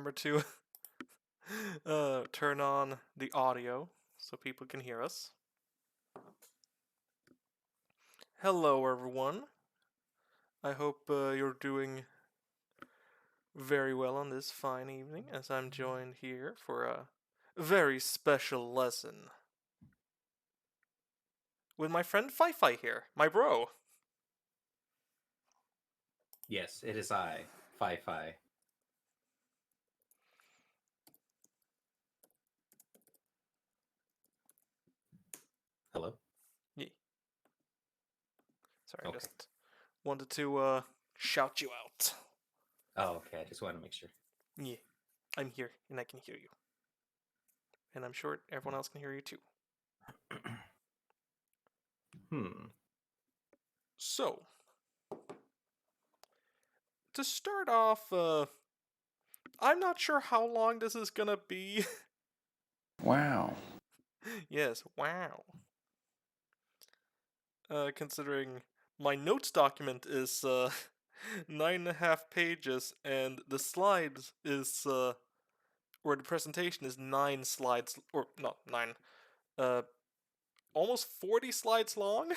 remember to turn on the audio so people can hear us. Hello, everyone. I hope you're doing very well on this fine evening, as I'm joined here for a very special lesson with my friend Fi here, my bro. Yes, it is I, Fi. Hello? Yeah. Sorry, I Okay. just wanted to shout you out. Oh, okay. I just wanted to make sure. Yeah, I'm here and I can hear you. And I'm sure everyone else can hear you too. So, to start off, I'm not sure how long this is gonna be. Wow. Yes, wow. Considering my notes document is 9.5 pages, and the slides is or the presentation is 9 slides, or not 9, uh, almost 40 slides long.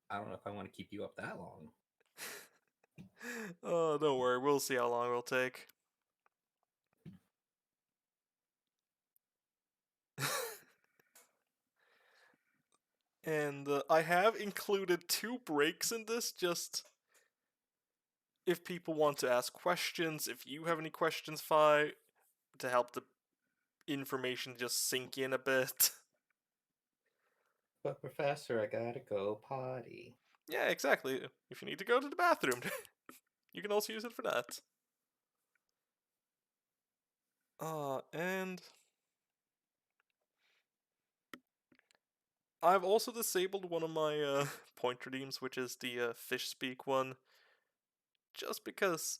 I don't know if I want to keep you up that long. Oh, don't worry, we'll see how long it'll take. And I have included 2 breaks in this, just if people want to ask questions, if you have any questions, Fi, to help the information just sink in a bit. But Professor, I gotta go potty. Yeah, exactly. If you need to go to the bathroom, you can also use it for that. And I've also disabled one of my point redeems, which is the fish speak one, just because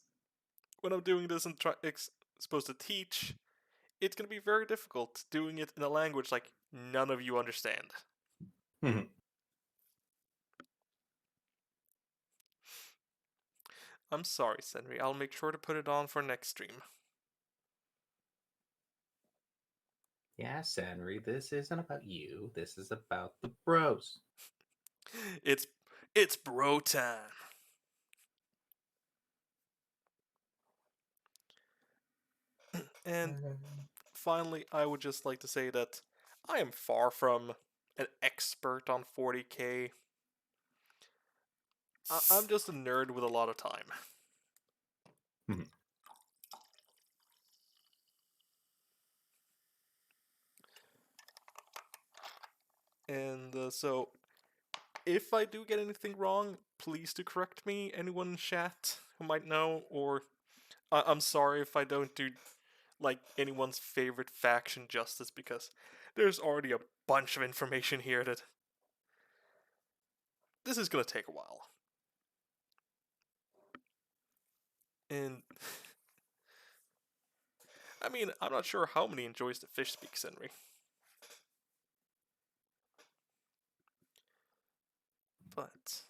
when I'm doing this and supposed to teach, it's gonna be very difficult doing it in a language like none of you understand. I'm sorry, Senri. I'll make sure to put it on for next stream. Yeah, Sanri, this isn't about you. This is about the bros. It's bro time. And finally, I would just like to say that I am far from an expert on 40k. I'm just a nerd with a lot of time. And so, if I do get anything wrong, please do correct me. Anyone in chat who might know, or I'm sorry if I don't do like anyone's favorite faction justice, because there's already a bunch of information here that this is gonna take a while. And I mean, I'm not sure how many enjoys the fish speak, Henry. But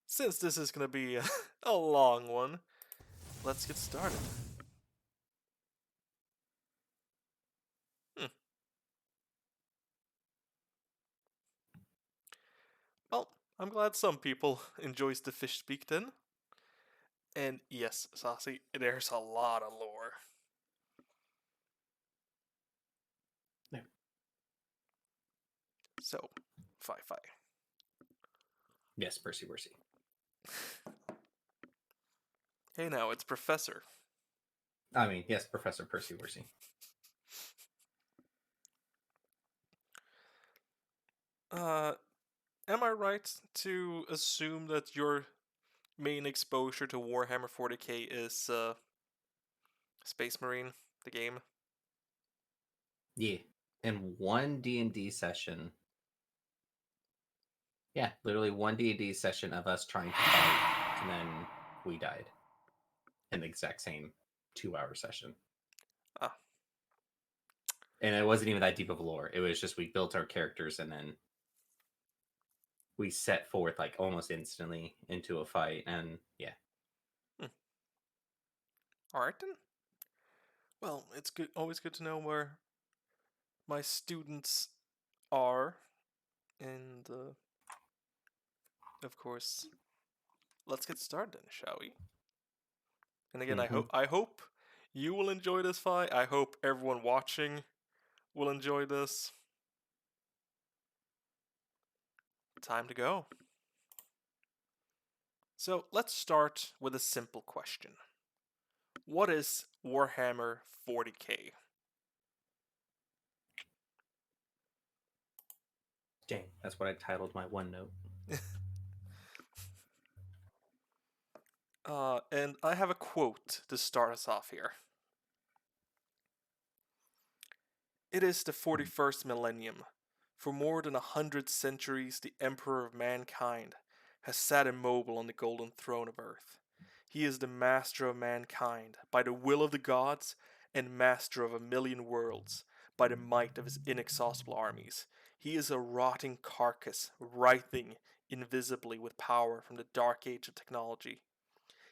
since this is gonna be a long one, let's get started. Well, I'm glad some people enjoys the fish speak then. And yes, Saucy, there's a lot of lore. Yeah. So, Fi. Yes, Percy. Hey now, it's Professor. I mean, yes, Professor Percy. Am I right to assume that your main exposure to Warhammer 40k is Space Marine, the game? Yeah. In one D&D session. Yeah, literally one D&D session of us trying to fight, and then we died. In the exact same 2-hour session. Ah. And it wasn't even that deep of lore. It was just we built our characters and then we set forth like almost instantly into a fight, and yeah. All right then. Well, it's good. Always good to know where my students are, and of course, let's get started then, shall we? And again, Mm-hmm. I hope you will enjoy this fight. I hope everyone watching will enjoy this. Time to go. So let's start with a simple question. What is Warhammer 40k? Dang, that's what I titled my OneNote. And I have a quote to start us off here. It is the 41st millennium. For more than 100 centuries, the Emperor of mankind has sat immobile on the golden throne of Earth. He is the master of mankind by the will of the gods and master of a million worlds by the might of his inexhaustible armies. He is a rotting carcass, writhing invisibly with power from the dark age of technology.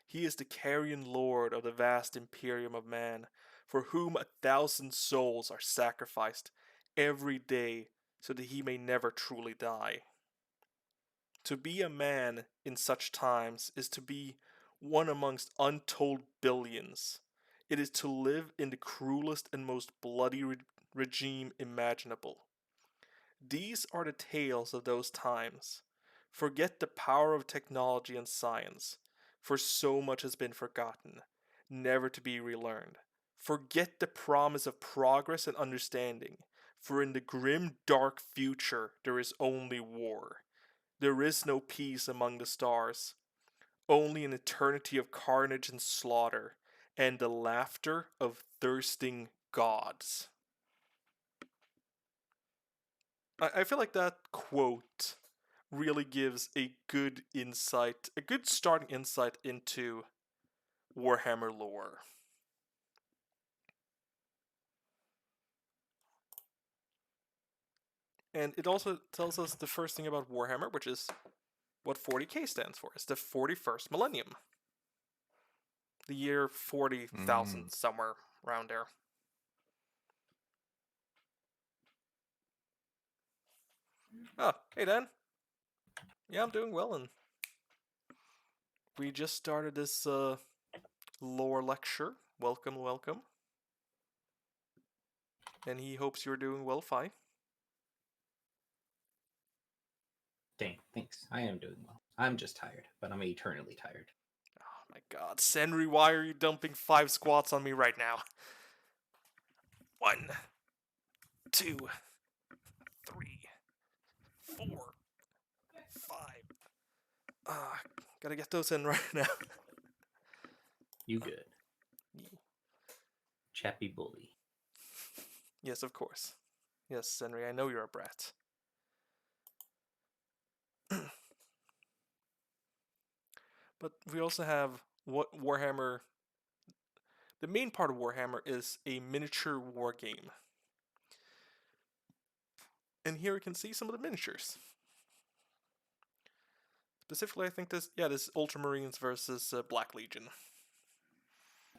He is the carrion lord of the vast imperium of man, for whom 1,000 souls are sacrificed every day so that he may never truly die. To be a man in such times is to be one amongst untold billions. It is to live in the cruelest and most bloody regime imaginable. These are the tales of those times. Forget the power of technology and science, for so much has been forgotten, never to be relearned. Forget the promise of progress and understanding, for in the grim, dark future there is only war. There is no peace among the stars, only an eternity of carnage and slaughter, and the laughter of thirsting gods. I feel like that quote really gives a good insight, a good starting insight into Warhammer lore. And it also tells us the first thing about Warhammer, which is what 40k stands for. It's the 41st millennium. The year 40,000, somewhere around there. Oh, hey Dan. Yeah, I'm doing well, and we just started this lore lecture. Welcome, welcome. And he hopes you're doing well, Fi. Dang, thanks. I am doing well. I'm just tired, but I'm eternally tired. Oh my god, Senri, why are you dumping 5 squats on me right now? 1, 2, 3, 4, 5. Gotta get those in right now. You good. Chappy bully. Yes, of course. Yes, Senri, I know you're a brat. But we also have what Warhammer. The main part of Warhammer is a miniature war game. And here we can see some of the miniatures. Specifically, I think this is Ultramarines versus Black Legion.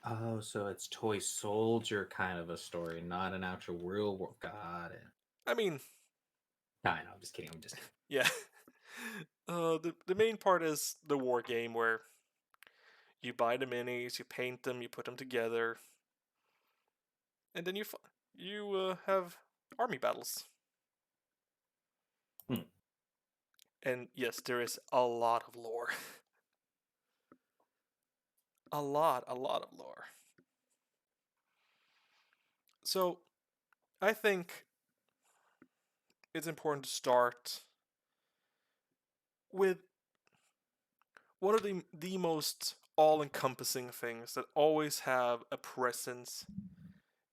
Oh, so it's toy soldier kind of a story, not an actual real war. Got it. I mean, No, I'm just kidding. I'm just kidding. yeah. The main part is the war game where you buy the minis, you paint them, you put them together, and then you have army battles. And yes, there is a lot of lore. a lot of lore. So, I think it's important to start with one of the most all-encompassing things that always have a presence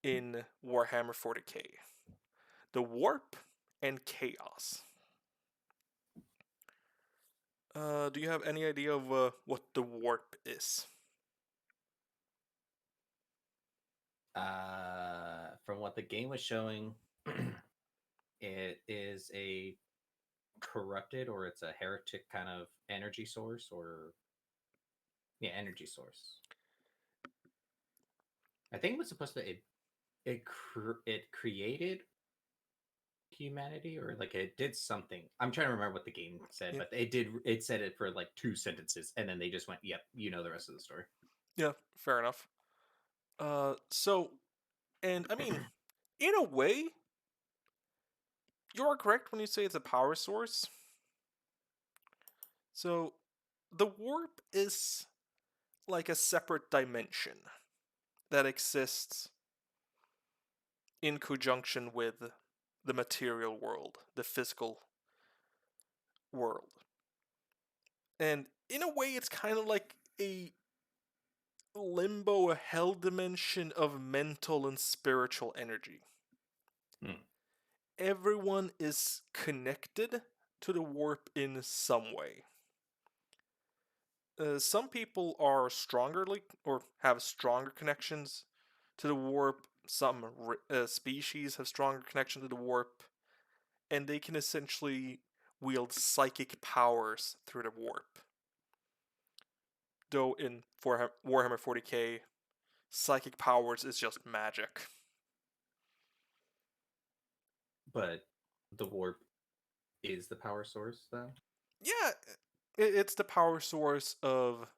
in Warhammer 40k. The warp and chaos. Do you have any idea of what the warp is? From what the game was showing, it is a corrupted, or it's a heretic kind of energy source, or energy source. I think it was supposed to it created humanity, or like it did something. I'm trying to remember what the game said, Yeah. but it said it for like 2 sentences, and then they just went, "Yep, you know the rest of the story." Yeah, fair enough. So, and I mean, in a way, you are correct when you say it's a power source. So, the warp is like a separate dimension that exists in conjunction with the material world, the physical world. And in a way, it's kind of like a limbo, a hell dimension of mental and spiritual energy. Hmm. Everyone is connected to the warp in some way. Some people are stronger, or have stronger connections to the warp. Some species have stronger connection to the warp, and they can essentially wield psychic powers through the warp. Though in Warhammer 40k, psychic powers is just magic. But the warp is the power source, though. Yeah, it's the power source of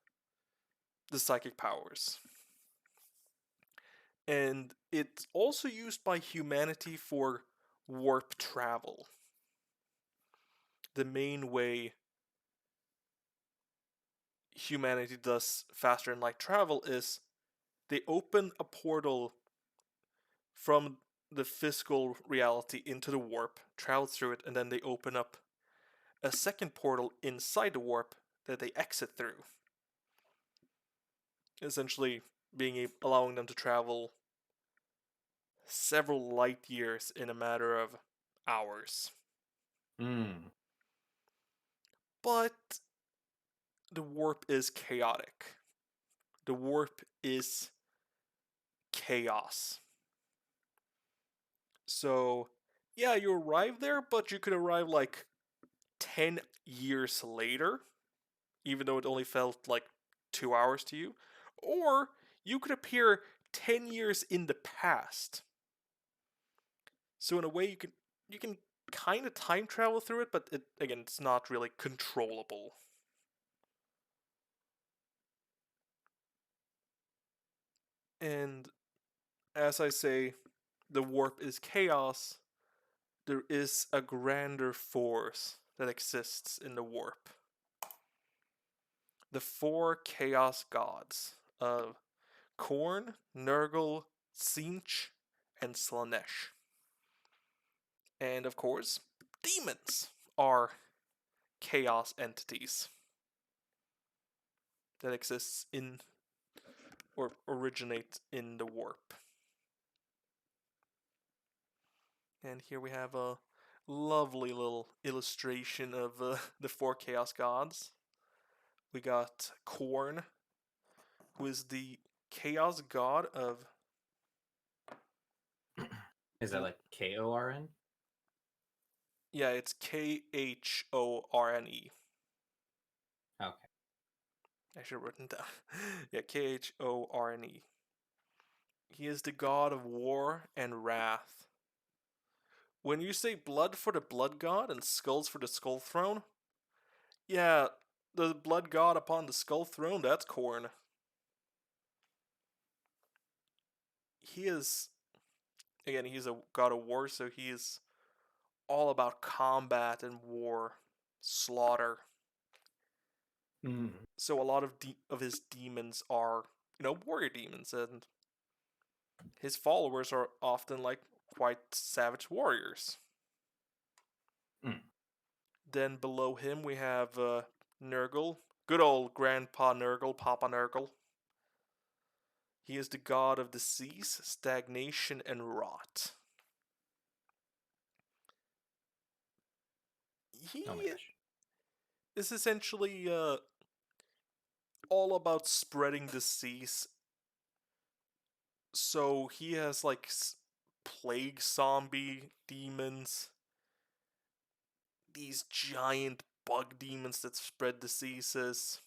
the psychic powers. And it's also used by humanity for warp travel. The main way humanity does faster than light travel is they open a portal from the physical reality into the warp, travel through it, and then they open up a second portal inside the warp that they exit through. Essentially, allowing them to travel several light years in a matter of hours. Hmm. But the warp is chaotic. The warp is chaos. So, yeah, you arrive there, but you could arrive like 10 years later, even though it only felt like 2 hours to you. Or you could appear 10 years in the past. So in a way you can kind of time travel through it, but it's not really controllable. And as I say, the warp is chaos. There is a grander force that exists in the warp. The four chaos gods of Khorne, Nurgle, Tzeentch, and Slaanesh. And of course, demons are chaos entities that exists in or originate in the warp. And here we have a lovely little illustration of the four chaos gods. We got Khorne, who is the chaos god of. Is that like KORN? Yeah, it's Khorne. Okay. I should have written down. Yeah, Khorne. He is the god of war and wrath. When you say blood for the blood god and skulls for the skull throne, yeah, the blood god upon the skull throne, that's Khorne. He is, again, he's a god of war, so he is all about combat and war, slaughter. Mm. So a lot of his demons are, warrior demons, and his followers are often like quite savage warriors. Mm. Then below him we have Nurgle, good old Grandpa Nurgle, Papa Nurgle. He is the god of disease, stagnation, and rot. Oh my He gosh. is essentially all about spreading disease. So he has like plague zombie demons. these giant bug demons that spread diseases.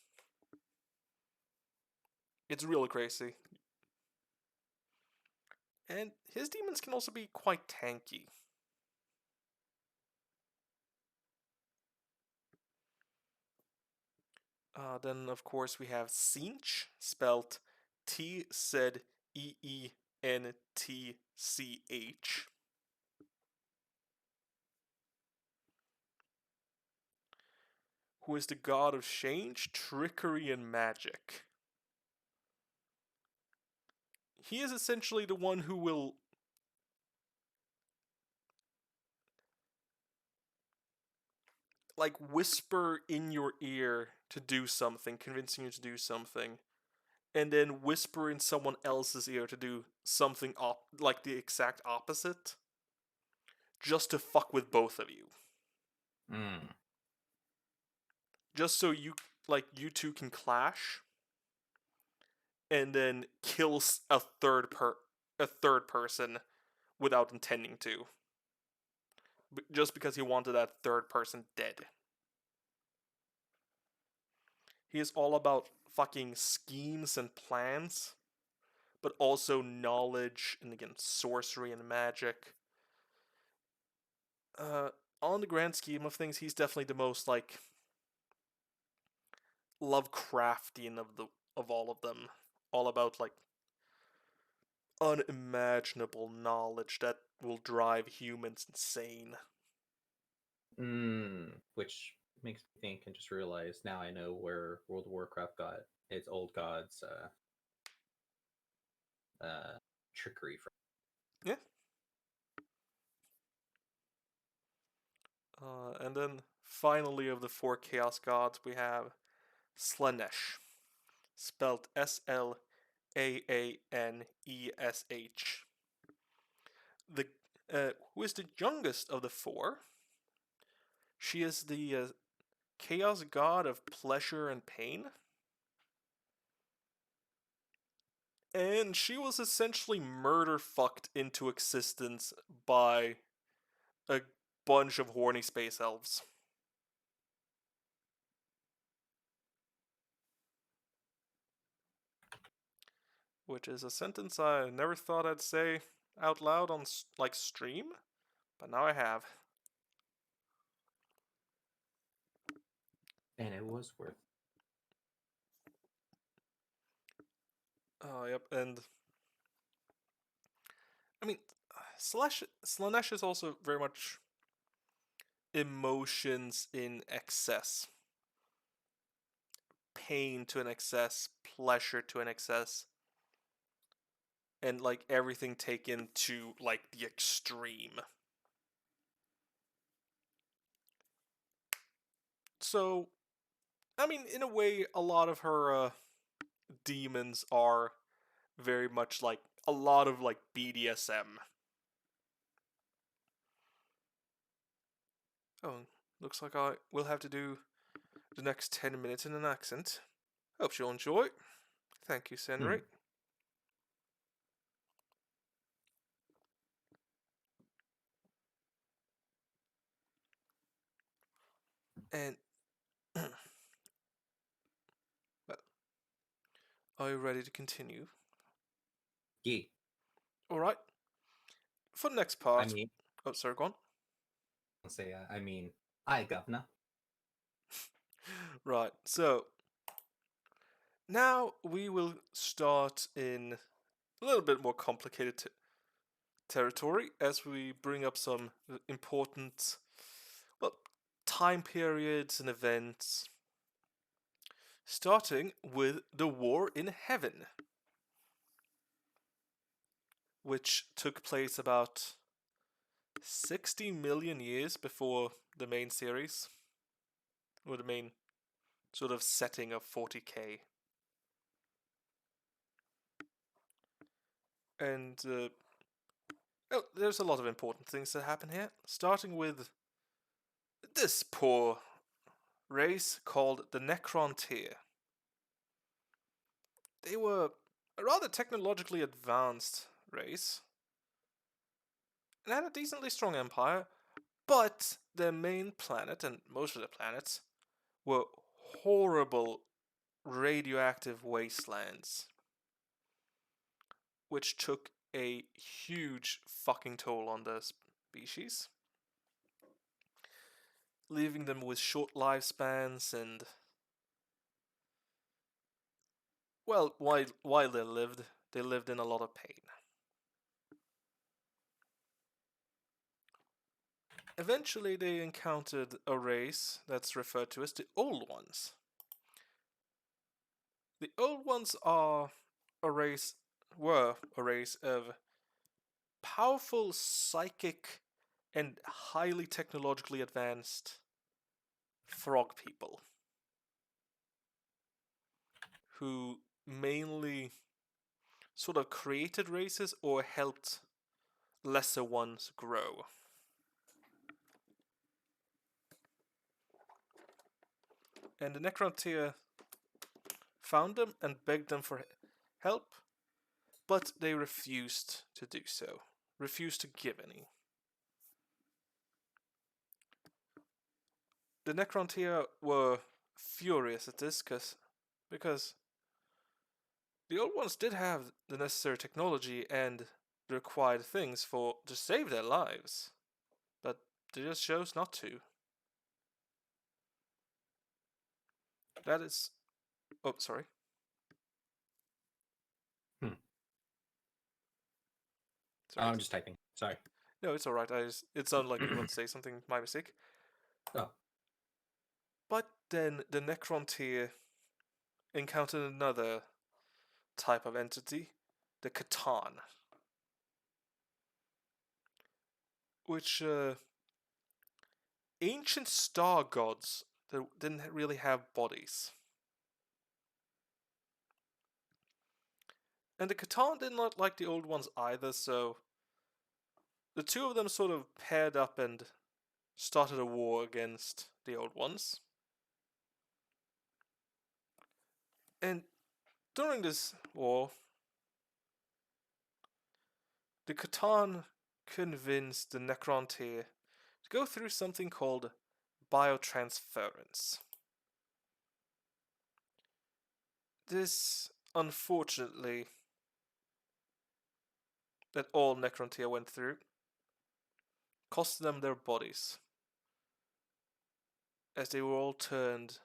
It's really crazy. And his demons can also be quite tanky. Then, of course, we have Tzeentch, spelled T-Z-E-E-N-T-C-H. Who is the god of change, trickery, and magic. He is essentially the one who will like whisper in your ear to do something, convincing you to do something, and then whisper in someone else's ear to do something like the exact opposite, just to fuck with both of you. Just so you two can clash, and then kills a third person without intending to, just because he wanted that third person dead. He is all about fucking schemes and plans, but also knowledge and again sorcery and magic. On the grand scheme of things, he's definitely the most like Lovecraftian of all of them. All about like unimaginable knowledge that will drive humans insane. Which makes me think and just realize now I know where World of Warcraft got its old gods trickery from. Yeah. And then finally, of the 4 Chaos Gods, we have Slaanesh, spelled Slaanesh. The who is the youngest of the 4. She is the chaos god of pleasure and pain. And she was essentially murder fucked into existence by a bunch of horny space elves. Which is a sentence I never thought I'd say out loud on like stream, but now I have. And it was worth. Oh, yep, and I mean, Slaanesh is also very much emotions in excess. Pain to an excess, pleasure to an excess, and like everything taken to like the extreme. So, I mean, in a way, a lot of her demons are very much like a lot of like BDSM. Oh, looks like I will have to do the next 10 minutes in an accent. Hope you'll enjoy. Thank you, Senri. And well, are you ready to continue? Yeah. All right. For the next part. I mean, oh, sorry, go on. I'll say, I mean, hi, governor. Right. So now we will start in a little bit more complicated territory as we bring up some important, well, time periods and events. Starting with the War in Heaven, which took place about 60 million years before the main series, or the main sort of setting of 40k. And there's a lot of important things that happen here, starting with this poor race called the Necrontyr. They were a rather technologically advanced race and had a decently strong empire, But their main planet and most of the planets were horrible radioactive wastelands, which took a huge fucking toll on the species, leaving them with short lifespans and, well, while they lived in a lot of pain. Eventually, they encountered a race that's referred to as the Old Ones. The Old Ones were a race of powerful psychic and highly technologically advanced frog people who mainly sort of created races or helped lesser ones grow. And the Necrontyr found them and begged them for help, but they refused to do so, refused to give any. The Necrontyr were furious at this because the old ones did have the necessary technology and the required things to save their lives, but they just chose not to. That is. Oh, sorry. Oh, I'm just typing. Sorry. No, it's alright. It sounded like you want to say something. My mistake. Oh. But then the Necrontyr encountered another type of entity, the Catan, which ancient star gods that didn't really have bodies. And the Catan did not like the old ones either, so the two of them sort of paired up and started a war against the old ones. And during this war, the Catan convinced the Necrontyr to go through something called biotransference. This, unfortunately, that all Necrontyr went through, cost them their bodies, as they were all turned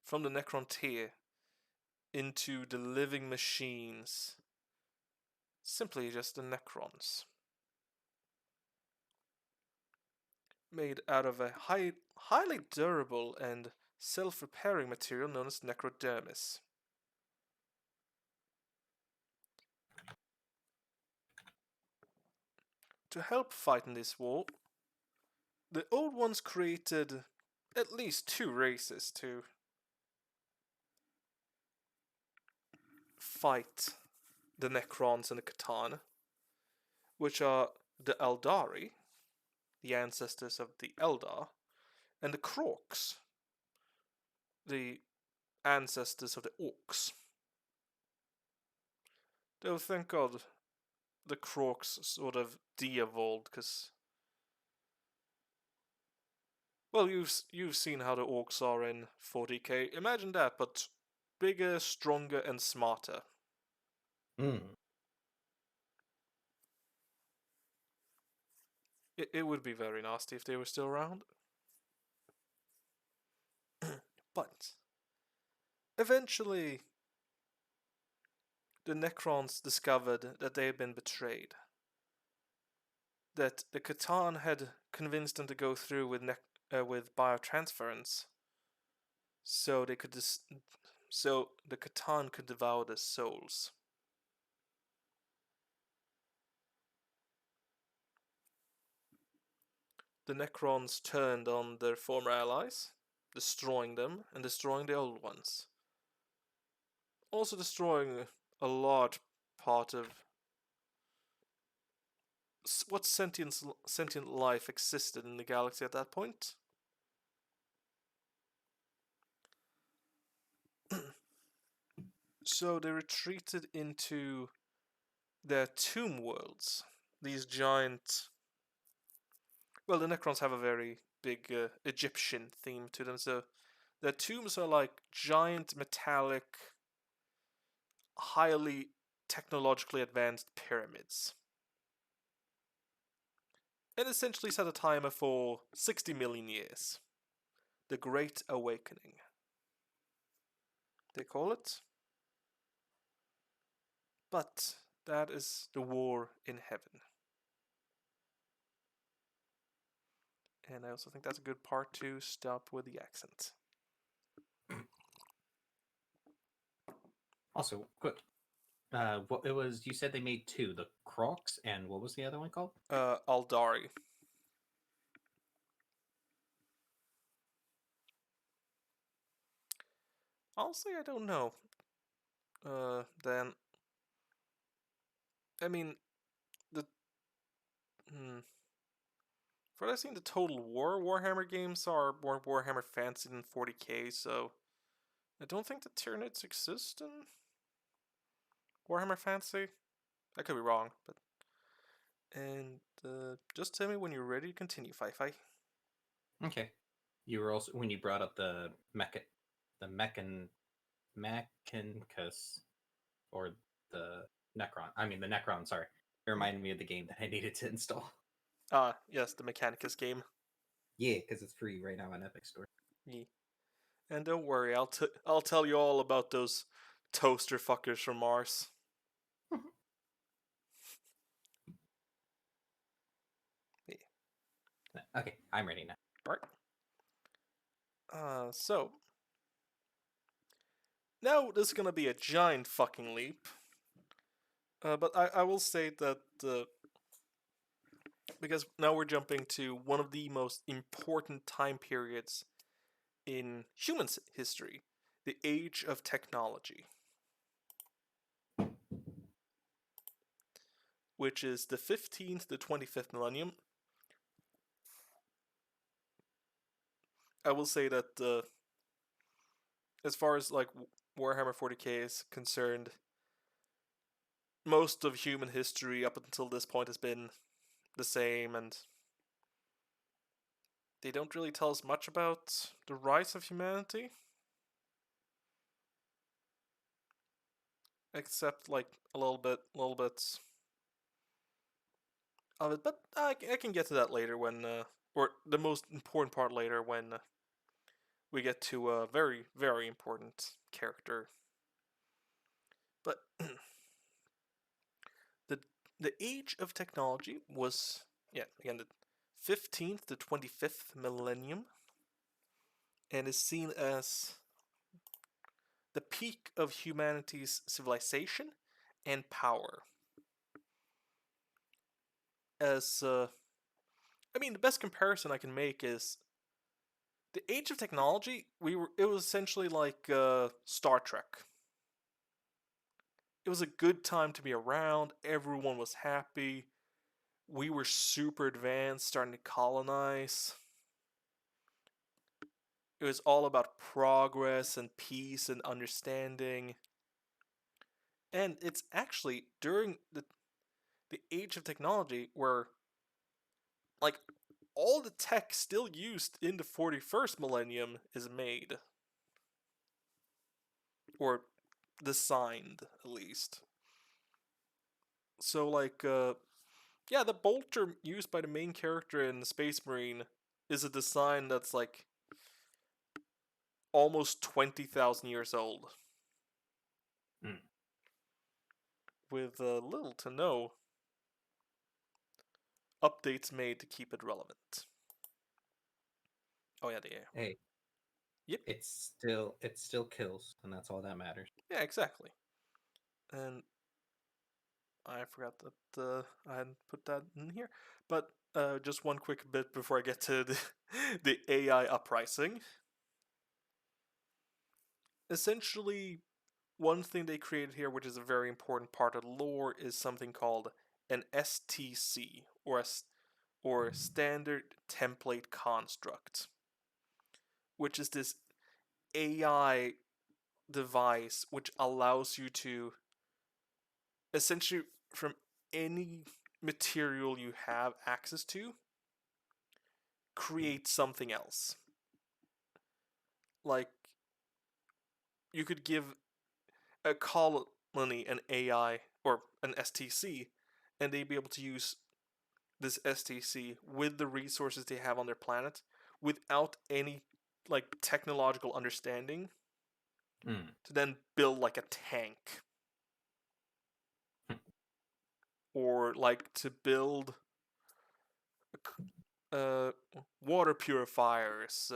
from the Necrontyr into the living machines, simply just the Necrons, made out of a highly durable and self-repairing material known as necrodermis. To help fight in this war, the Old Ones created at least two races to fight the Necrons and the Catan, which are the Eldari, the ancestors of the Eldar, and the Kroks, the ancestors of the Orcs. Though thank God the Kroks sort of de-evolved, because, well, you've seen how the Orcs are in 40k. Imagine that, but bigger, stronger, and smarter. It would be very nasty if they were still around. But eventually, the Necrons discovered that they had been betrayed. That the Catan had convinced them to go through with biotransference, so they could so the Catan could devour their souls. The Necrons turned on their former allies, destroying them and destroying the old ones. Also destroying a large part of what sentient life existed in the galaxy at that point. So they retreated into their tomb worlds. These giant, Well, the Necrons have a very big Egyptian theme to them. So their tombs are like giant metallic, highly technologically advanced pyramids. And essentially set a timer for 60 million years. The Great Awakening, they call it. But that is the war in heaven. And I also think that's a good part to stop with the accent. Also, quick. What it was? You said they made two: the Crocs, and what was the other one called? Aldari. Honestly, I don't know. Then, I mean, the for what I've seen, the Total War Warhammer games are more Warhammer Fantasy than 40k, so I don't think the Tyranids exist in Warhammer Fantasy. I could be wrong, but and just tell me when you're ready to continue, Fi. Okay. You were also when you brought up the Mechanicus, or the Necron. I mean the Necron. Sorry, it reminded me of the game that I needed to install. Ah, yes, the Mechanicus game. Yeah, because it's free right now on Epic Store. Yeah. And don't worry, I'll tell you all about those toaster fuckers from Mars. Yeah. Okay, I'm ready now. Right. So now this is gonna be a giant fucking leap. But I will say that because now we're jumping to one of the most important time periods in human history, the age of technology, which is the 15th to 25th millennium. I will say that as far as like Warhammer 40k is concerned, most of human history up until this point has been the same, and they don't really tell us much about the rise of humanity, except like a little bit of it. But I can get to that later when, or the most important part later when we get to a very very important character. But the the age of technology was, yeah, again, the 15th to 25th millennium, and is seen as the peak of humanity's civilization and power. As I mean, the best comparison I can make is the age of technology. It was essentially like Star Trek. It was a good time to be around. Everyone was happy. We were super advanced, starting to colonize. It was all about progress and peace and understanding. And it's actually during the age of technology where like all the tech still used in the 41st millennium is made or designed at least. So like yeah, the bolter used by the main character in the Space Marine is a design that's like almost 20,000 years old. Mm. With little to no updates made to keep it relevant. Oh yeah, yeah. Hey, Yep. it still kills, and that's all that matters. Yeah, exactly. And I forgot that I hadn't put that in here. But just one quick bit before I get to the AI uprising. Essentially, one thing they created here, which is a very important part of the lore, is something called an STC, or Standard Template Construct, which is this AI device which allows you to essentially, from any material you have access to, create something else. Like, you could give a colony an AI or an STC, and they'd be able to use this STC with the resources they have on their planet without any like technological understanding to then build like a tank or like to build uh, water purifiers,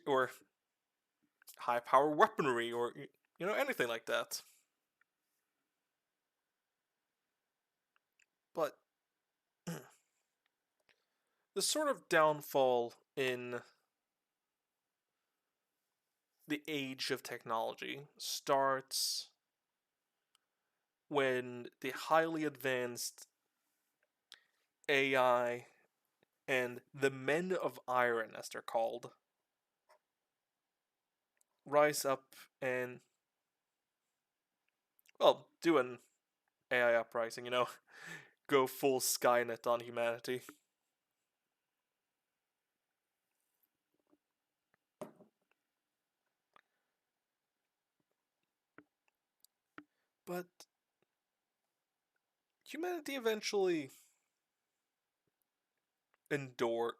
or high power weaponry, or anything like that. But the sort of downfall in the age of technology starts when the highly advanced AI and the Men of Iron, as they're called, rise up and, well, do an AI uprising, go full Skynet on humanity. But humanity eventually endured,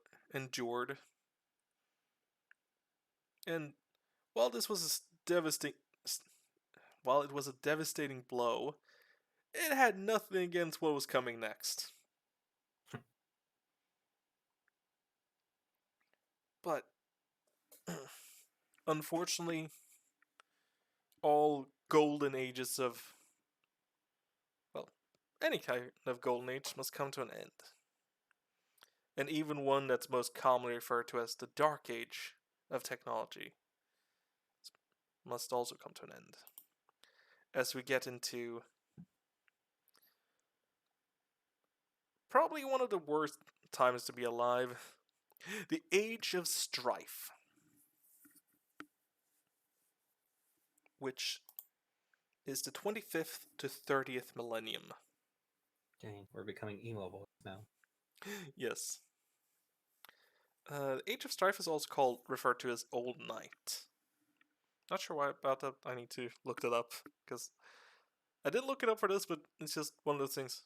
and while this was devastating, while it was a devastating blow, it had nothing against what was coming next. But unfortunately, all golden ages of, well, any kind of golden age must come to an end. And even one that's most commonly referred to as the Dark Age of technology must also come to an end. As we get into probably one of the worst times to be alive, the Age of Strife, which is the 25th to 30th millennium. Dang, we're becoming emo boys now. Yes. The Age of Strife is also referred to as Old Night. Not sure why about that. I need to look that up, because I didn't look it up for this, but it's just one of those things.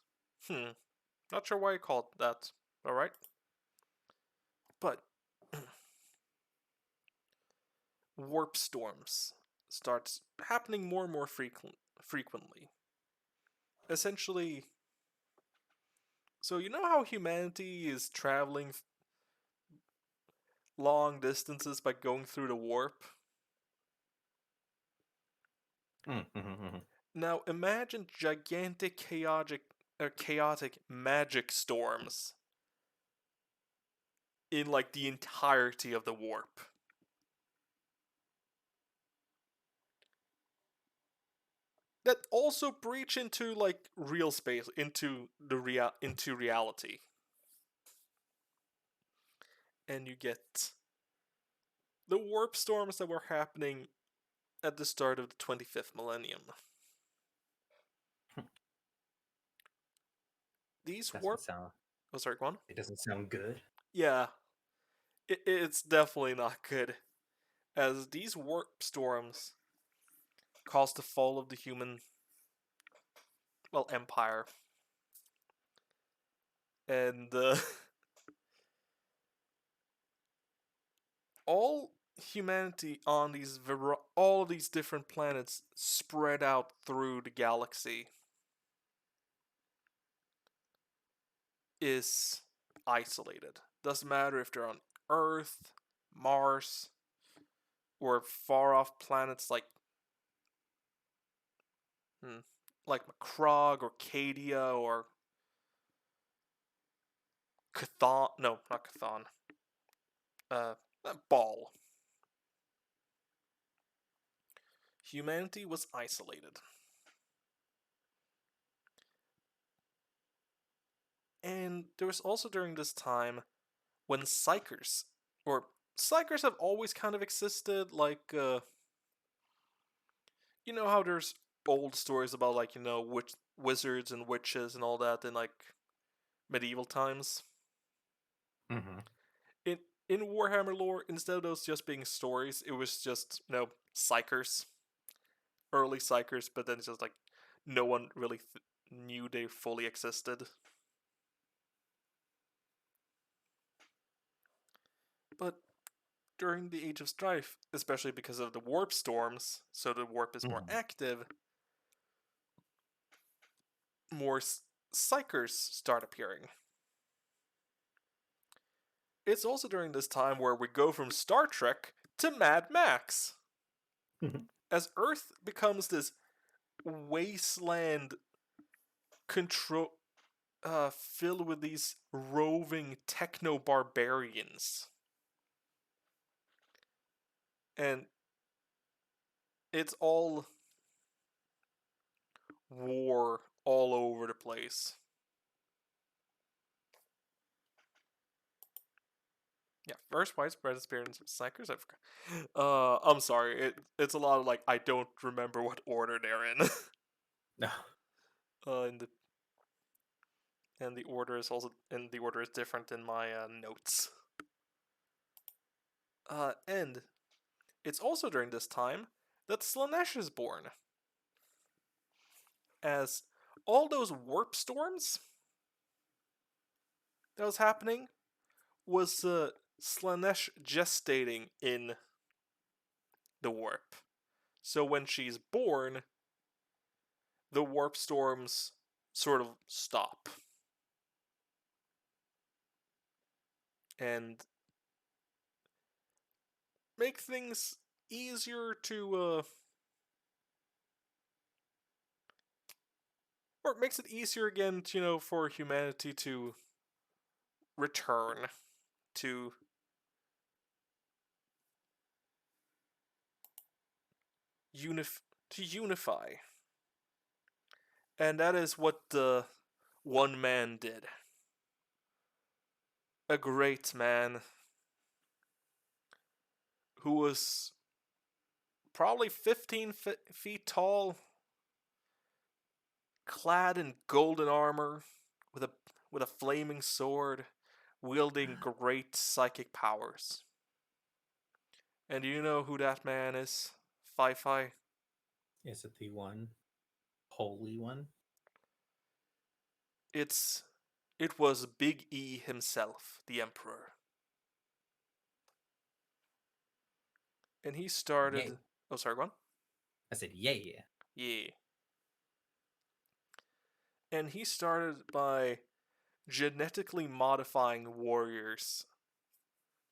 Not sure why I called that. Alright. But warp storms starts happening more and more frequently. Essentially, so you know how humanity is traveling long distances by going through the warp? Now imagine gigantic chaotic magic storms in like the entirety of the warp. That also breach into like real space, into reality. And you get the warp storms that were happening at the start of the 25th millennium. These warp... Oh, sorry, go on. It doesn't sound good. Yeah, it's definitely not good, as these warp storms caused the fall of the human, well, empire. And all humanity on all of these different planets spread out through the galaxy is isolated. Doesn't matter if they're on Earth, Mars, or far off planets like Macrog or Cadia or Chthon. No, not Chthon. Ball. Humanity was isolated. And there was also during this time when psychers have always kind of existed, like, you know how there's old stories about like wizards and witches and all that in like medieval times. Mm-hmm. In in Warhammer lore, instead of those just being stories, it was just psychers, early psychers, but then it's just like no one really knew they fully existed. But during the Age of Strife, especially because of the warp storms, so the warp is more Mm-hmm. active, more psychers start appearing. It's also during this time where we go from Star Trek to Mad Max, as Earth becomes this wasteland control filled with these roving techno barbarians. And it's all war all over the place. Yeah, first widespread appearance of psychers. I'm sorry. It's a lot of like I don't remember what order they're in. No. In the and the order is also different in my notes. And it's also during this time that Slanesh is born, as all those warp storms that was happening was Slanesh gestating in the warp. So when she's born, the warp storms sort of stop. And make things easier to or it makes it easier again to, for humanity to return to unify. And that is what the one man did. A great man who was probably 15 feet tall, clad in golden armor, with a flaming sword, wielding great psychic powers. And do you know who that man is? Fi. Is it the one holy one? It was Big E himself, the Emperor. And he started. Yay. Oh, sorry, go on. I said, yeah. Yeah. And he started by genetically modifying warriors,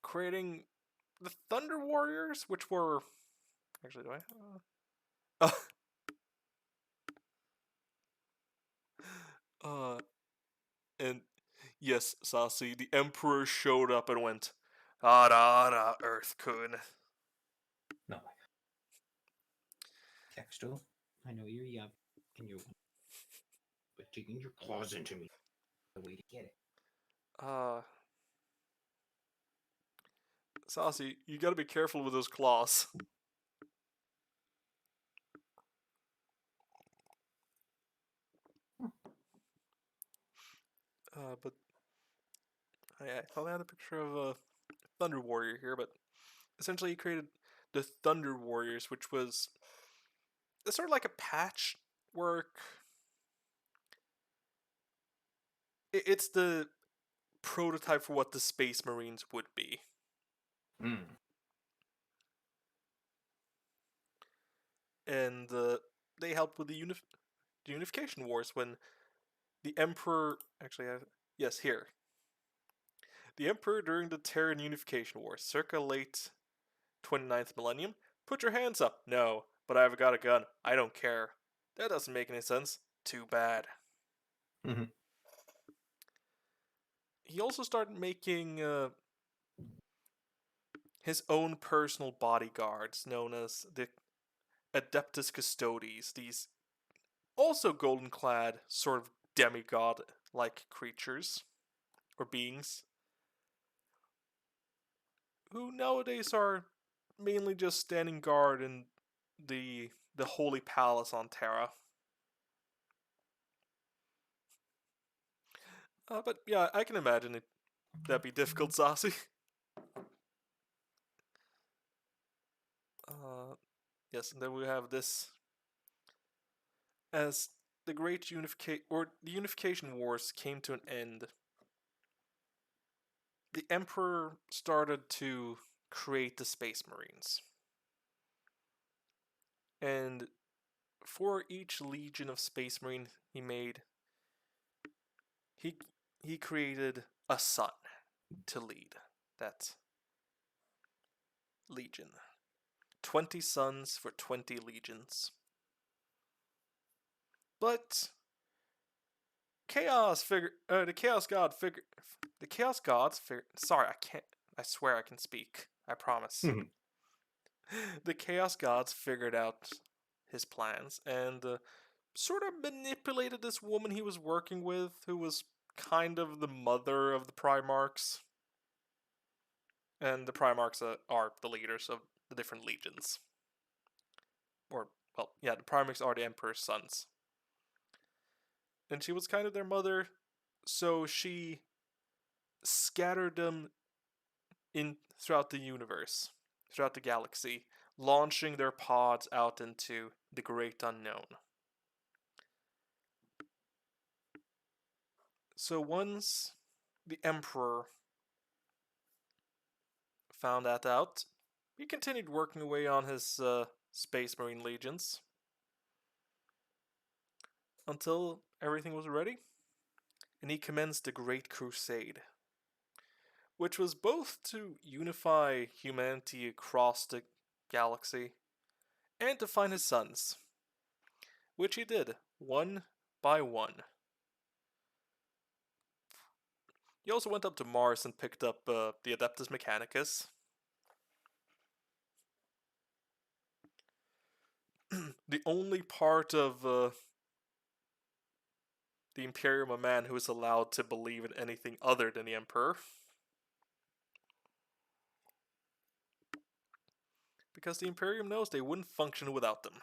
creating the Thunder Warriors, which were. Actually, do I? Uh, and yes, Sasi, the Emperor showed up and went, Ara ara, Earth-kun. No. Textual. I know you're young and you're but digging your claws into me the way to get it. Sasi, you gotta be careful with those claws. But I thought I had a picture of a Thunder Warrior here, but essentially he created the Thunder Warriors, which was sort of like a patchwork. It's the prototype for what the Space Marines would be. Mm. And they helped with the Unification Wars when the Emperor. Actually, yes, here. The Emperor during the Terran Unification Wars, circa late 29th millennium. Put your hands up. No, but I've got a gun. I don't care. That doesn't make any sense. Too bad. Mm-hmm. He also started making his own personal bodyguards, known as the Adeptus Custodes. These also golden clad, sort of demigod like creatures or beings who nowadays are mainly just standing guard in the the Holy Palace on Terra. But yeah, I can imagine that'd be difficult, Saucy. Yes, and then we have this as the the Unification Wars came to an end. The Emperor started to create the Space Marines, and for each legion of Space Marine he made, he he created a son to lead that legion. 20 sons for 20 legions. But the Chaos Gods figure. Sorry, I can't. I swear I can speak. I promise. The Chaos Gods figured out his plans and sort of manipulated this woman he was working with, who was kind of the mother of the Primarchs. And the Primarchs are the leaders of the different legions. Or, well, yeah, the Primarchs are the Emperor's sons. And she was kind of their mother, so she scattered them in throughout the universe, throughout the galaxy, launching their pods out into the great unknown. So once the Emperor found that out, he continued working away on his Space Marine legions until everything was ready, and he commenced the Great Crusade, which was both to unify humanity across the galaxy and to find his sons, which he did, one by one. He also went up to Mars and picked up the Adeptus Mechanicus. The only part of the Imperium of Man who is allowed to believe in anything other than the Emperor. Because the Imperium knows they wouldn't function without them.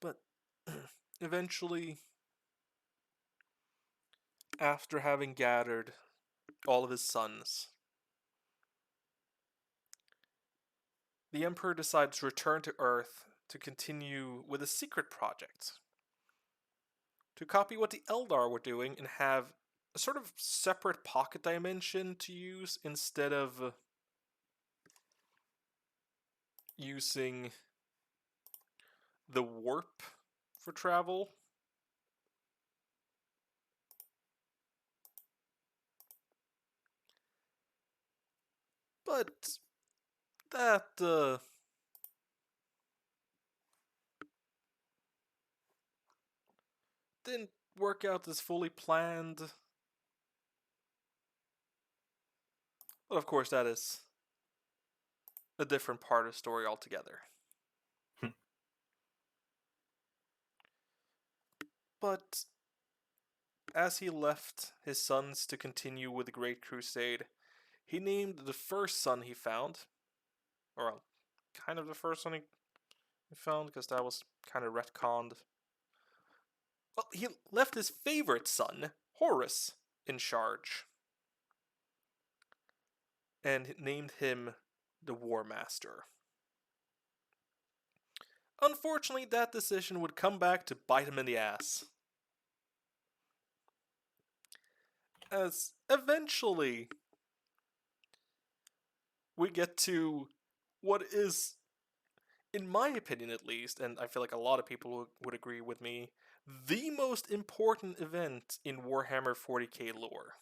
But eventually, after having gathered all of his sons, the Emperor decided to return to Earth to continue with a secret project. To copy what the Eldar were doing and have a sort of separate pocket dimension to use instead of using the warp for travel. But that didn't work out as fully planned. But of course, that is a different part of the story altogether. But as he left his sons to continue with the Great Crusade, he named the first son he found, or well, kind of the first one he found, because that was kind of retconned. Well, he left his favorite son, Horus, in charge, and named him the War Master. Unfortunately, that decision would come back to bite him in the ass. As eventually we get to what is, in my opinion at least, and I feel like a lot of people would agree with me, the most important event in Warhammer 40k lore.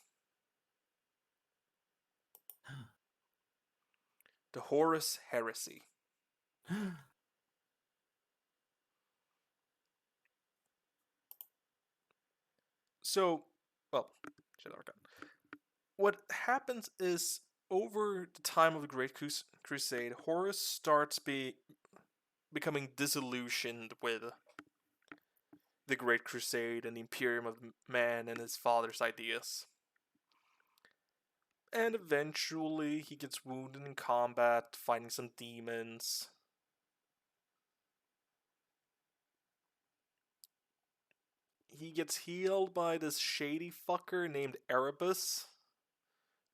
The Horus Heresy. So, well, what happens is, over the time of the Great Crusade, Horus starts becoming disillusioned with the Great Crusade and the Imperium of Man and his father's ideas. And eventually he gets wounded in combat, fighting some demons. He gets healed by this shady fucker named Erebus,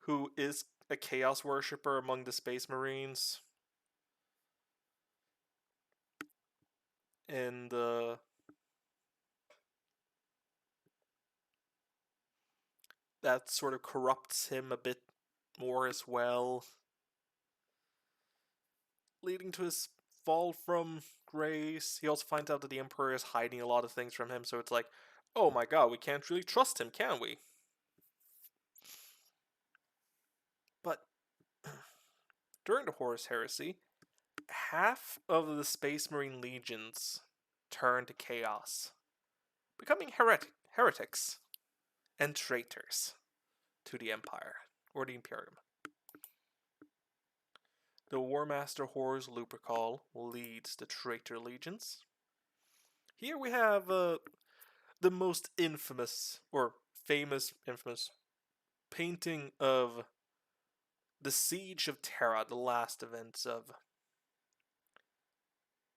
who is a chaos worshipper among the Space Marines. And that sort of corrupts him a bit more as well, leading to his fall from grace. He also finds out that the Emperor is hiding a lot of things from him, so it's like, oh my god, we can't really trust him, can we? But during the Horus Heresy, half of the Space Marine legions turn to chaos, becoming heretics and traitors to the Empire, or the Imperium. The War Master Horus Lupercal leads the traitor legions. Here we have the most infamous, or infamous, painting of the Siege of Terra, the last events of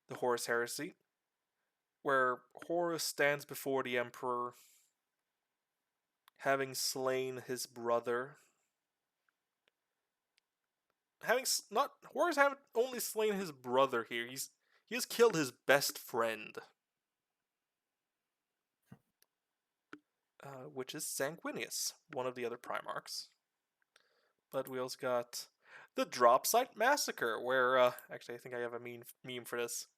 the Horus Heresy, where Horus stands before the Emperor, having slain his brother. Horus haven't only slain his brother here. He has killed his best friend, which is Sanguinius, one of the other Primarchs. But we also got the Drop Site Massacre, where actually I think I have a meme for this.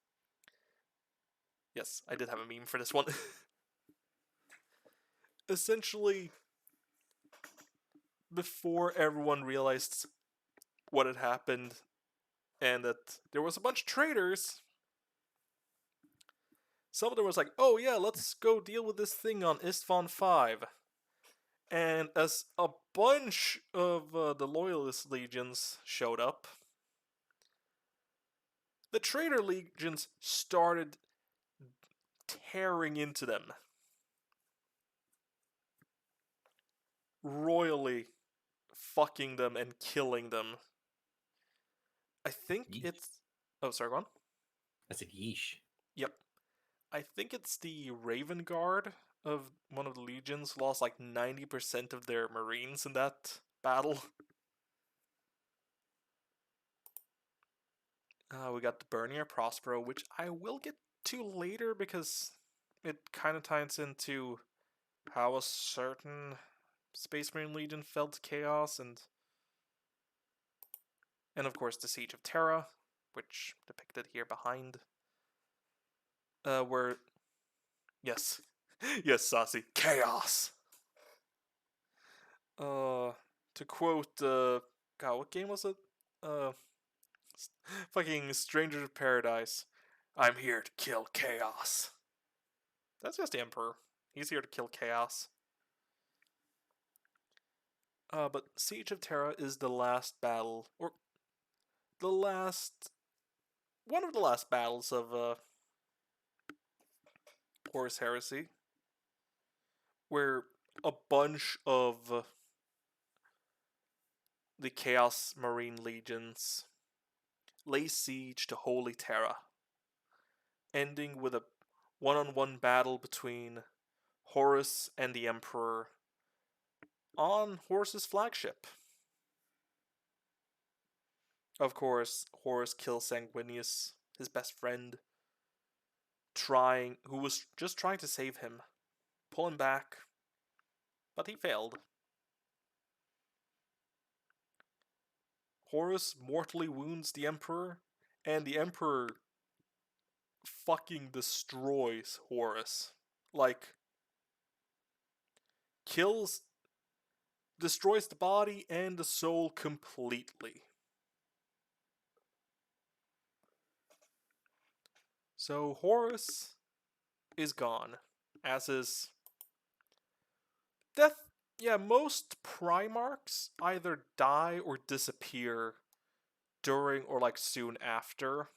Yes, I did have a meme for this one. Essentially, before everyone realized what had happened and that there was a bunch of traitors, some of them was like, oh yeah, let's go deal with this thing on Isstvan 5. And as a bunch of the Loyalist legions showed up, the traitor legions started tearing into them, royally fucking them and killing them. I think Yeesh. it's... Oh, sorry, go on. I said yeesh. Yep. I think it's the Raven Guard of one of the legions lost like 90% of their marines in that battle. We got the Bernier Prospero, which I will get to later because it kind of ties into how a certain Space Marine Legion fell to chaos, and of course the Siege of Terra, which depicted here behind, where, yes, yes, Saucy, chaos. To quote, God, what game was it? Fucking Stranger of Paradise. I'm here to kill chaos. That's just the Emperor. He's here to kill chaos. But Siege of Terra is the last battle, or one of the last battles of Horus Heresy, where a bunch of the Chaos Marine legions lay siege to Holy Terra, ending with a one-on-one battle between Horus and the Emperor on Horus's flagship. Of course, Horus kills Sanguinius, his best friend, who was just trying to save him, pull him back, but he failed. Horus mortally wounds the Emperor, and the Emperor fucking destroys Horus. Like, destroys the body and the soul completely. So Horus is gone, as is death. Yeah, most Primarchs either die or disappear during or like soon after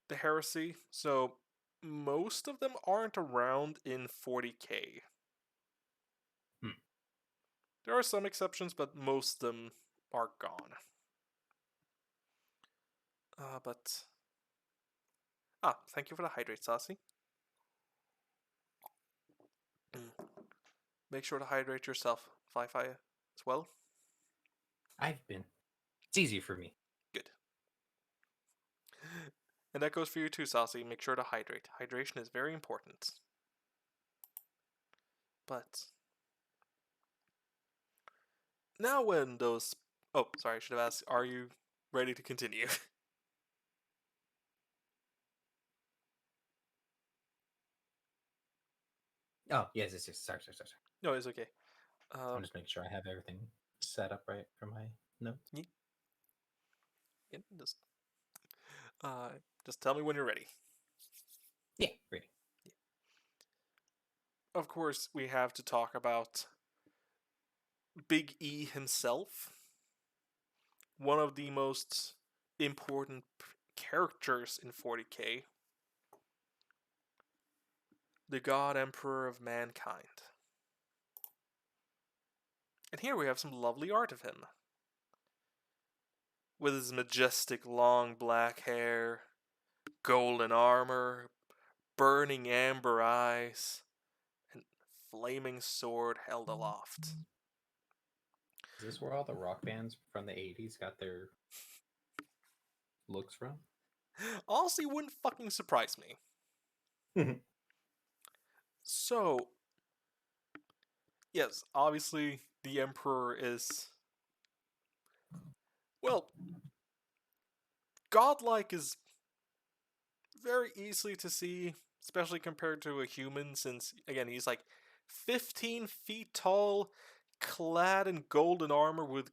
the heresy, so most of them aren't around in 40k. Hmm. There are some exceptions, but most of them are gone. Thank you for the hydrate, Sassy. Make sure to hydrate yourself, Fi-Fi, as well. I've been. It's easy for me. Good. And that goes for you too, Sassy. Make sure to hydrate. Hydration is very important. But now when those... Oh, sorry, I should have asked, are you ready to continue? Oh, yes. Sorry. No, it's okay. I'm just making sure I have everything set up right for my notes. Yeah, just tell me when you're ready. Yeah, ready. Of course, we have to talk about Big E himself. One of the most important characters in 40k. The God Emperor of Mankind. And here we have some lovely art of him. With his majestic long black hair, golden armor, burning amber eyes, and flaming sword held aloft. Is this where all the rock bands from the 80s got their looks from? Honestly, wouldn't fucking surprise me. So, yes, obviously, the Emperor is... Well, godlike is very easily to see, especially compared to a human, since, again, he's like 15 feet tall, clad in golden armor with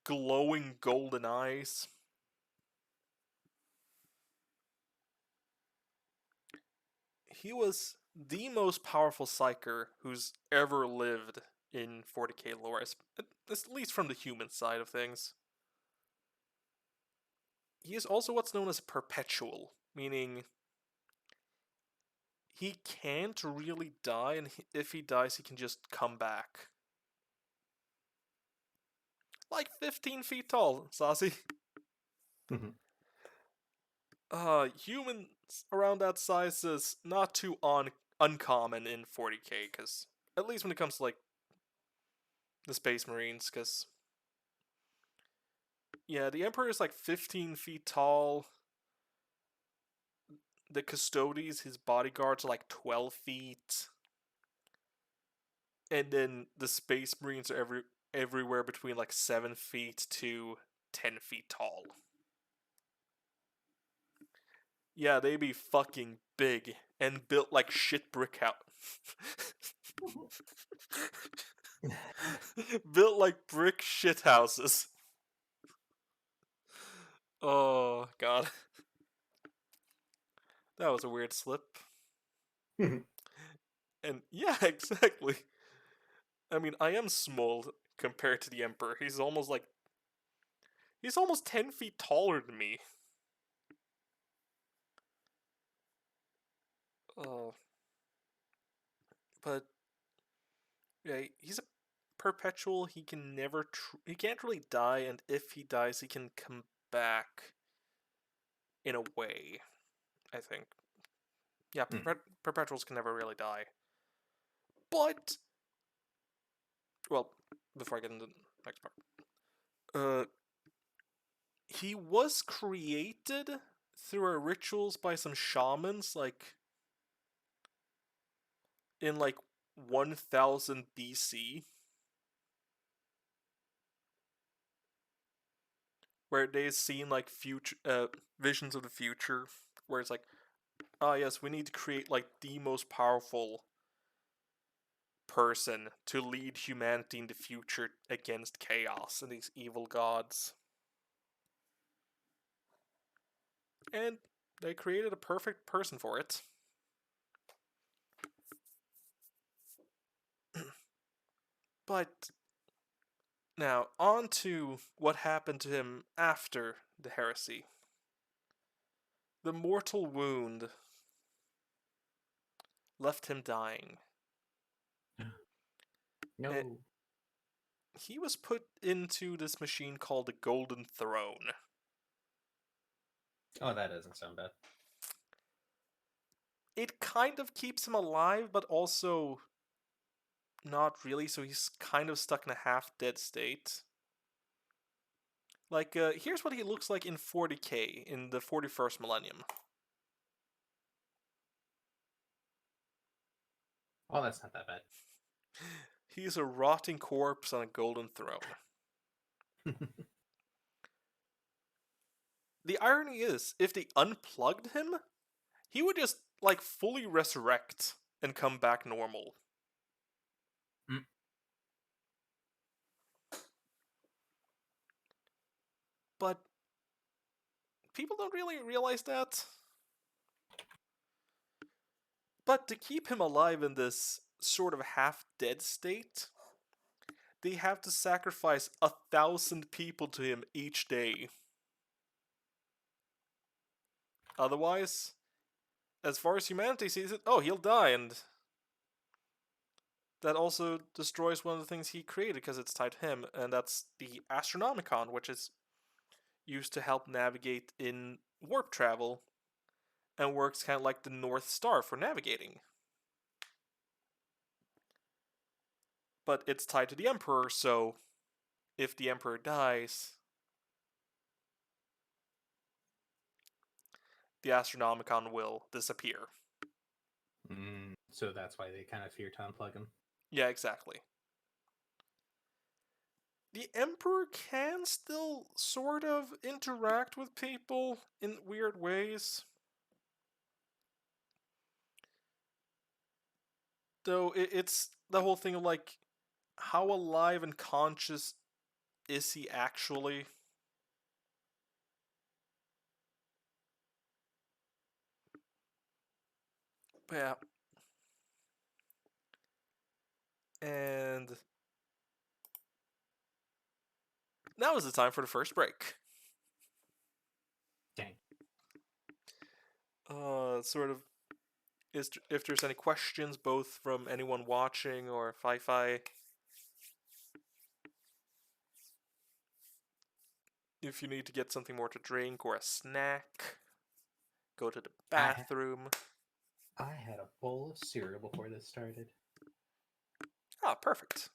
glowing golden eyes. He was the most powerful psyker who's ever lived in 40k lore, at least from the human side of things. He is also what's known as perpetual, meaning he can't really die, and if he dies, he can just come back. Like 15 feet tall, Saucy. Humans around that size is not too uncommon in 40k, because at least when it comes to like the Space Marines, because yeah, the Emperor is like 15 feet tall. The Custodes, his bodyguards, are like 12 feet. And then the Space Marines are everywhere between like 7 feet to 10 feet tall. Yeah, they be fucking big and built like shit brick house. Built like brick shit houses. Oh, God. That was a weird slip. And yeah, exactly. I mean, I am small compared to the Emperor. He's almost 10 feet taller than me. But yeah, he's a perpetual. He can never. He can't really die, and if he dies, he can come back. In a way, I think. Yeah, perpetuals can never really die. But well, before I get into the next part, he was created through rituals by some shamans, like in like 1000 BC, where they seen like future visions of the future, where it's like, yes, we need to create like the most powerful person to lead humanity in the future against chaos and these evil gods. And they created a perfect person for it. But now, on to what happened to him after the heresy. The mortal wound left him dying. No. He was put into this machine called the Golden Throne. Oh, that doesn't sound bad. It kind of keeps him alive, but also not really, so he's kind of stuck in a half-dead state. Like, here's what he looks like in 40k, in the 41st millennium. Oh, that's not that bad. He's a rotting corpse on a golden throne. The irony is, if they unplugged him, he would just, like, fully resurrect and come back normal. Mm. But people don't really realize that. But to keep him alive in this sort of half-dead state, they have to sacrifice 1,000 people to him each day. Otherwise, as far as humanity sees it, oh, he'll die, and that also destroys one of the things he created because it's tied to him, and that's the Astronomicon, which is used to help navigate in warp travel and works kind of like the North Star for navigating. But it's tied to the Emperor, so if the Emperor dies, the Astronomicon will disappear. So that's why they kind of fear to unplug him. Yeah, exactly. The Emperor can still sort of interact with people in weird ways. Though it's the whole thing of, like, how alive and conscious is he actually? But yeah. And now is the time for the first break. Dang. Sort of, if there's any questions, both from anyone watching or Fi-Fi, if you need to get something more to drink or a snack, go to the bathroom. I had a bowl of cereal before this started. Ah, perfect.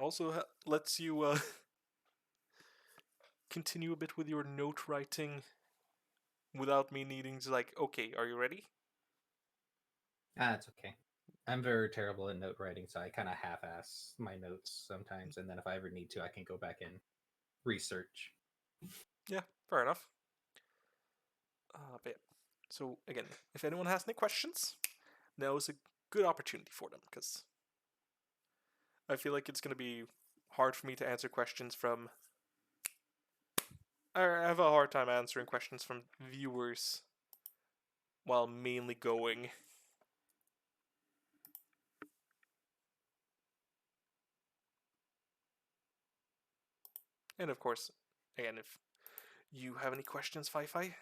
Also lets you continue a bit with your note writing without me needing to, like, okay, are you ready? It's okay. I'm very terrible at note writing, so I kind of half-ass my notes sometimes, and then if I ever need to, I can go back and research. Yeah, fair enough. But yeah. So again, if anyone has any questions, now is a good opportunity for them, because I feel like it's going to be hard for me to answer questions from... I have a hard time answering questions from viewers while mainly going. And of course, again, if you have any questions, Fi-Fi?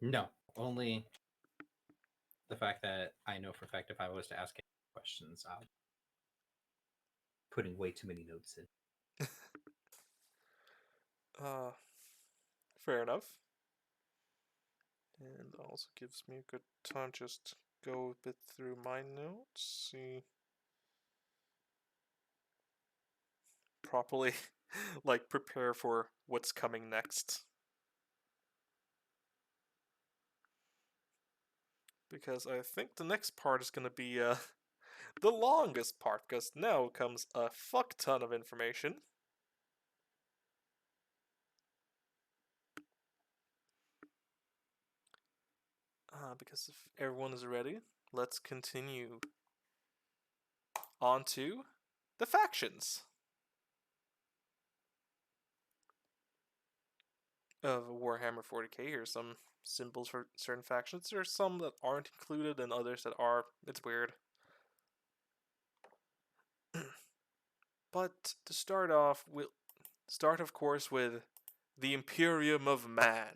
No, only the fact that I know for a fact if I was to ask any questions, I'll putting way too many notes in. Fair enough. And also gives me a good time just go a bit through my notes, see properly, like, prepare for what's coming next. Because I think the next part is going to be the longest part, because now comes a fuck ton of information. Because if everyone is ready, let's continue on to the factions of Warhammer 40k. Here's some symbols for certain factions. There's some that aren't included and others that are. It's weird. But to start off, we'll start, of course, with The Imperium of Man.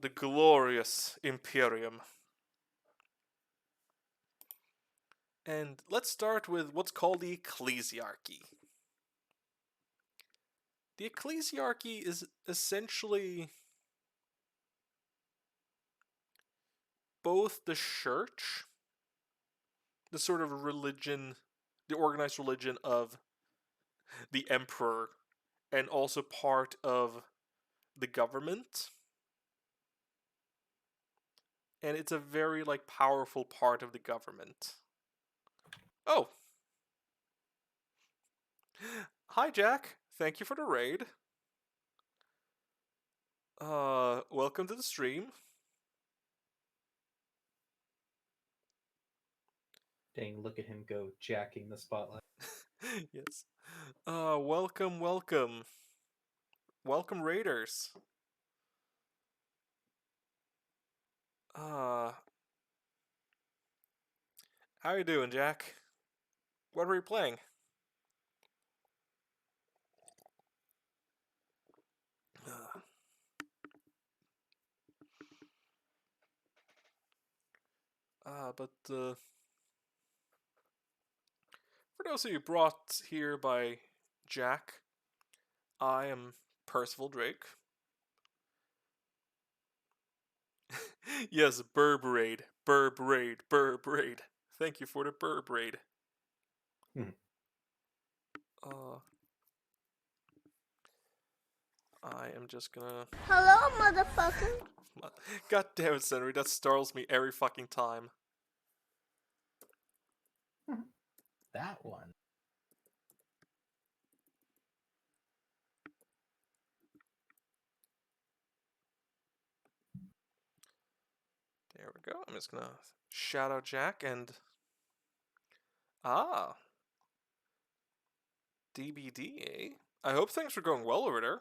The glorious Imperium. And let's start with what's called the Ecclesiarchy. The Ecclesiarchy is essentially both the church, the sort of religion, the organized religion of the emperor, and also part of the government. And it's a very powerful part of the government. Oh. Hi Jack. Thank you for the raid. Welcome to the stream. Dang, look at him go, jacking the spotlight. Yes. Welcome. Welcome raiders. How you doing, Jack? What are you playing? But for those of you brought here by Jack, I am Percival Drake. Yes, Burb Raid. Thank you for the Burb Raid. I am just gonna... Hello, motherfucker. God damn it, Senry, that startles me every fucking time. That one. There we go. I'm just gonna shout out Jack and... DBD, eh? I hope things are going well over there.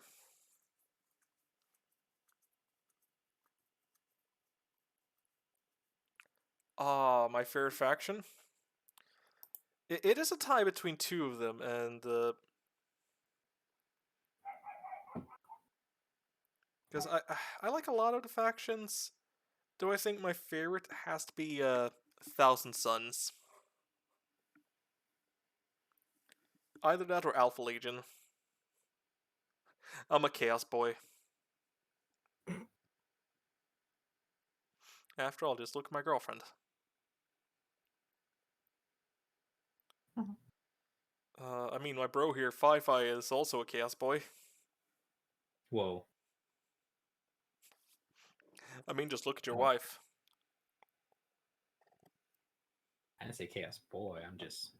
My favorite faction? It is a tie between two of them, and because I like a lot of the factions, though I think my favorite has to be Thousand Suns. Either that or Alpha Legion. I'm a Chaos boy. After all, just look at my girlfriend. I mean, my bro here, Fi-Fi, is also a Chaos boy. Whoa. I mean, just look at your Oh. wife. I didn't say chaos boy, I'm just...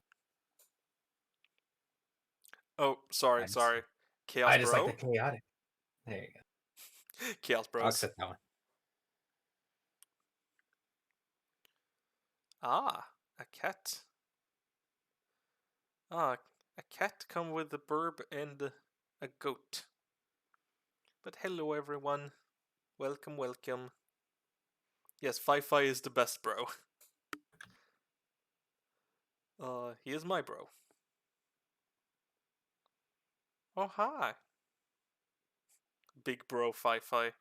Oh, sorry. Chaos I just bro? like the chaotic. There you go. Chaos I'll bros. accept that one. A cat. A cat come with a burb and a goat. But hello everyone. Welcome. Yes, Fi-Fi is the best bro. He is my bro. Oh, hi. Big bro Fi-Fi.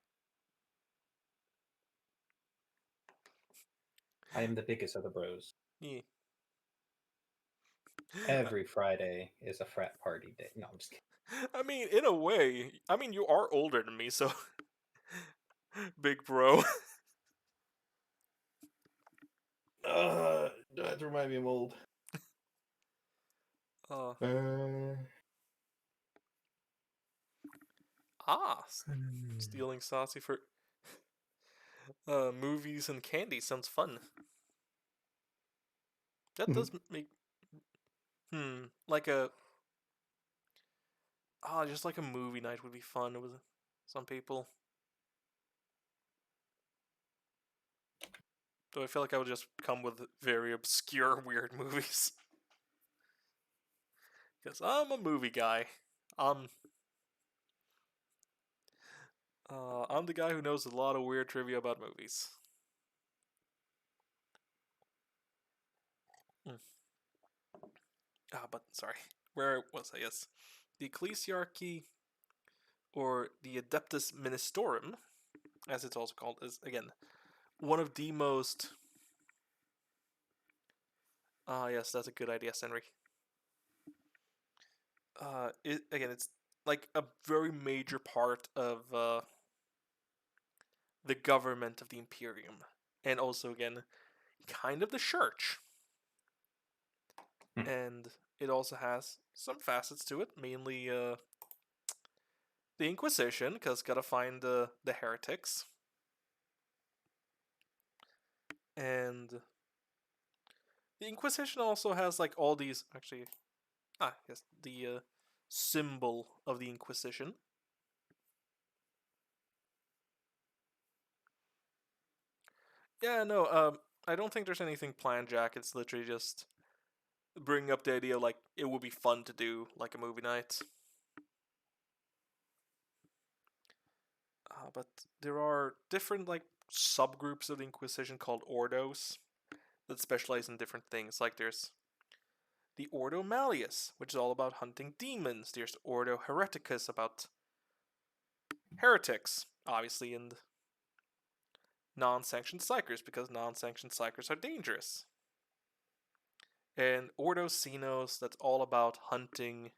I am the biggest of the bros. Yeah. Every Friday is a frat party day. No, I'm just kidding. I mean, in a way, you are older than me, so... Big bro. Don't remind me I'm old. Stealing saucy for movies and candy sounds fun. That does make like a just like a movie night would be fun with some people. Though I feel like I would just come with very obscure, weird movies. Because I'm a movie guy. I'm the guy who knows a lot of weird trivia about movies. But sorry. where was I? Yes, the Ecclesiarchy, or the Adeptus Ministorum, as it's also called, is again one of the most. Yes, that's a good idea, Henry. It's like a very major part of the government of the Imperium, and also again, kind of the church. And it also has some facets to it, mainly the Inquisition, because gotta find the heretics, and the Inquisition also has like all these actually. Yes, the symbol of the Inquisition. Yeah, no, I don't think there's anything planned, Jack. It's literally just bringing up the idea like it would be fun to do like a movie night. But there are different like subgroups of the Inquisition called Ordos that specialize in different things. Like there's the Ordo Malleus, which is all about hunting demons. There's Ordo Hereticus, about heretics, obviously, and non-sanctioned psychers, because non-sanctioned psychers are dangerous. And Ordo Xenos, that's all about hunting,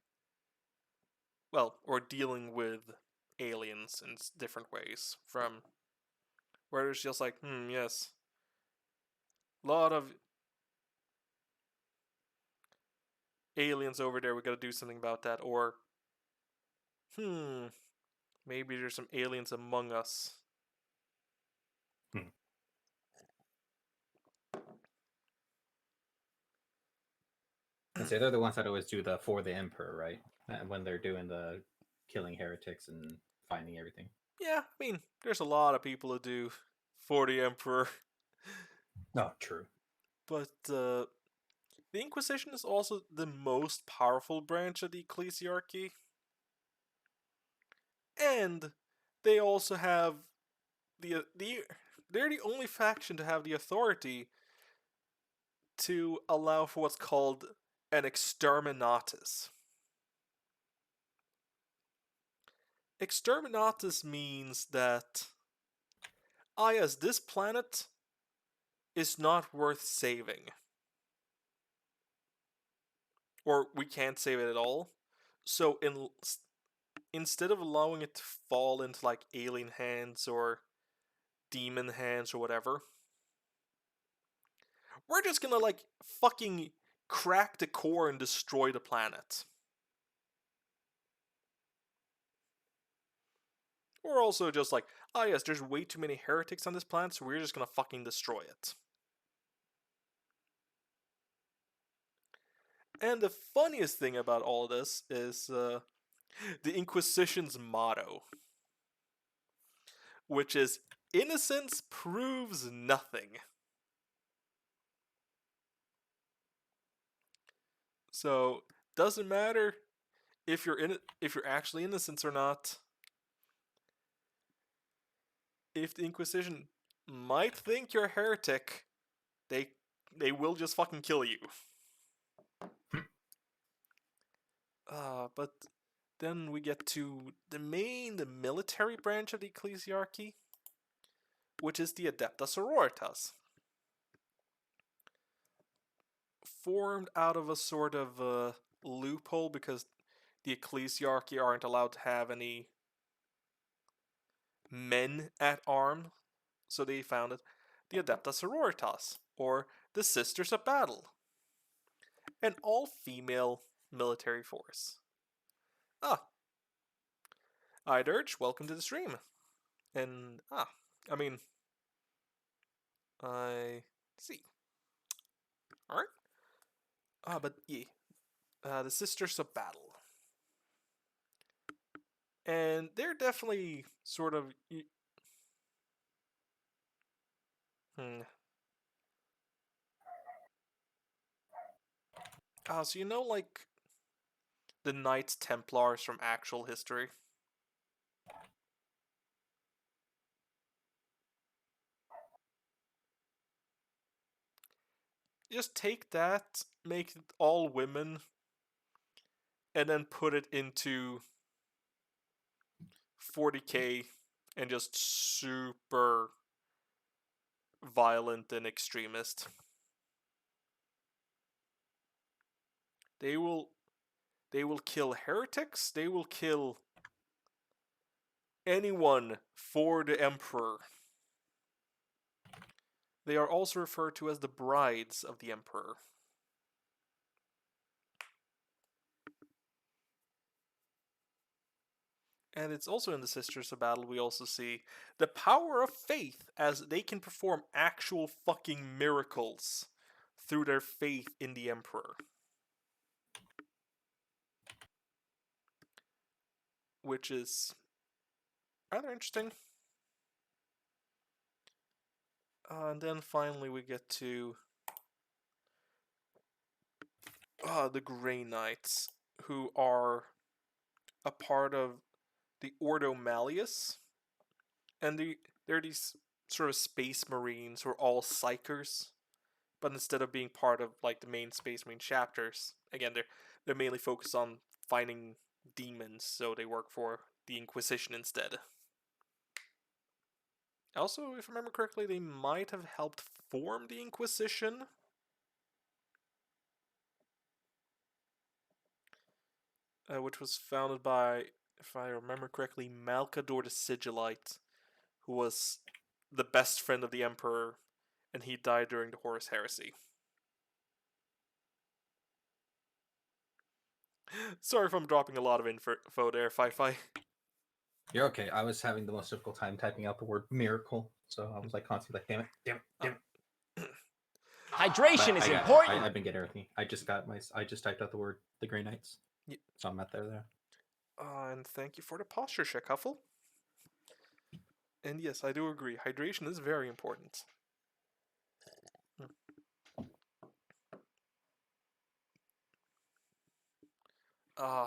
well, or dealing with aliens in different ways. From where it's just like, yes, a lot of aliens over there, we gotta do something about that. Or, maybe there's some aliens among us. I say they're the ones that always do the for the Emperor, right? When they're doing the killing heretics and finding everything. Yeah, I mean, there's a lot of people who do for the Emperor. Oh, true. But the Inquisition is also the most powerful branch of the Ecclesiarchy. And they also have they're the only faction to have the authority to allow for what's called an exterminatus. Exterminatus means that yes, this planet is not worth saving. Or we can't save it at all. So instead of allowing it to fall into like alien hands or demon hands or whatever, we're just gonna like fucking crack the core and destroy the planet. Or also just like, yes, there's way too many heretics on this planet, so we're just gonna fucking destroy it. And the funniest thing about all this is the Inquisition's motto, which is innocence proves nothing. So doesn't matter if you're actually innocent or not. If the Inquisition might think you're a heretic, they will just fucking kill you. But then we get to the military branch of the Ecclesiarchy, which is the Adepta Sororitas. Formed out of a sort of loophole because the Ecclesiarchy aren't allowed to have any men at arms, so they founded the Adepta Sororitas, or the Sisters of Battle, an all-female military force. Hi Dirge, welcome to the stream. And, I mean, I see. Alright. But yeah, the Sisters of Battle. And they're definitely sort of. So you know, like, the Knights Templars from actual history? Just take that, make it all women, and then put it into 40k and just super violent and extremist. They will kill heretics, they will kill anyone for the Emperor. They are also referred to as the brides of the Emperor. And it's also in the Sisters of Battle we also see the power of faith, as they can perform actual fucking miracles through their faith in the Emperor. Which is rather interesting. And then finally we get to the Grey Knights, who are a part of the Ordo Malleus. And they're these sort of space marines who are all psychers. But instead of being part of like the main Space Marine chapters, again they're mainly focused on finding demons, so they work for the Inquisition instead. Also, if I remember correctly, they might have helped form the Inquisition. Which was founded by, if I remember correctly, Malcador the Sigillite, who was the best friend of the Emperor, and he died during the Horus Heresy. Sorry if I'm dropping a lot of info there, Fi-Fi. You're okay. I was having the most difficult time typing out the word miracle, so I was like constantly like, damn it. Hydration is But important. I've been getting everything. I just typed out the word the Grey Knights. Yeah. So I'm at there. And thank you for the posture check, Huffle. And yes, I do agree. Hydration is very important.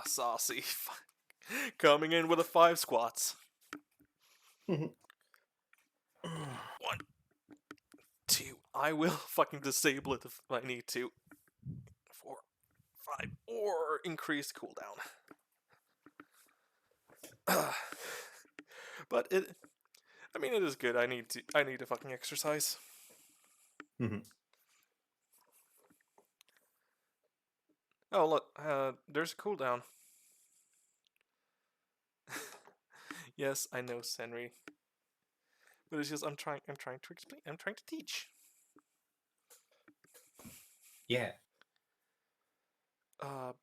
Saucy. Coming in with a 5 squats. 1, 2. I will fucking disable it if I need to. 4, 5, or increase cooldown. But it is good. I need to fucking exercise. Oh look, there's a cooldown. Yes, I know, Senri. But it's just I'm trying to explain. I'm trying to teach. Yeah.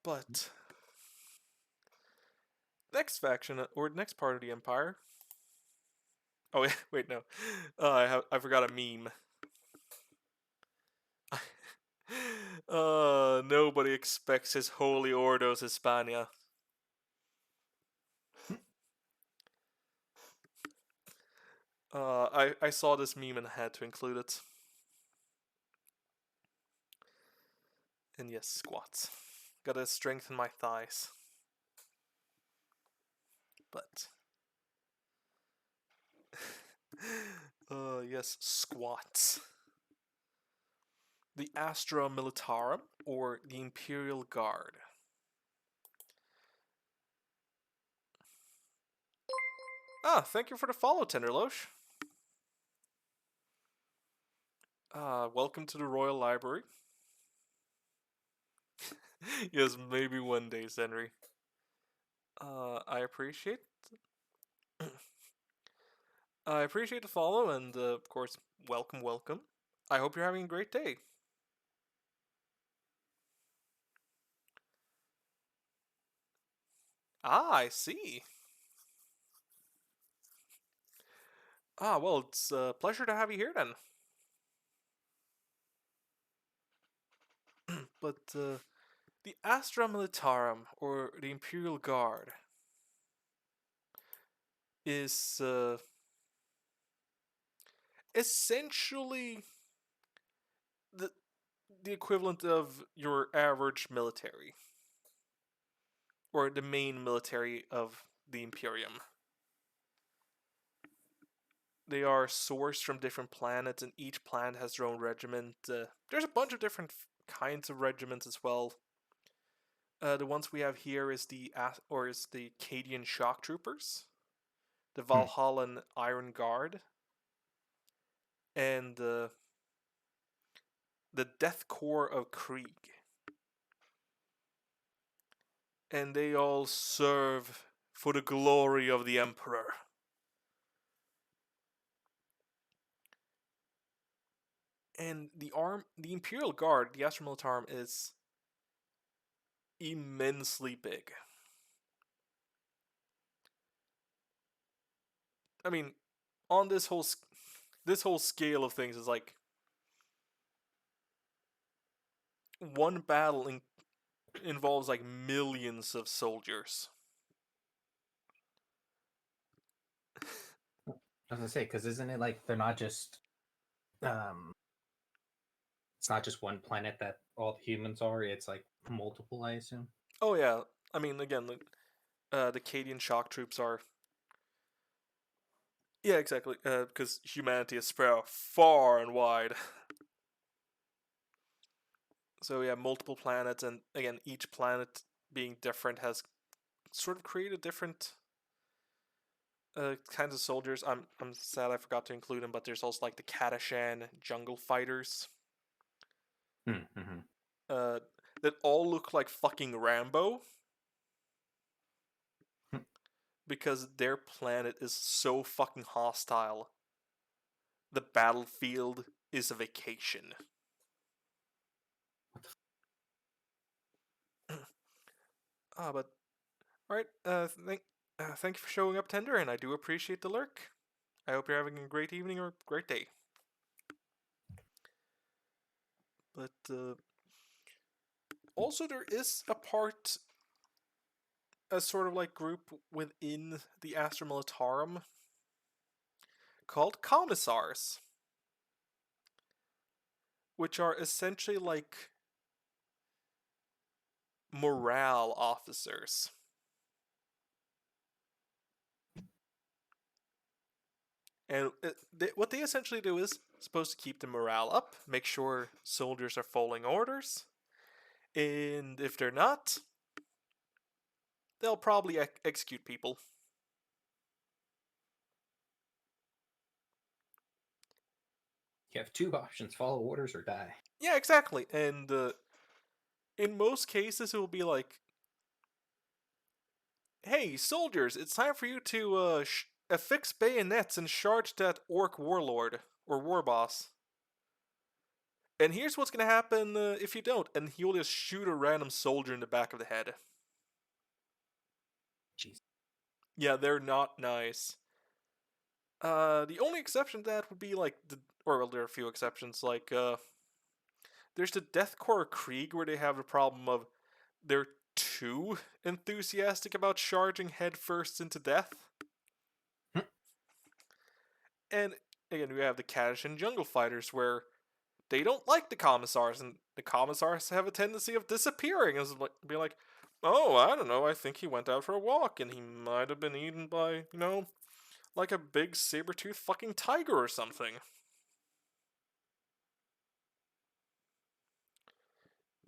But next faction or next part of the Empire. Oh wait, no. I forgot a meme. Nobody expects his Holy Ordos Hispania. I saw this meme and had to include it. And yes, squats. Gotta strengthen my thighs. But yes, squats. The Astra Militarum, or the Imperial Guard. Thank you for the follow, Tenderlosh. Welcome to the Royal Library. Yes, maybe one day, Senri. I appreciate the follow, and of course, welcome. I hope you're having a great day. I see. Well, it's a pleasure to have you here then. But the Astra Militarum, or the Imperial Guard, is essentially the equivalent of your average military, or the main military of the Imperium. They are sourced from different planets, and each planet has their own regiment. There's a bunch of different kinds of regiments as well. The ones we have here is the Cadian Shock Troopers, the Hmm. Valhallan Iron Guard, and the Death Corps of Krieg. And they all serve for the glory of the Emperor. And the Imperial Guard, the Astra Militarum, is immensely big. I mean, on this whole scale of things is like one battle involves like millions of soldiers. I was gonna say, because isn't it like they're not just it's not just one planet that all the humans are, it's like multiple, I assume. Oh yeah, I mean again, the Cadian shock troops are. Yeah, exactly. Because humanity is spread out far and wide. So yeah, multiple planets, and again, each planet being different has sort of created different kinds of soldiers. I'm sad I forgot to include them, but there's also like the Kadashan jungle fighters. Mm-hmm. Uh, that all look like fucking Rambo. Because their planet is so fucking hostile. The battlefield is a vacation. But all right. Thank you for showing up, Tender, and I do appreciate the lurk. I hope you're having a great evening or great day. But also, there is a part, a sort of like group within the Astra Militarum called Commissars, which are essentially like morale officers. And what they essentially do is supposed to keep the morale up, make sure soldiers are following orders, and if they're not, they'll probably execute people. You have two options: follow orders or die. Yeah, exactly. And in most cases, it will be like, "Hey, soldiers, it's time for you to affix bayonets and charge that orc warlord or war boss. And here's what's gonna happen if you don't." And he'll just shoot a random soldier in the back of the head. Jeez. Yeah, they're not nice. The only exception to that would be like well, there are a few exceptions. Like, there's the Deathcore Krieg where they have the problem of they're too enthusiastic about charging headfirst into death. Hmm. And again, we have the Kadashan Jungle Fighters where they don't like the Commissars, and the Commissars have a tendency of disappearing. And be like, "Oh, I don't know, I think he went out for a walk and he might have been eaten by, like a big saber-toothed fucking tiger or something."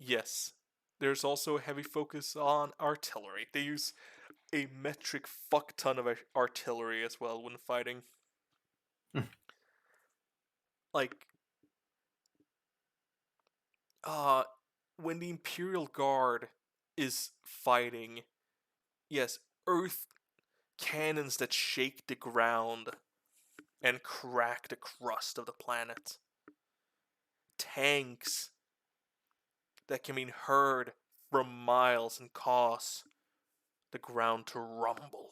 Yes, there's also a heavy focus on artillery. They use a metric fuck ton of artillery as well when fighting. Like, uh, when the Imperial Guard is fighting, yes, earth cannons that shake the ground and crack the crust of the planet. Tanks that can be heard from miles and cause the ground to rumble.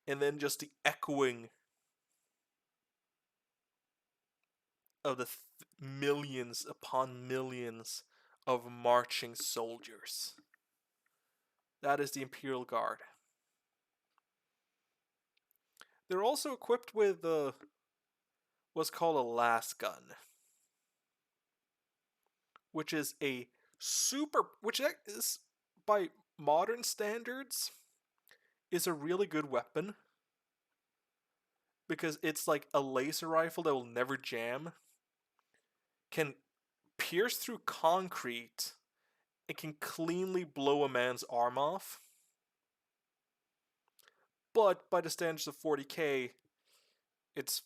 And then just the echoing of the millions upon millions of marching soldiers. That is the Imperial Guard. They're also equipped with what's called a last gun, which is which is by modern standards is a really good weapon because it's like a laser rifle that will never jam, can pierce through concrete it can cleanly blow a man's arm off. But by the standards of 40k, it's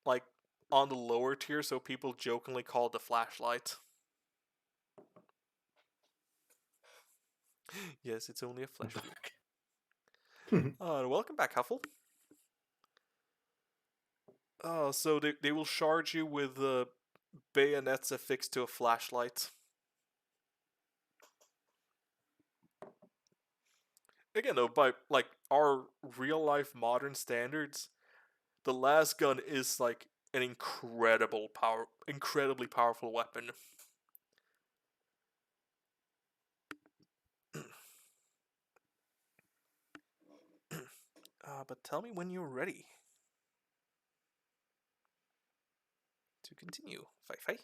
like on the lower tier, so people jokingly call it the flashlight. Yes, it's only a flesh wound. Welcome back, Huffle. So they will charge you with bayonets affixed to a flashlight. Again, though, by like our real life modern standards, the las gun is like an incredibly powerful weapon. But tell me when you're ready to continue, Fei.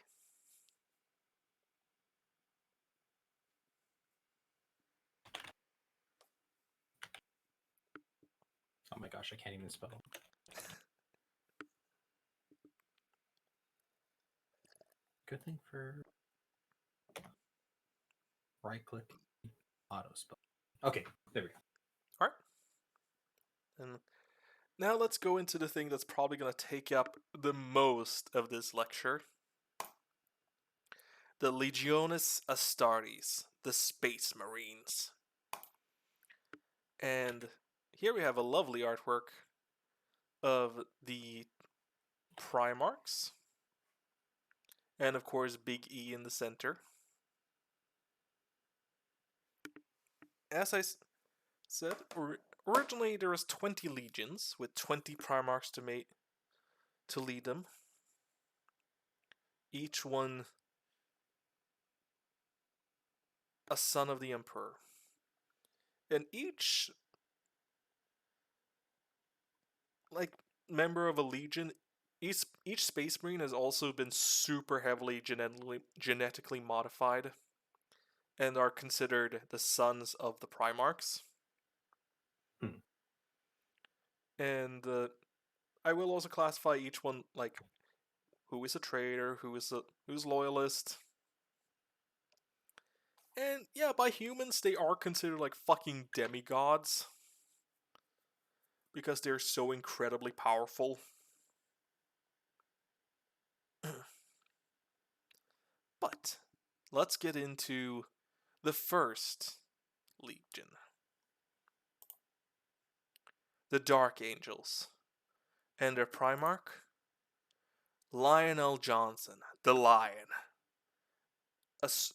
Oh my gosh, I can't even spell. Good thing for right click auto spell. Okay, there we go. Alright. And now let's go into the thing that's probably going to take up the most of this lecture. The Legionis Astartes, the Space Marines. And here we have a lovely artwork of the Primarchs. And of course, Big E in the center. As I said, originally there was 20 legions with 20 Primarchs to lead them. Each one a son of the Emperor. And each member of a legion, each Space Marine has also been super heavily genetically modified and are considered the sons of the Primarchs. And I will also classify each one like who is a traitor, who's loyalist. And yeah, by humans they are considered like fucking demigods because they're so incredibly powerful. But let's get into the first legion. The Dark Angels. And their Primarch? Lionel Johnson, the Lion.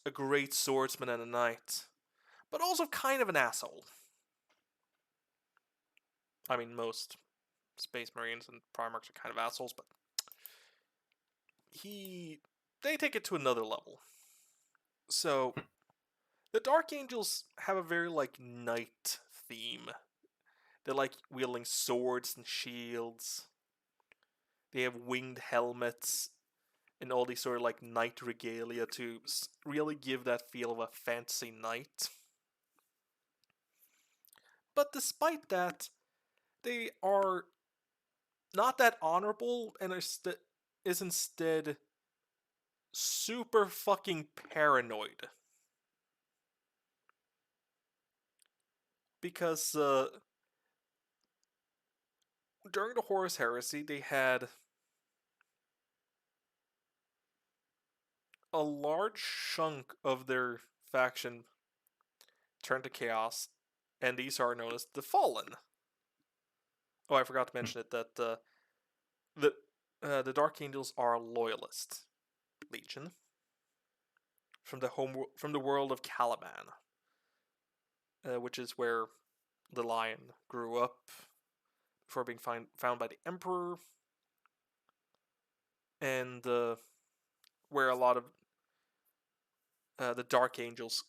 A great swordsman and a knight, but also kind of an asshole. I mean, most Space Marines and Primarchs are kind of assholes, but they take it to another level. So, the Dark Angels have a very, like, knight theme. They're, like, wielding swords and shields. They have winged helmets and all these sort of, like, knight regalia to really give that feel of a fantasy knight. But despite that, they are not that honorable and is instead super fucking paranoid. Because during the Horus Heresy, they had a large chunk of their faction turned to chaos, and these are known as the Fallen. Oh, I forgot to mention it that the Dark Angels are a loyalist legion from the world of Caliban, which is where the Lion grew up before being found by the Emperor, and where a lot of the Dark Angels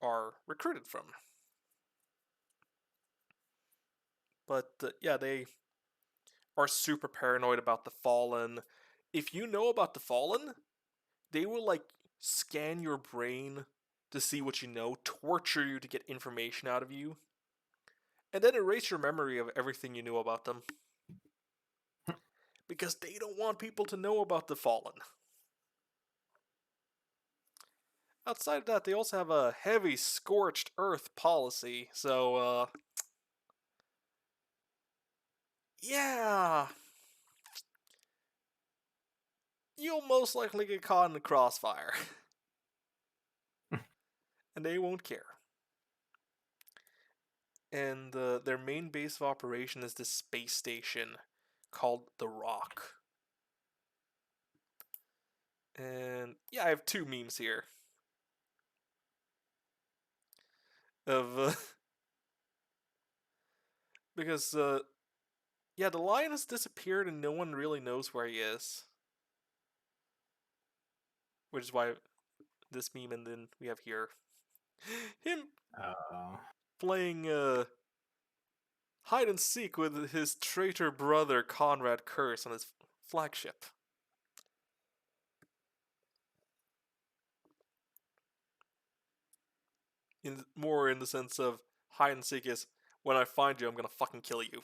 are recruited from. But yeah, they are super paranoid about the Fallen. If you know about the Fallen, they will like scan your brain to see what you know, torture you to get information out of you, and then erase your memory of everything you knew about them. Because they don't want people to know about the Fallen. outside of that, they also have a heavy scorched earth policy. So, yeah, you'll most likely get caught in the crossfire. And they won't care. And their main base of operation is this space station called the Rock. And yeah, I have two memes here of because yeah, the lion has disappeared and no one really knows where he is, which is why this meme, and then we have here him Oh. playing hide and seek with his traitor brother Conrad Curse on his flagship. More in the sense of hide and seek is when I find you, I'm gonna fucking kill you.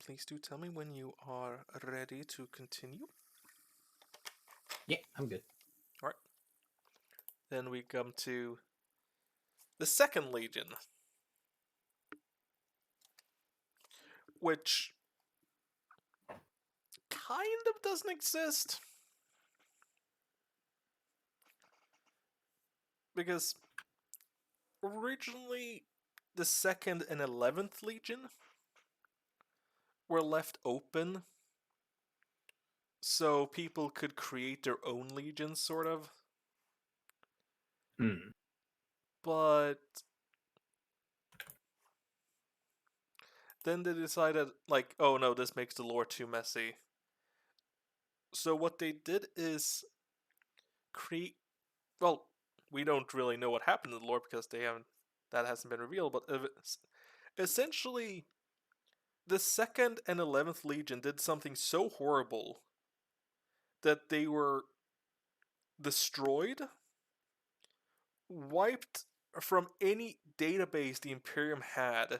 Please do tell me when you are ready to continue. Yeah, I'm good. Alright. Then we come to the Second Legion, which kind of doesn't exist. Because originally, the 2nd and 11th Legion were left open so people could create their own legions, sort of. Hmm. But then they decided, like, oh no, this makes the lore too messy. So what they did is create. Well, we don't really know what happened to the lore because that hasn't been revealed. But essentially, the 2nd and 11th Legion did something so horrible that they were destroyed, wiped from any database the Imperium had.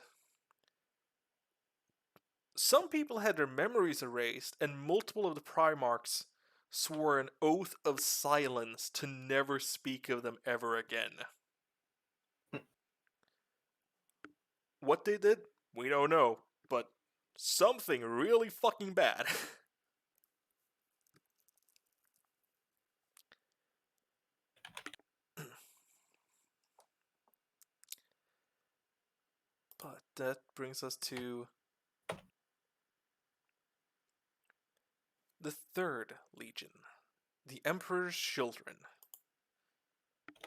Some people had their memories erased, and multiple of the Primarchs swore an oath of silence to never speak of them ever again. What they did, we don't know, but something really fucking bad. But that brings us to the 3rd Legion, the Emperor's Children,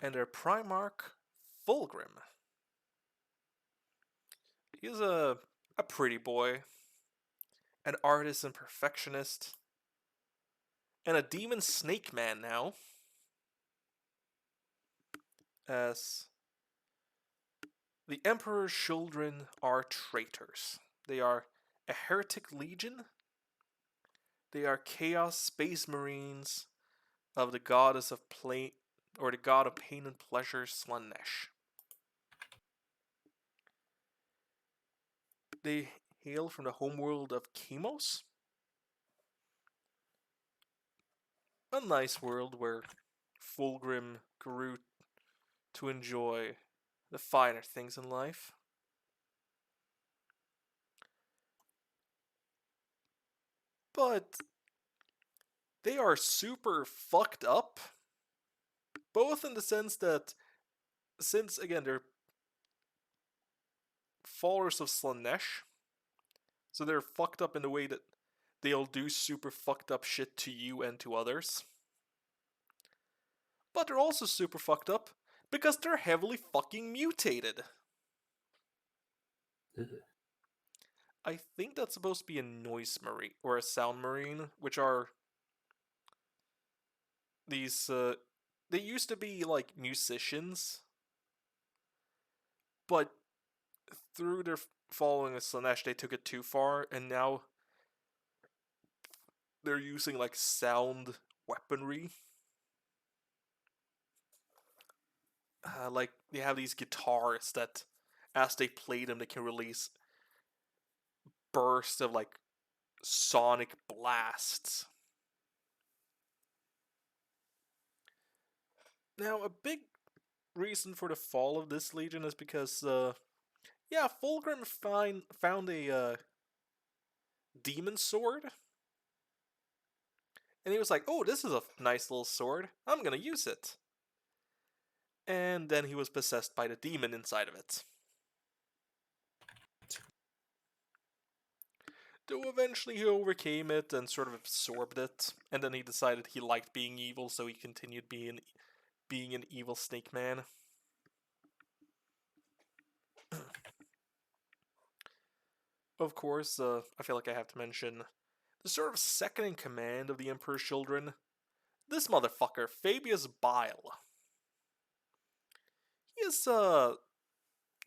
and their Primarch, Fulgrim. He's a pretty boy, an artist and perfectionist, and a demon snake man now. As the Emperor's Children are traitors. They are a heretic legion. They are chaos space marines of the goddess of the god of pain and pleasure, Slanesh. They hail from the homeworld of Chemos, a nice world where Fulgrim grew to enjoy the finer things in life. But they are super fucked up, both in the sense that, since again they're followers of Slanesh, so they're fucked up in the way that they'll do super fucked up shit to you and to others. But they're also super fucked up because they're heavily fucking mutated. Ugh. I think that's supposed to be a noise marine or a sound marine, which are these. They used to be like musicians, but through their following of Slanesh, they took it too far, and now they're using like sound weaponry. like they have these guitars that, as they play them, they can release bursts of like sonic blasts. Now, a big reason for the fall of this legion is because, yeah, Fulgrim found a demon sword, and he was like, "Oh, this is a nice little sword. I'm gonna use it." And then he was possessed by the demon inside of it. Though eventually he overcame it and sort of absorbed it, and then he decided he liked being evil, so he continued being an evil snake man. Of course, I feel like I have to mention the sort of second in command of the Emperor's children. This motherfucker, Fabius Bile. He is,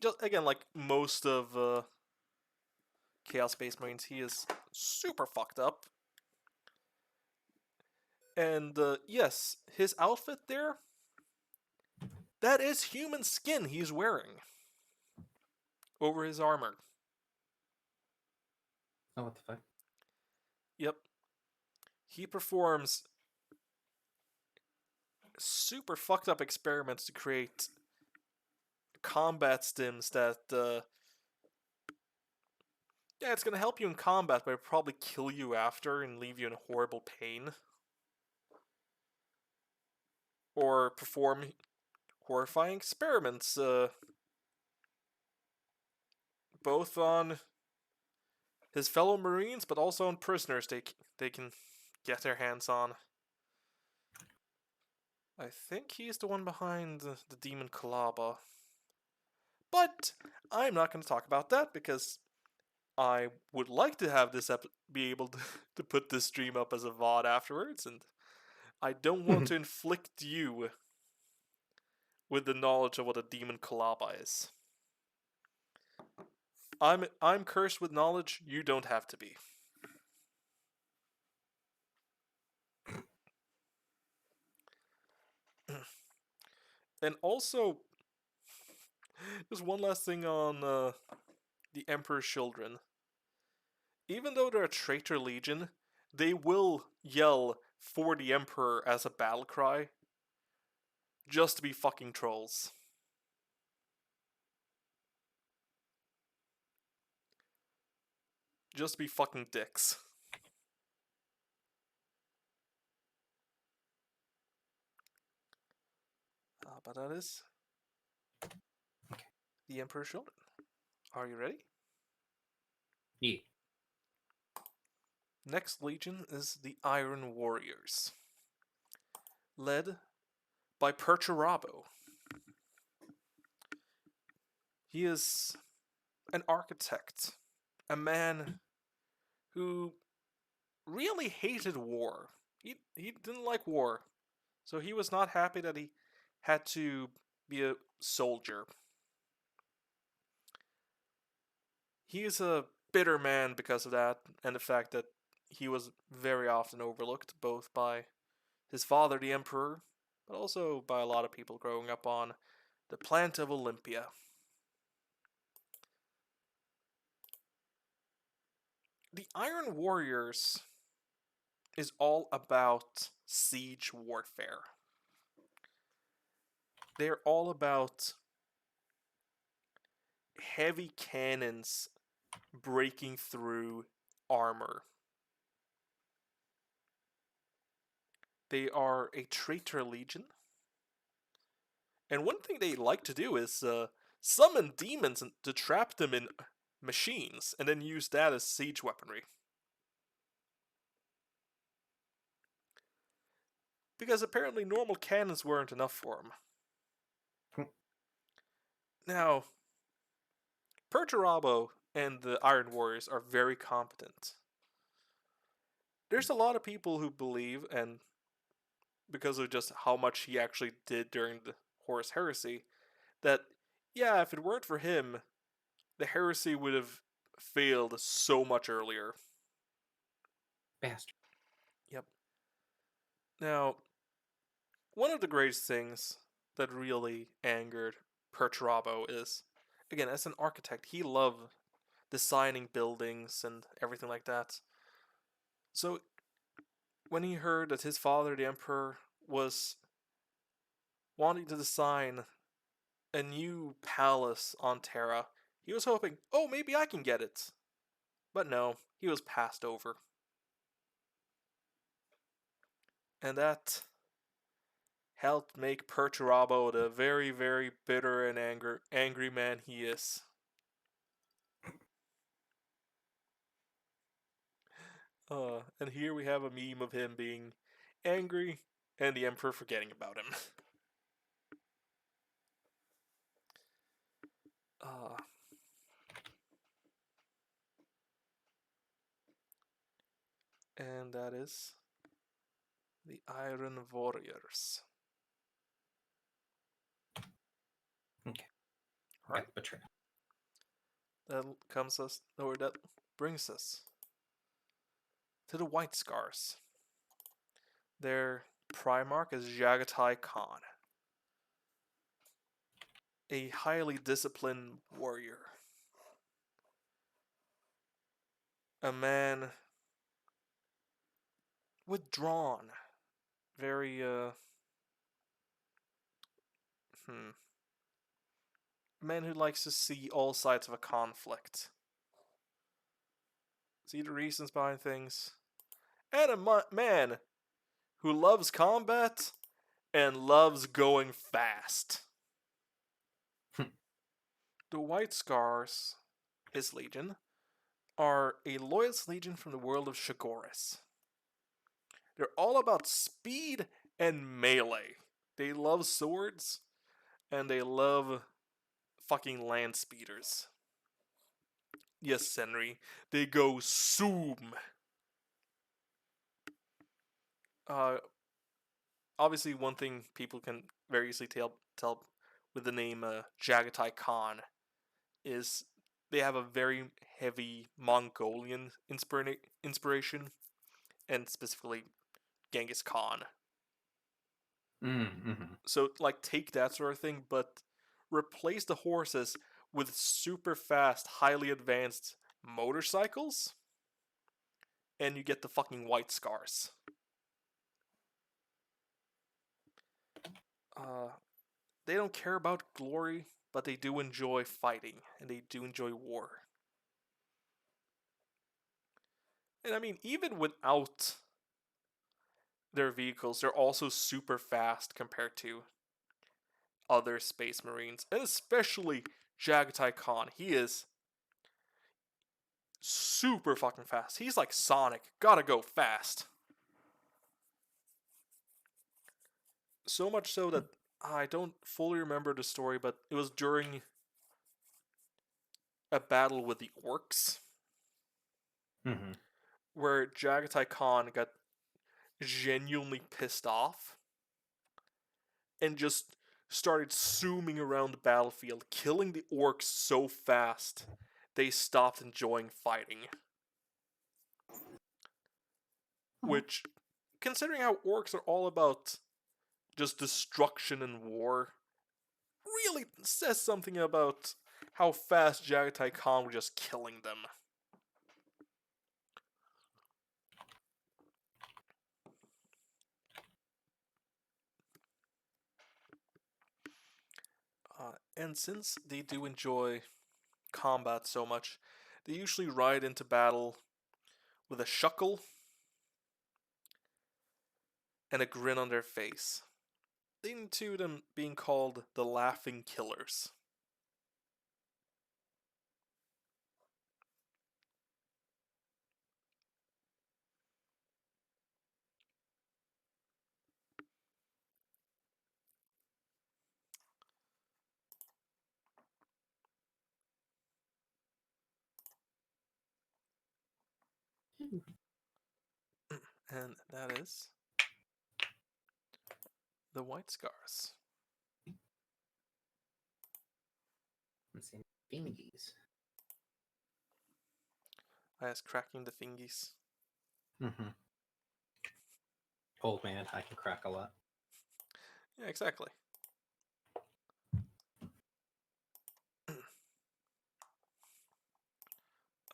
just again, like most of Chaos Space Marines, he is super fucked up. And yes, his outfit there, that is human skin he's wearing over his armor. Oh, what the fuck? Yep. He performs super fucked up experiments to create combat stims that, yeah, it's gonna help you in combat, but it'll probably kill you after and leave you in horrible pain. Or perform horrifying experiments, both on his fellow Marines, but also on prisoners they can get their hands on. I think he's the one behind the demon Kalaba. But I'm not going to talk about that because I would like to have this be able to put this stream up as a VOD afterwards, and I don't want to inflict you with the knowledge of what a demon Kalaba is. I'm cursed with knowledge. You don't have to be. And also, just one last thing on the Emperor's children. Even though they're a traitor legion, they will yell for the Emperor as a battle cry, just to be fucking trolls. Just to be fucking dicks. But that is the Emperor's children. Are you ready? Yeah. Next legion is the Iron Warriors, led by Perturabo. He is an architect, a man who really hated war. He didn't like war, so he was not happy that he had to be a soldier. He is a bitter man because of that, and the fact that he was very often overlooked, both by his father, the Emperor, but also by a lot of people growing up on the planet of Olympia. The Iron Warriors is all about siege warfare. They're all about heavy cannons breaking through armor. They are a traitor legion. And one thing they like to do is summon demons to trap them in machines and then use that as siege weaponry. Because apparently normal cannons weren't enough for them. Now, Perturabo and the Iron Warriors are very competent. There's a lot of people who believe, and because of just how much he actually did during the Horus Heresy, that, yeah, if it weren't for him, the heresy would have failed so much earlier. Bastard. Yep. Now, one of the greatest things that really angered Perturabo is, again, as an architect, he loved designing buildings and everything like that. So when he heard that his father, the Emperor, was wanting to design a new palace on Terra, he was hoping, oh, maybe I can get it. But no, he was passed over. And that helped make Perturabo the very, very bitter and angry man he is. And here we have a meme of him being angry and the Emperor forgetting about him. And that is the Iron Warriors. Okay. Right. Got betrayal. That brings us to the White Scars. Their Primarch is Jagatai Khan, a highly disciplined warrior. A man withdrawn, very, a man who likes to see all sides of a conflict, see the reasons behind things, and a man who loves combat and loves going fast. The White Scars, his legion, are a loyalist legion from the world of Shagoris. They're all about speed and melee. They love swords, and they love fucking land speeders. Yes, Senri, they go zoom. Obviously, one thing people can very easily tell with the name Jagatai Khan is they have a very heavy Mongolian inspiration, and specifically Genghis Khan. Mm-hmm. So, like, take that sort of thing, but replace the horses with super fast, highly advanced motorcycles, and you get the fucking White Scars. They don't care about glory, but they do enjoy fighting, and they do enjoy war. And I mean, even without their vehicles, they're also super fast compared to other Space Marines, and especially Jagatai Khan. He is super fucking fast. He's like Sonic. Gotta go fast. So much so that I don't fully remember the story, but it was during a battle with the orcs Mm-hmm. where Jagatai Khan got genuinely pissed off and just started zooming around the battlefield, killing the orcs so fast they stopped enjoying fighting. Which, considering how orcs are all about just destruction and war, really says something about how fast Jagatai Khan was just killing them. And since they do enjoy combat so much, they usually ride into battle with a shuckle and a grin on their face, leading to them being called the Laughing Killers. And that is the White Scars. Let's see. Fingies. As cracking the fingies. Mm-hmm. Old man, I can crack a lot. Yeah, exactly.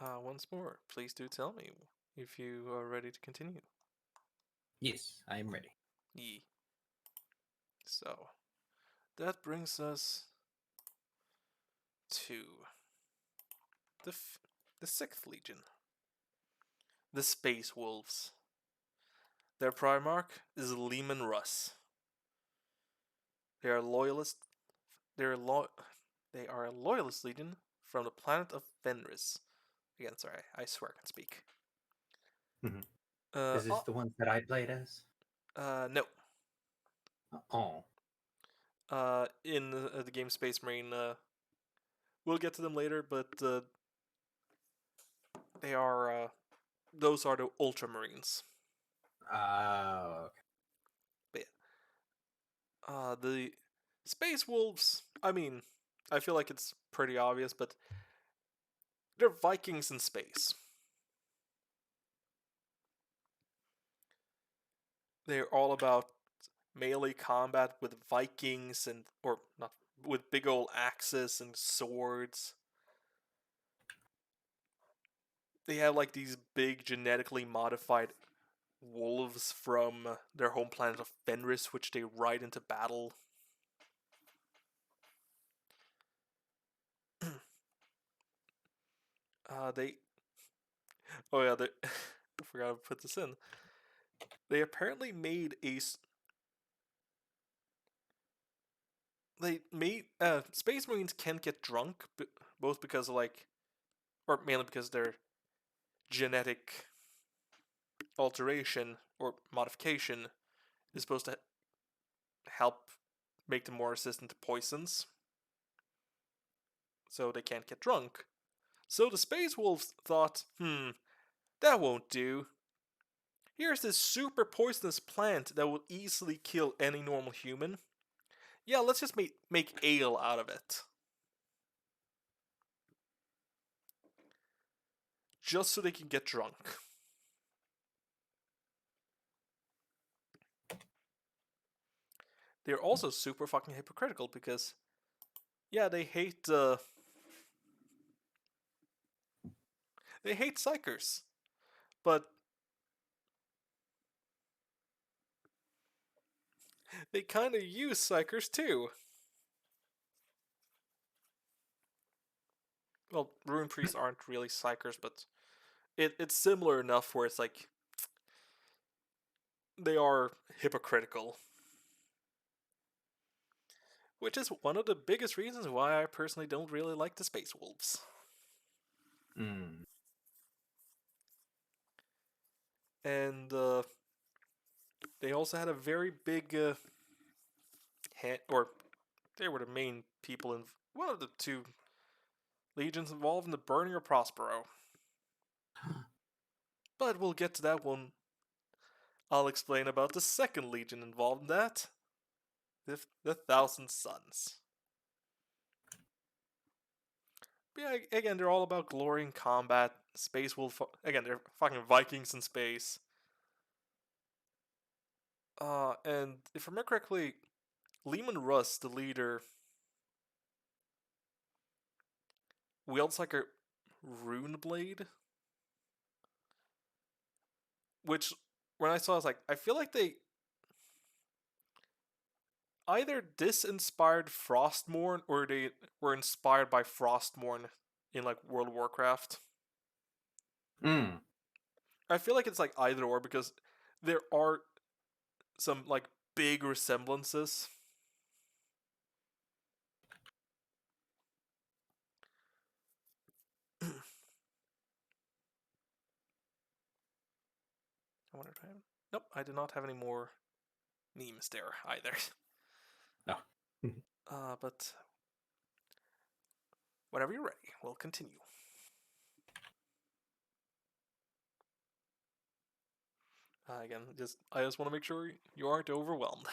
Once more, please do tell me if you are ready to continue. Yes, I am ready. Yee. So, that brings us to the the Sixth Legion, the Space Wolves. Their Primarch is Lehman Russ. They are loyalist. They are a loyalist legion from the planet of Fenris. Again, sorry, I swear I can speak. Mhm. Uh, Is this the ones that I played as? no. Oh. In the game Space Marine, we'll get to them later, but they are those are the Ultramarines. Oh, okay. But yeah. The Space Wolves. I mean, I feel like it's pretty obvious, but they're Vikings in space. They're all about melee combat with Vikings and or not with big old axes and swords. They have like these big genetically modified wolves from their home planet of Fenris, which they ride into battle. They. Oh yeah, they. I forgot to put this in. They apparently made a. They made Space Marines can get drunk, both because of like, or mainly because their genetic alteration or modification is supposed to help make them more resistant to poisons, so they can't get drunk. So the Space Wolves thought, that won't do. Here's this super poisonous plant that will easily kill any normal human. Yeah, let's just make ale out of it. Just so they can get drunk. They're also super fucking hypocritical because, yeah, they hate psychers, but they kind of use psychers too. Well, rune priests aren't really psychers, but it's similar enough where it's like they are hypocritical. Which is one of the biggest reasons why I personally don't really like the Space Wolves. Mm. And they also had a very big or they were the main people in one of the two legions involved in the burning of Prospero. But we'll get to that one. I'll explain about the second legion involved in that. The Thousand Sons. But yeah, again, they're all about glory in combat. Space wolf. Again, they're fucking Vikings in space. And if I remember correctly, Lehman Russ, the leader, wields like a rune blade, which when I saw, I was like, I feel like they either this inspired Frostmourne or they were inspired by Frostmourne in like World of Warcraft. Mm. I feel like it's like either or because there are some like big resemblances. I wonder if I have... Nope, I did not have any more memes there either. No. But whenever you're ready, we'll continue. Again, I just want to make sure you aren't overwhelmed.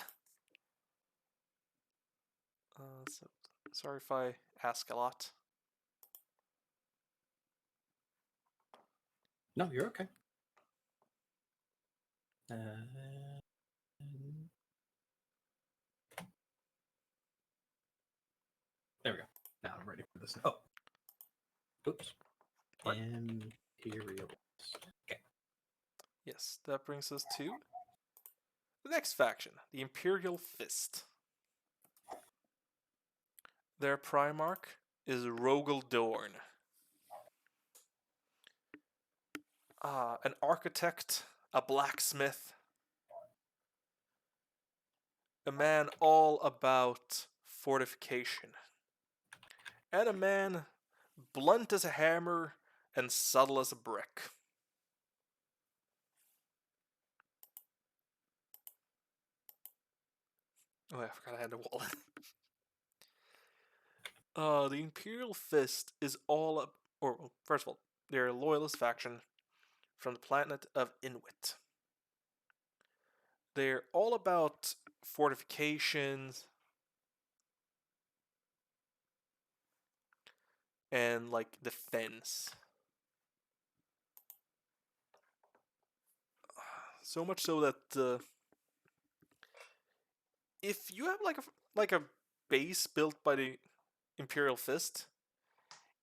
So sorry if I ask a lot. No, you're okay. There we go. Now I'm ready for this. Oh. Oops. Imperial. Okay. Yes, that brings us to the next faction, the Imperial Fist. Their Primarch is Rogel Dorn. An architect, a blacksmith, a man all about fortification, and a man blunt as a hammer and subtle as a brick. Oh, I forgot I had a wallet. The Imperial Fist is all up, or first of all, they're a loyalist faction from the planet of Inuit. They're all about fortifications and like defense. So much so that if you have like a base built by the Imperial Fist,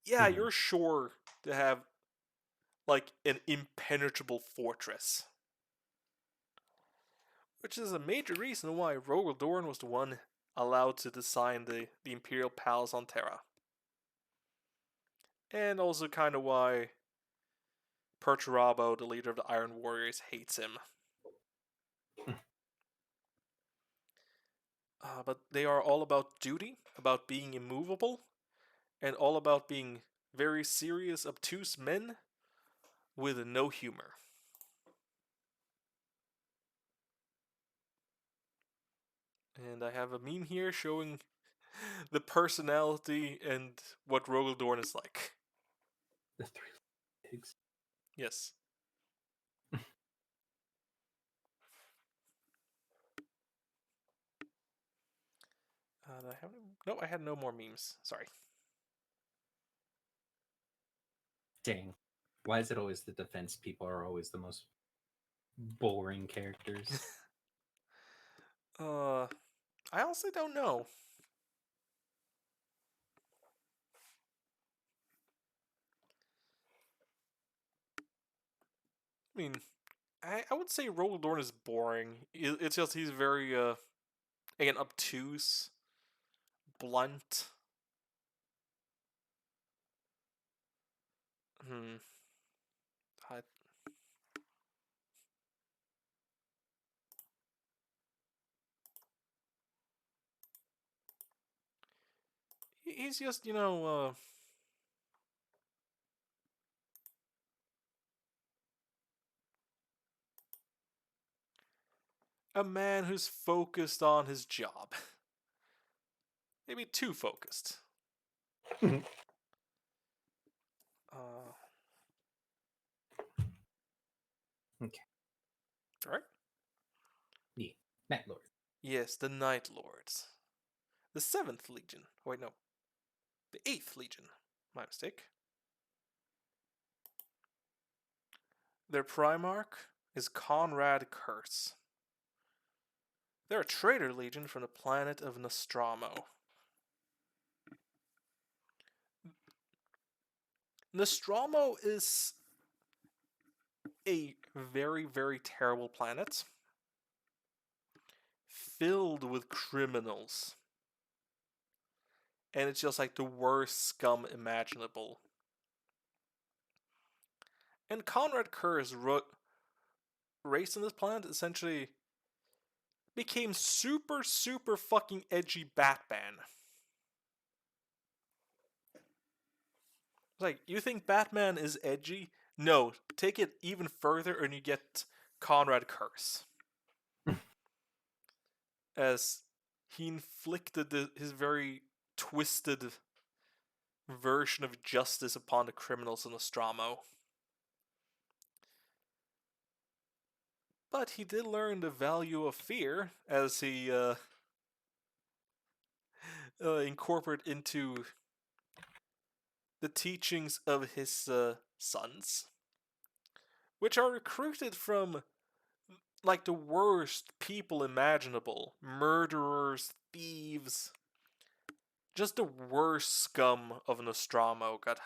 yeah, Mhm. you're sure to have like an impenetrable fortress. Which is a major reason why Rogel Dorn was the one allowed to design the Imperial Palace on Terra. And also kind of why Perturabo, the leader of the Iron Warriors, hates him. But they are all about duty, about being immovable, and all about being very serious, obtuse men with no humor. And I have a meme here showing the personality and what Rogel Dorn is like. The three pigs. Yes. I have no. I had no more memes. Sorry. Dang. Why is it always the defense people are always the most boring characters? I honestly don't know. I mean, I would say Rogel Dorn is boring. It's just he's very again obtuse, blunt. Hmm. I, he's just a man who's focused on his job. Maybe too focused. Uh, Okay. right? Yeah. Night Lord. Yes, the Night Lords. The 7th Legion. Wait, no. The 8th Legion. My mistake. Their Primarch is Conrad Curse. They're a traitor legion from the planet of Nostromo. Nostromo is a very, very terrible planet filled with criminals. And it's just like the worst scum imaginable. And Conrad Curse, raised on this planet, essentially became super, super fucking edgy Batman. Like, you think Batman is edgy? No, take it even further and you get Conrad Curse. As he inflicted his very twisted version of justice upon the criminals in Nostromo. But he did learn the value of fear as he incorporated into the teachings of his sons, which are recruited from like the worst people imaginable, murderers, thieves, just the worst scum of Nostromo got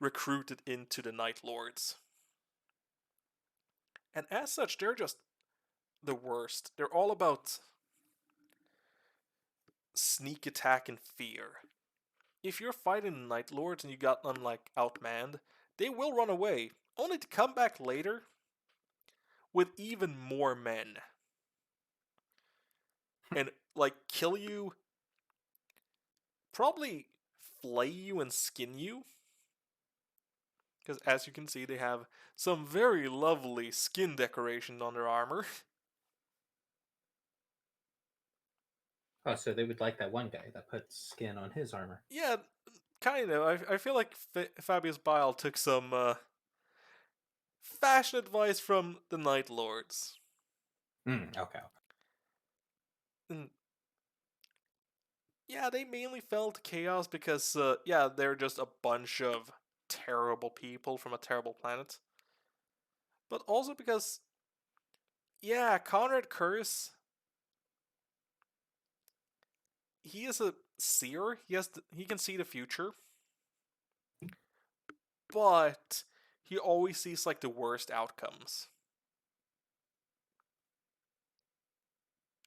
recruited into the Night Lords. And as such, they're just the worst. They're all about sneak attack and fear. If you're fighting the Night Lords and you got them like outmanned, they will run away, only to come back later with even more men. And like kill you, probably flay you and skin you. Because as you can see, they have some very lovely skin decoration on their armor. Oh, so they would like that one guy that puts skin on his armor. Yeah, kind of. I feel like Fabius Bile took some fashion advice from the Night Lords. Okay. And yeah, they mainly fell to chaos because, they're just a bunch of terrible people from a terrible planet. But also because, Conrad Curtis, he is a seer. He can see the future, but he always sees like the worst outcomes.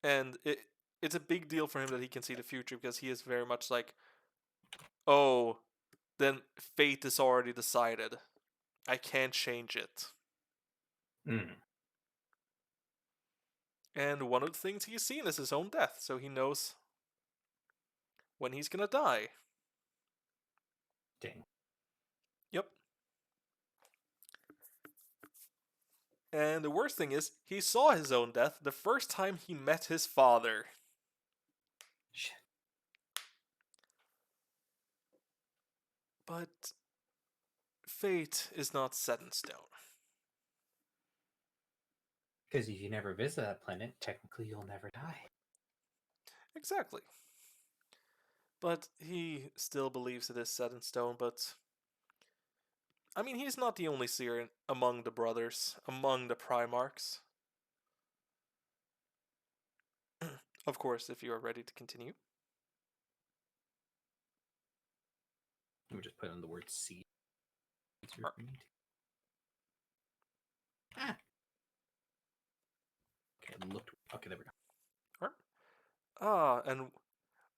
And it's a big deal for him that he can see the future because he is very much like, oh, then fate is already decided. I can't change it. And one of the things he's seen is his own death, so he knows when he's gonna die. Dang. Yep. And the worst thing is, he saw his own death the first time he met his father. Shit. But fate is not set in stone. Because if you never visit that planet, technically you'll never die. Exactly. But he still believes it is set in stone, but I mean, he's not the only seer among the brothers, among the Primarchs. Of course, if you are ready to continue. Let me just put in the word seed. Ah. Okay, looked. Okay, there we go. And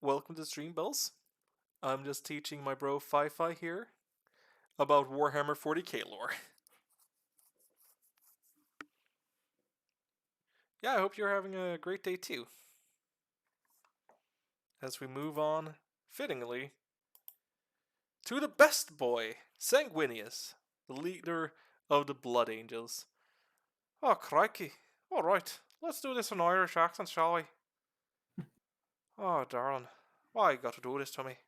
welcome to Stream Bells. I'm just teaching my bro Fi-Fi here about Warhammer 40k lore. Yeah, I hope you're having a great day too. As we move on, fittingly, to the best boy, Sanguinius, the leader of the Blood Angels. Oh, crikey. Alright, let's do this in Irish accent, shall we? Oh, darling. Why you got to do this to me?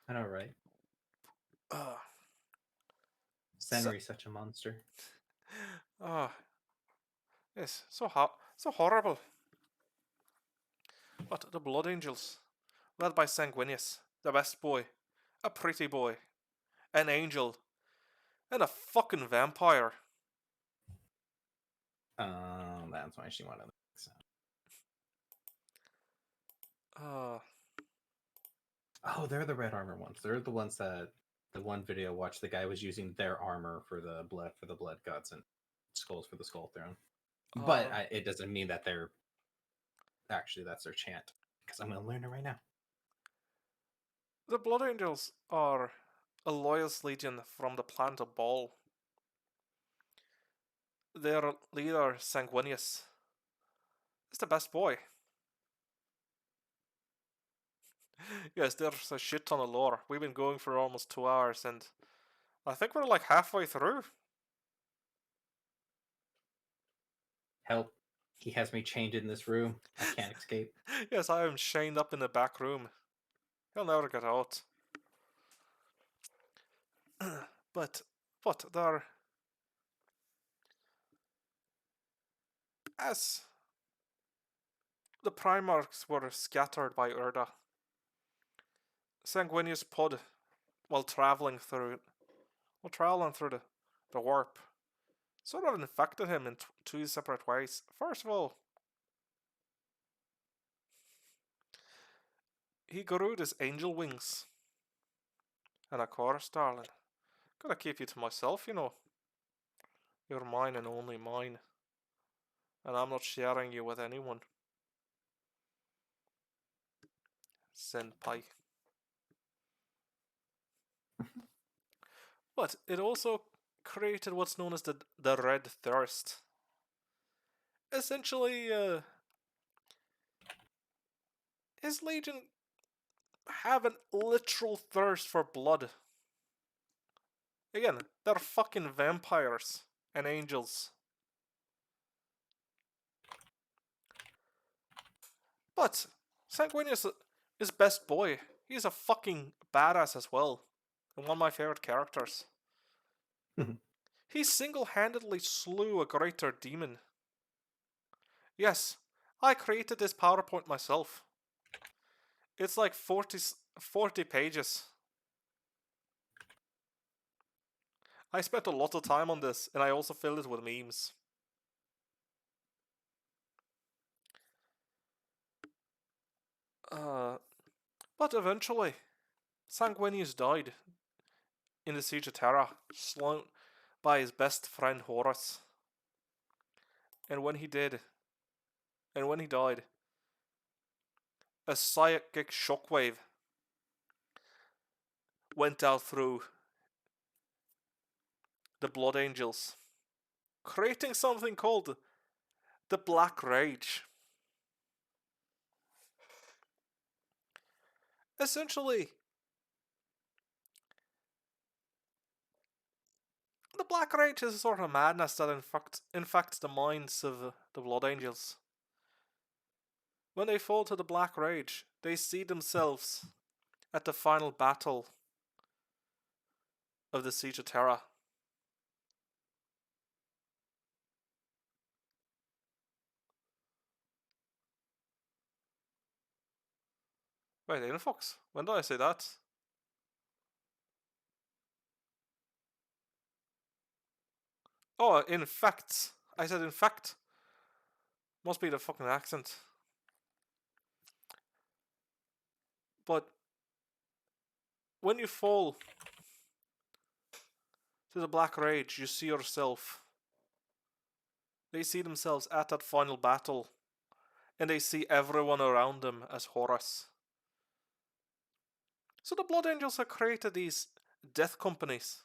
I know, right? Uh, Senry's such a monster. Oh, yes, so horrible. But the Blood Angels, led by Sanguinius, the best boy, a pretty boy, an angel, and a fucking vampire. That's why she wanted to. Uh, Oh, they're the red armor ones. They're the ones that the one video I watched, the guy was using their armor for the blood gods and skulls for the skull throne. But it doesn't mean that they're actually that's their chant because I'm gonna learn it right now. the Blood Angels are a loyalist legion from the planet of Ball. Their leader, Sanguinius, is the best boy. Yes, there's a shit ton of lore. We've been going for almost 2 hours, and I think we're like halfway through. Help! He has me chained in this room. I can't escape. Yes, I am chained up in the back room. He'll never get out. but there, as the Primarchs were scattered by Urda, Sanguinius Pod, while traveling through the warp, sort of infected him in two separate ways. First of all, he grew his angel wings. And of course, darling, Gotta keep you to myself, you know. You're mine and only mine. And I'm not sharing you with anyone. Senpai. But it also created what's known as the Red Thirst. Essentially, his legion have a literal thirst for blood. Again, they're fucking vampires and angels. But Sanguinius is best boy. He's a fucking badass as well. And one of my favorite characters. He single-handedly slew a greater demon. Yes, I created this PowerPoint myself. It's like 40 pages. I spent a lot of time on this, and I also filled it with memes. But eventually, Sanguinius died in the Siege of Terra, slain by his best friend Horus. And when he died, a psychic shockwave went out through the Blood Angels, creating something called the Black Rage. Essentially, the Black Rage is a sort of madness that infects the minds of the Blood Angels. When they fall to the Black Rage, they see themselves at the final battle of the Siege of Terra. Wait, Infox? When did I say that? Oh, in fact. I said in fact. Must be the fucking accent. But when you fall to the Black Rage, you see yourself. They see themselves at that final battle, and they see everyone around them as Horus. So the Blood Angels have created these death companies.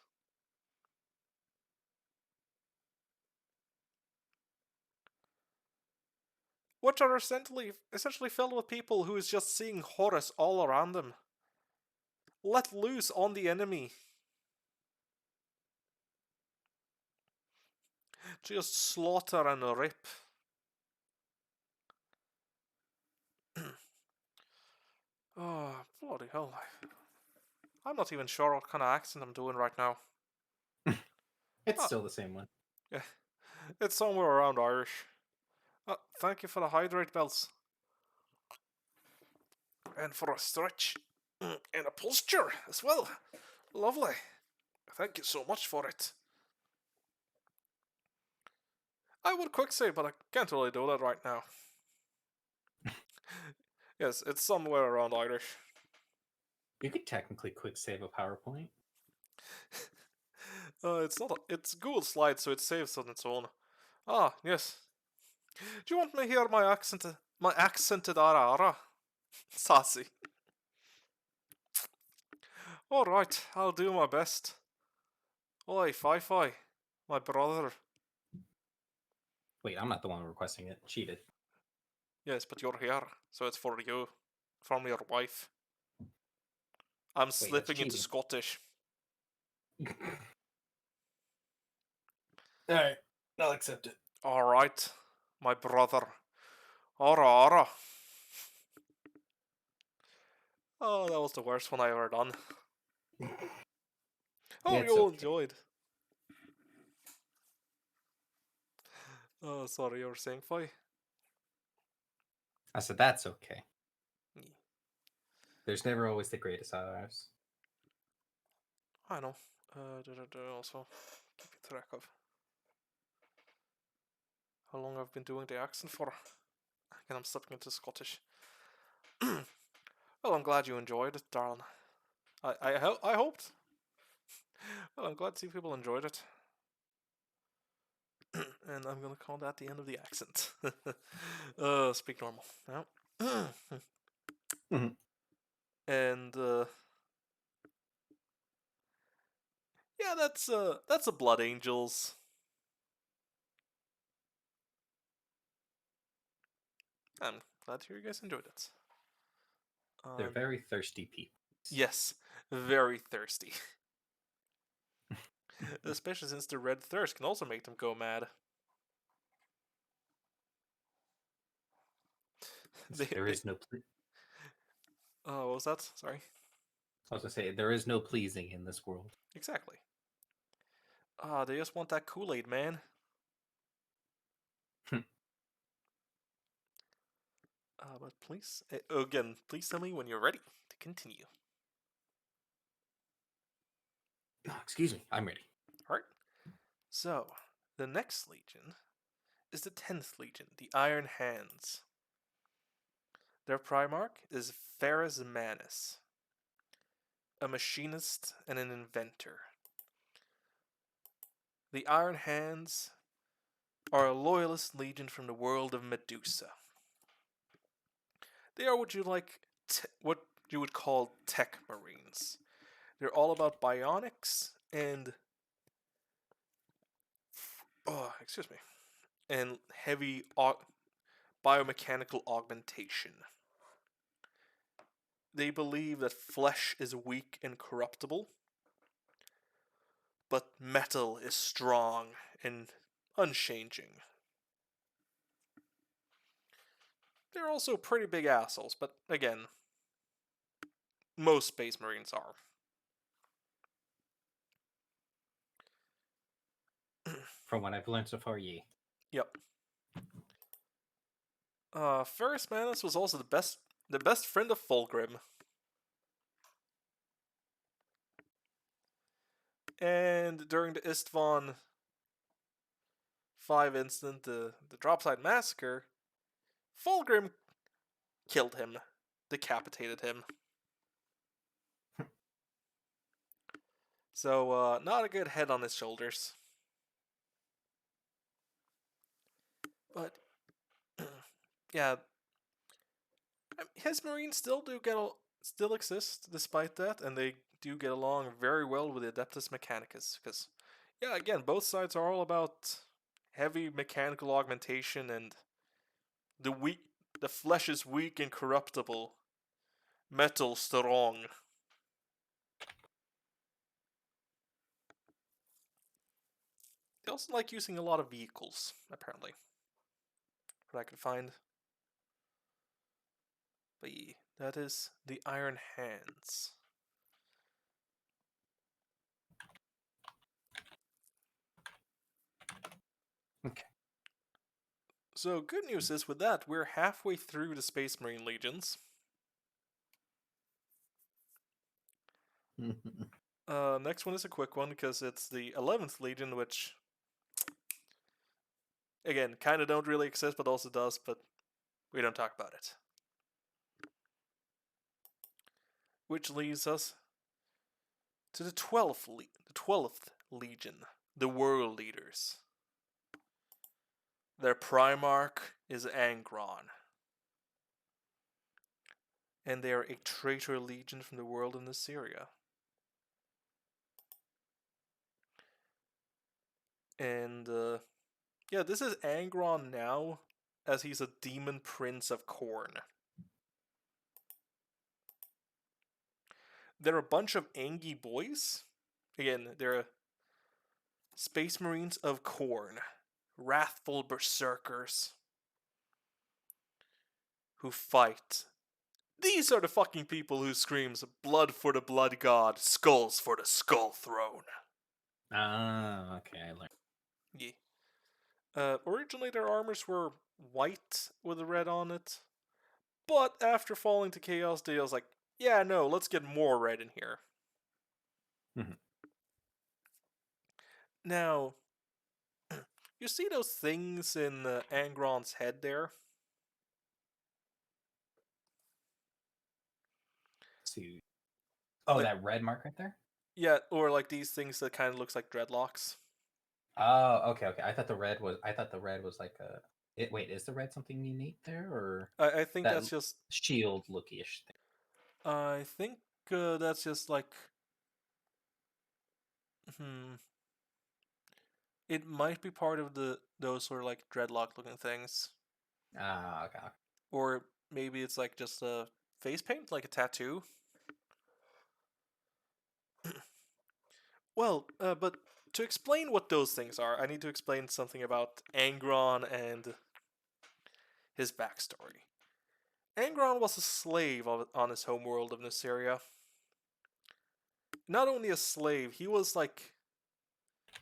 Which are essentially filled with people who is just seeing Horus all around them. Let loose on the enemy. Just slaughter and rip. Oh, bloody hell. I'm not even sure what kind of accent I'm doing right now. It's still the same one. Yeah, it's somewhere around Irish. Thank you for the hydrate bells. And for a stretch. And a posture as well. Lovely. Thank you so much for it. I would quick save, but I can't really do that right now. Yes, it's somewhere around Irish. You could technically quick save a PowerPoint. It's not. It's Google Slides, so it saves on its own. Ah, yes. Do you want me to hear my accented ara? Sassy. Alright, I'll do my best. Oi, Fi-Fi, my brother. Wait, I'm not the one requesting it. Cheated. Yes, but you're here, so it's for you. From your wife. I'm slipping into Scottish. Alright, I'll accept it. Alright, my brother. Ara. Oh, that was the worst one I ever done. Oh, you all enjoyed. Oh, sorry, you were saying Fi? I said that's okay. There's never always the greatest hours. I know. Also, keep track of how long I've been doing the accent for. And I'm slipping into Scottish. Well, I'm glad you enjoyed it, darling. I hoped. Well, I'm glad to see people enjoyed it. And I'm gonna call that the end of the accent. Speak normal now. Mhm. And yeah, that's a Blood Angels. I'm glad to hear you guys enjoyed it. They're very thirsty people. Yes, very thirsty. Especially since the red thirst can also make them go mad. There is no. Oh, what was that? Sorry. I was gonna say there is no pleasing in this world. Exactly. They just want that Kool-Aid, man. But please, again, please tell me when you're ready to continue. Oh, excuse me, I'm ready. Alright. So, the next legion is the 10th Legion, the Iron Hands. Their Primarch is Ferrus Manus, a machinist and an inventor. The Iron Hands are a loyalist legion from the world of Medusa. They are what you would call tech marines. They're all about bionics and excuse me, and heavy biomechanical augmentation. They believe that flesh is weak and corruptible, but metal is strong and unchanging. They're also pretty big assholes, but again, most Space Marines are. From what I've learned so far, ye. Yep. Ferrus Manus was also the best friend of Fulgrim. And during the Istvan 5 incident, the Dropside Massacre, Fulgrim killed him, decapitated him. So, not a good head on his shoulders. But, yeah, his Marines still exist despite that, and they do get along very well with the Adeptus Mechanicus. Because, yeah, again, both sides are all about heavy mechanical augmentation, and the flesh is weak and corruptible, metal strong. They also like using a lot of vehicles, apparently. What I could find. But yeah, that is the Iron Hands. Okay. So, good news is with that, we're halfway through the Space Marine Legions. Next one is a quick one because it's the 11th Legion, which, again, kind of don't really exist, but also does, but we don't talk about it. Which leads us to the 12th Legion, the World Leaders. Their Primarch is Angron. And they are a traitor legion from the world in Assyria. And, yeah, this is Angron now, as he's a demon prince of Khorne. They're a bunch of Angie boys. Again, they're Space Marines of Khorne. Wrathful berserkers who fight. These are the fucking people who screams, blood for the blood god, skulls for the skull throne. Ah, okay, I learned. Yeah. Originally their armors were white with a red on it. But after falling to Chaos Day, I was like, yeah, no, let's get more red in here. Now, you see those things in Angron's head there? See. Oh, Like- that red mark right there? Yeah, or like these things that kind of looks like dreadlocks. Oh, okay, okay. I thought the red was like a. Wait, is the red something unique there, or I think that that's just. shield looky-ish thing? I think that's just like. Hmm. It might be part of those sort of like dreadlock looking things, Ah, okay. or maybe it's like just a face paint, like a tattoo. Well, but to explain what those things are, I need to explain something about Angron and his backstory. Angron was a slave on his homeworld of Nuceria. Not only a slave, he was like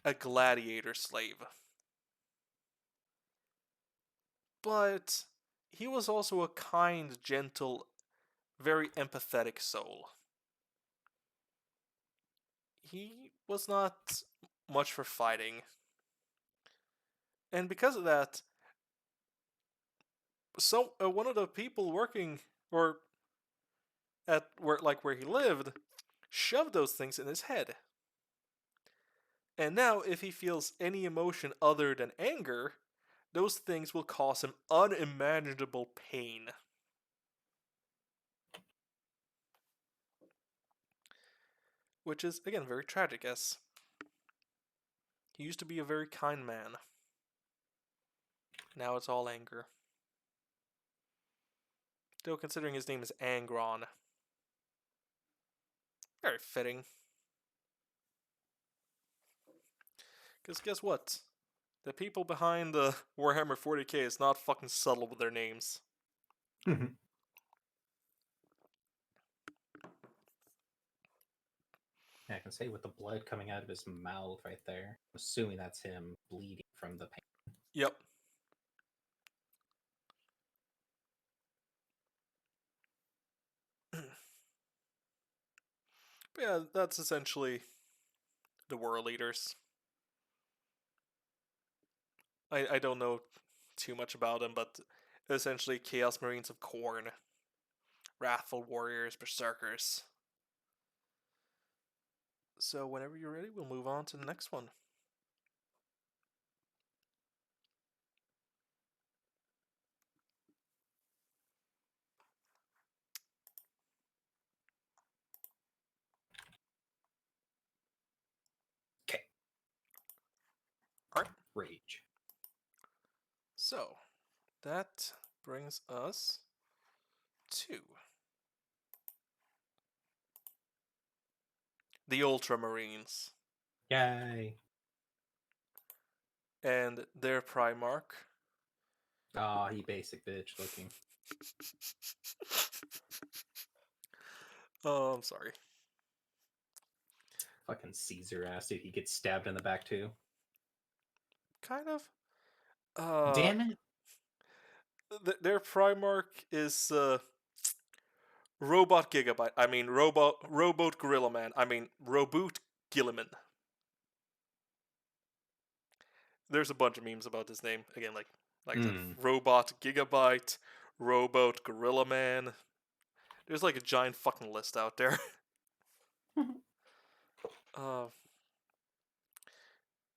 a gladiator slave. But he was also a kind, gentle, very empathetic soul. He was not much for fighting. And because of that, one of the people working or at where he lived shoved those things in his head. And now if he feels any emotion other than anger, those things will cause him unimaginable pain. Which is again very tragic, as he used to be a very kind man. Now it's all anger. Though considering his name is Angron. Very fitting. Because guess what? The people behind the Warhammer 40k is not fucking subtle with their names. Yeah, I can say with the blood coming out of his mouth right there. I'm assuming that's him bleeding from the pain. Yep. But yeah, that's essentially the war leaders. I don't know too much about them, but essentially Chaos Marines of Khorne. Wrathful Warriors, Berserkers. So whenever you're ready, we'll move on to the next one. Okay. Alright. Rage. So, that brings us to the Ultramarines Yay. and their Primarch. Oh, he basic bitch looking. Oh, I'm sorry. Fucking Caesar ass, dude. He gets stabbed in the back too. Kind of. Damn it. Their Primarch is Robot Gigabyte. I mean, Robot Gorilla Man. I mean, Roboot Gilliman. There's a bunch of memes about this name. Again, like I said, Robot Gigabyte, Robot Gorilla Man. There's like a giant fucking list out there. uh,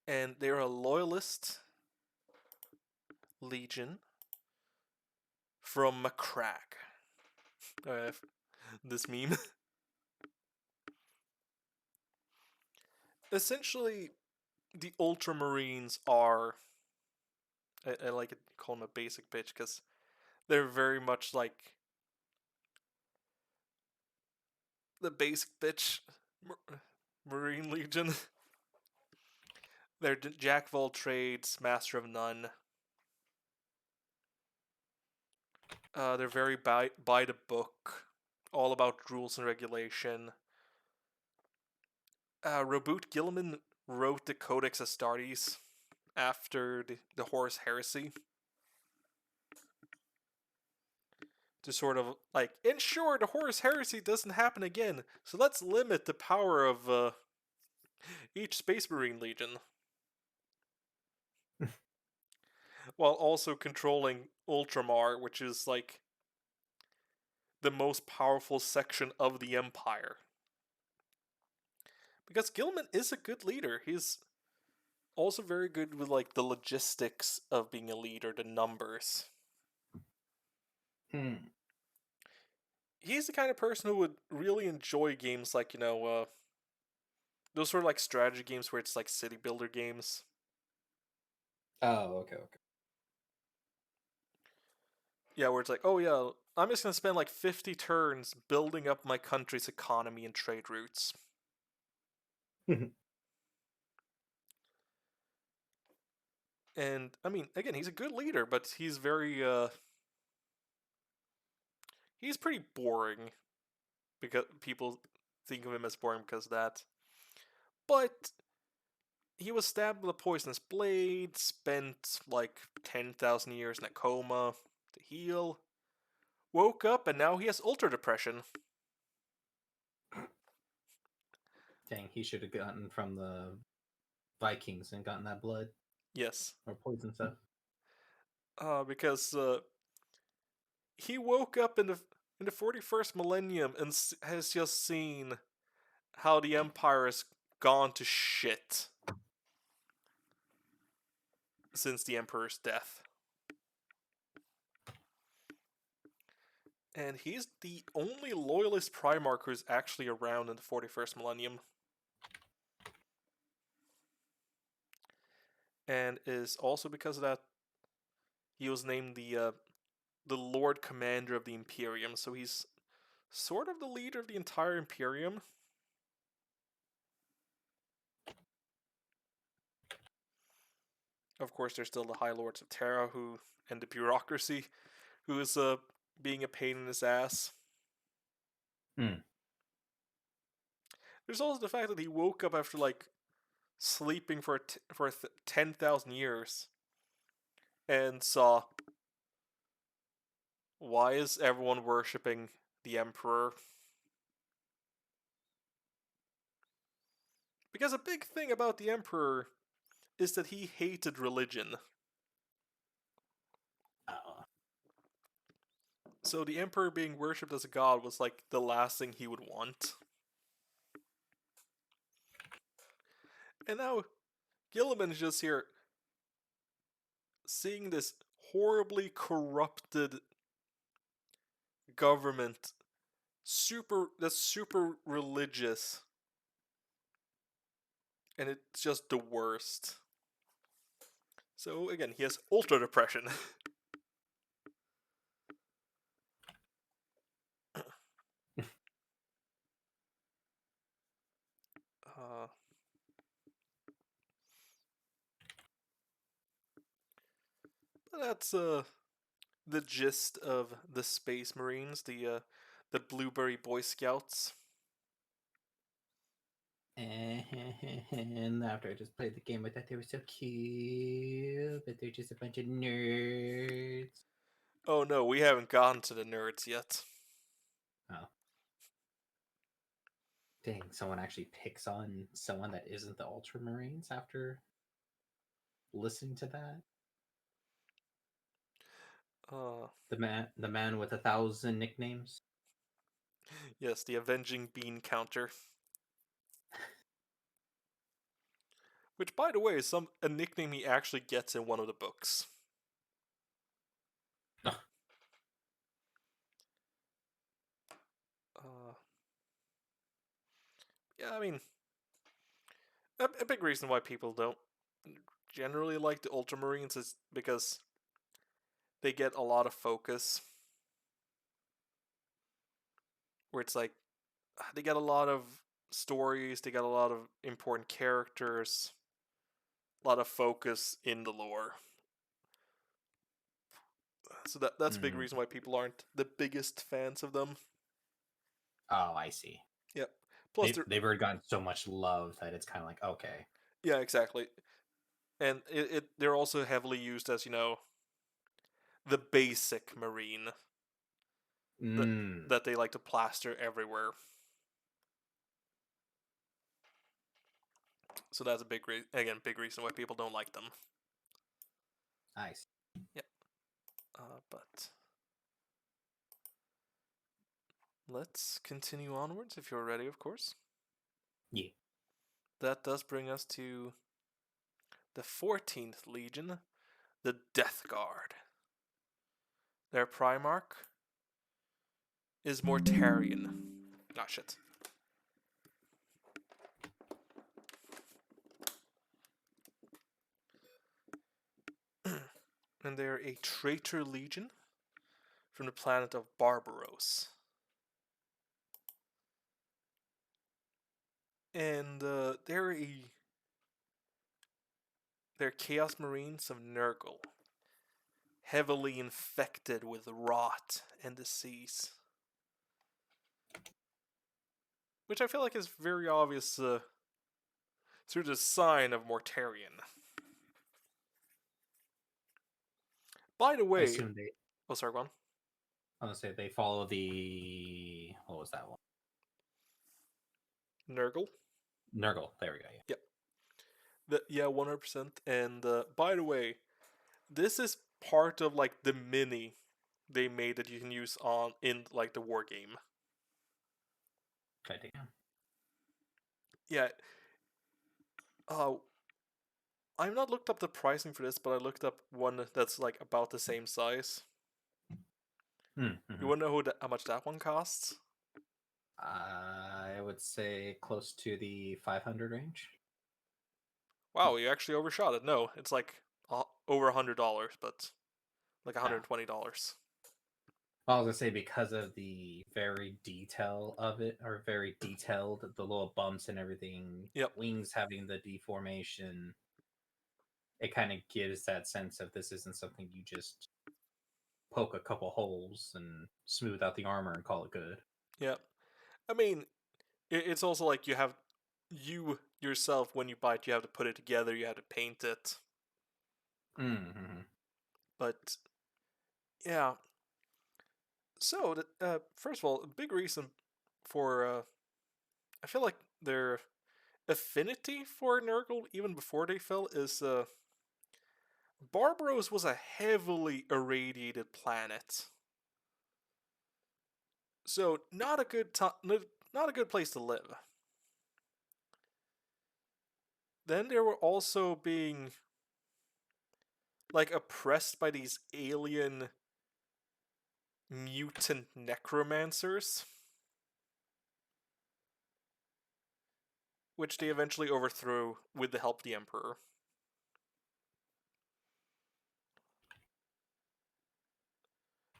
and they're a loyalist legion from Macragge. This meme. Essentially, the Ultramarines are. I like to call them a basic bitch because they're very much like the basic bitch Marine Legion. They're jack of all trades, master of none. They're very by the book, all about rules and regulation. Roboot Gilliman wrote the Codex Astartes after the Horus Heresy to sort of like ensure the Horus Heresy doesn't happen again. So let's limit the power of each Space Marine Legion, while also controlling Ultramar, which is like the most powerful section of the Empire. because Gilman is a good leader. He's also very good with like the logistics of being a leader, the numbers. Hmm. He's the kind of person who would really enjoy games like, those sort of like strategy games where it's like city builder games. Oh, okay, okay. Yeah, where it's like, oh yeah, I'm just gonna spend like 50 turns building up my country's economy and trade routes. And I mean, again, he's a good leader, but he's very he's pretty boring because people think of him as boring because of that. But he was stabbed with a poisonous blade, spent like 10,000 years in a coma to heal, woke up, and now he has ultra depression. Dang, he should have gotten from the Vikings and gotten that blood Yes. or poison stuff. Because he woke up in the 41st millennium and has just seen how the Empire has gone to shit since the Emperor's death. And he's the only loyalist Primarch who's actually around in the 41st millennium. And is also because of that, he was named the Lord Commander of the Imperium, so he's sort of the leader of the entire Imperium. Of course, there's still the High Lords of Terra and the bureaucracy, who is being a pain in his ass. Hmm. There's also the fact that he woke up after like sleeping for 10,000 years and saw, why is everyone worshipping the Emperor? Because a big thing about the Emperor is that he hated religion. Oh. So the Emperor being worshipped as a god was like the last thing he would want. And now Gilliman is just here seeing this horribly corrupted government that's super religious, and it's just the worst. So again, he has ultra depression. uh, but that's the gist of the Space Marines, the Blueberry Boy Scouts. And after I just played the game, I thought they were so cute, but they're just a bunch of nerds. Oh no, we haven't gotten to the nerds yet. Oh. Dang, someone actually picks on someone that isn't the Ultramarines after listening to that? Uh, The man with 1,000 nicknames? yes, the Avenging Bean Counter. Which, by the way, is a nickname he actually gets in one of the books. Uh, yeah, I mean, a big reason why people don't generally like the Ultramarines is because they get a lot of focus. Where it's like, they get a lot of stories, they get a lot of important characters, a lot of focus in the lore. So that's a big reason why people aren't the biggest fans of them. Oh, I see. Yep. Plus, They've already gotten so much love that it's kind of like, okay. yeah, exactly. And they're also heavily used as, the basic Marine that they like to plaster everywhere. So that's a big reason why people don't like them. Nice. Yep. But let's continue onwards if you're ready, of course. Yeah. that does bring us to the 14th Legion, the Death Guard. Their Primarch is Mortarion. Ah, shit. And they're a traitor legion from the planet of Barbaros. And they're Chaos Marines of Nurgle, heavily infected with rot and disease. Which I feel like is very obvious through the sign of Mortarion. By the I way, assume they. oh sorry, go on. I was gonna say they follow the. What was that one? Nurgle. Nurgle. There we go. Yeah. Yeah, 100%. And by the way, this is part of like the mini they made that you can use on in like the war game. Okay, damn. Yeah. I've not looked up the pricing for this, but I looked up one that's like about the same size. Mm-hmm. You want to know how much that one costs? I would say close to the 500 range. Wow, you actually overshot it. No, it's like over $100, but like $120. I was gonna say because of the very detail of it, or very detailed, the little bumps and everything. Yep. Wings having the deformation. It kind of gives that sense of this isn't something you just poke a couple holes and smooth out the armor and call it good. Yep. I mean, it's also like you yourself, when you buy it, you have to put it together, you have to paint it. Mm-hmm. But yeah. So, first of all, a big reason for I feel like their affinity for Nurgle, even before they fell, is Barbaros was a heavily irradiated planet. So not a good not a good place to live. Then they were also being like oppressed by these alien mutant necromancers, which they eventually overthrew with the help of the Emperor.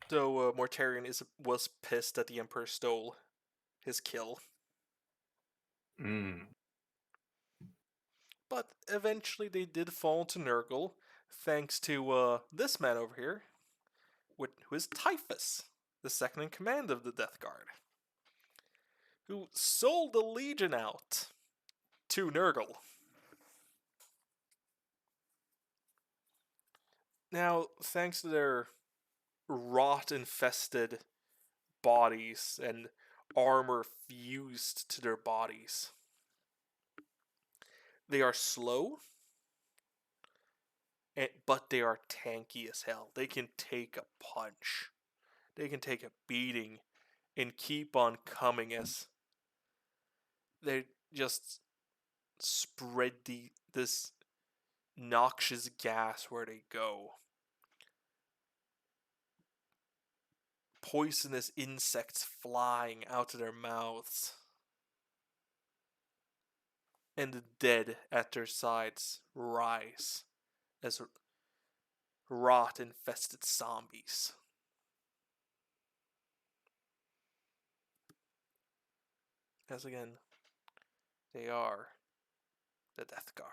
Though Mortarion was pissed that the Emperor stole his kill. Mm. But eventually they did fall to Nurgle, thanks to this man over here, who is Typhus, the second in command of the Death Guard, who sold the Legion out to Nurgle. Now, thanks to their rot-infested bodies and armor fused to their bodies, they are slow, but they are tanky as hell. They can take a punch. They can take a beating and keep on coming as they just spread this noxious gas where they go. Poisonous insects flying out of their mouths. And the dead at their sides rise as rot-infested zombies. As again, they are the Death Guard.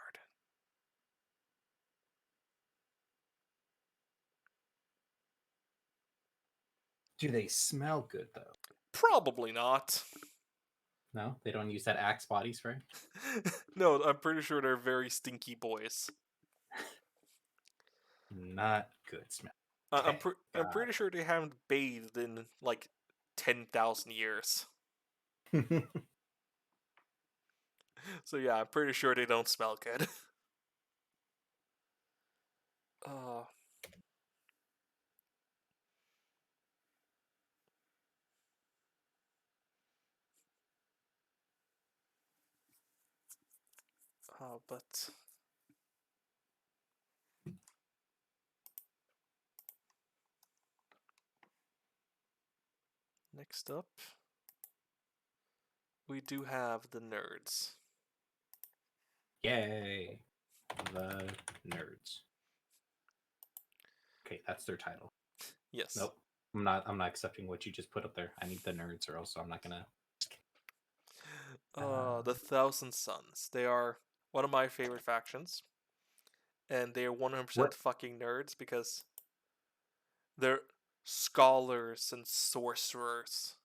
Do they smell good though? Probably not. No, they don't use that Axe body spray. No, I'm pretty sure they're very stinky boys. Not good smell. I'm pretty sure they haven't bathed in like 10,000 years. So yeah, I'm pretty sure they don't smell good. uh, But next up, we do have the nerds. Yay. The nerds. Okay, that's their title. Yes. Nope. I'm not accepting what you just put up there. I need the nerds or else I'm not gonna. The Thousand Sons. They are one of my favorite factions. And they are 100% What? fucking nerds because they're scholars and sorcerers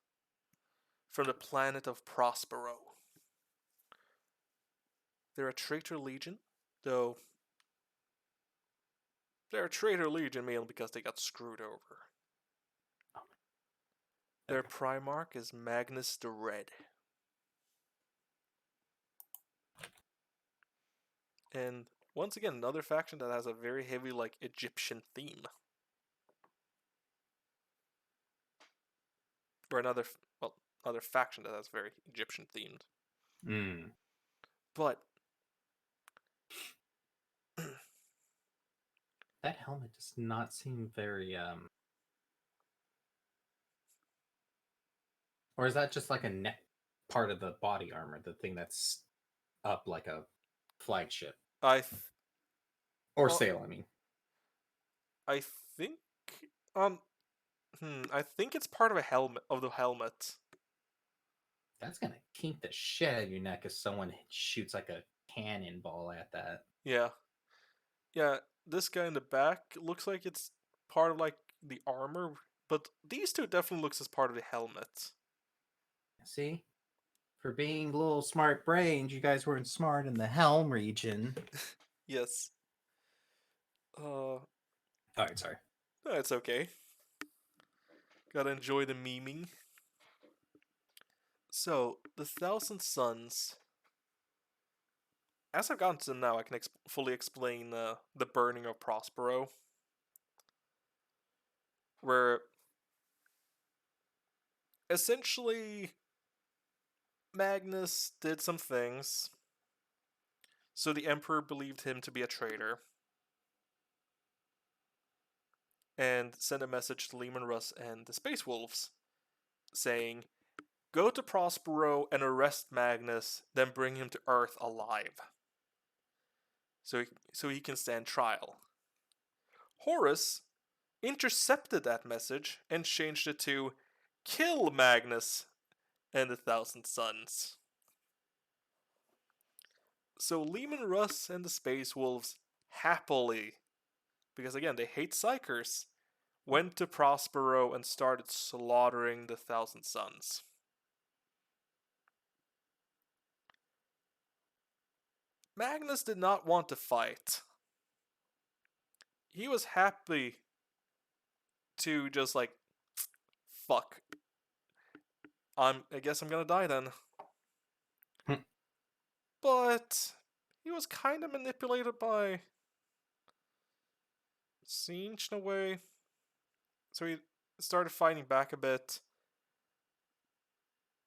from the planet of Prospero. They're a traitor legion, though they're a traitor legion mainly because they got screwed over. Their Primarch is Magnus the Red. And once again, another faction that has a very heavy, like, Egyptian theme. Or another faction that has very Egyptian themed. Mm. But That helmet does not seem very or is that just like a neck part of the body armor, the thing that's up like a flagship I or well, sail? I mean, I think um I think it's part of a helmet of the helmet. that's gonna kink the shit out of your neck if someone shoots like a cannonball at that. Yeah. Yeah, this guy in the back looks like it's part of like the armor, but these two definitely looks as part of the helmet. See, for being little smart brains, you guys weren't smart in the Helm region. Yes. All right, sorry. No, it's okay. Gotta enjoy the memeing. So, the Thousand Sons. As I've gotten to them now, I can fully explain the burning of Prospero. Where essentially Magnus did some things, so the Emperor believed him to be a traitor, and sent a message to Lehman Russ and the Space Wolves, saying, "Go to Prospero and arrest Magnus, then bring him to Earth alive, so he can stand trial." Horus intercepted that message and changed it to, "Kill Magnus and the Thousand Sons." So Lehman Russ and the Space Wolves happily, because again they hate psychers, went to Prospero and started slaughtering the Thousand Sons. Magnus did not want to fight. He was happy to just like, fuck. I guess I'm gonna die then. But he was kind of manipulated by Siege in a way. So he started fighting back a bit.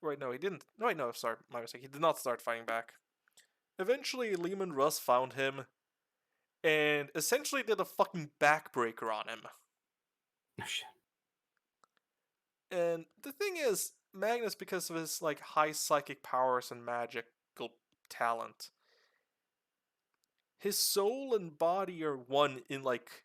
Wait, no, he didn't. No, wait, no, sorry, my mistake. He did not start fighting back. Eventually, Lehman Russ found him and essentially did a fucking backbreaker on him. Oh, shit. And the thing is, Magnus, because of his like high psychic powers and magical talent, his soul and body are one in like,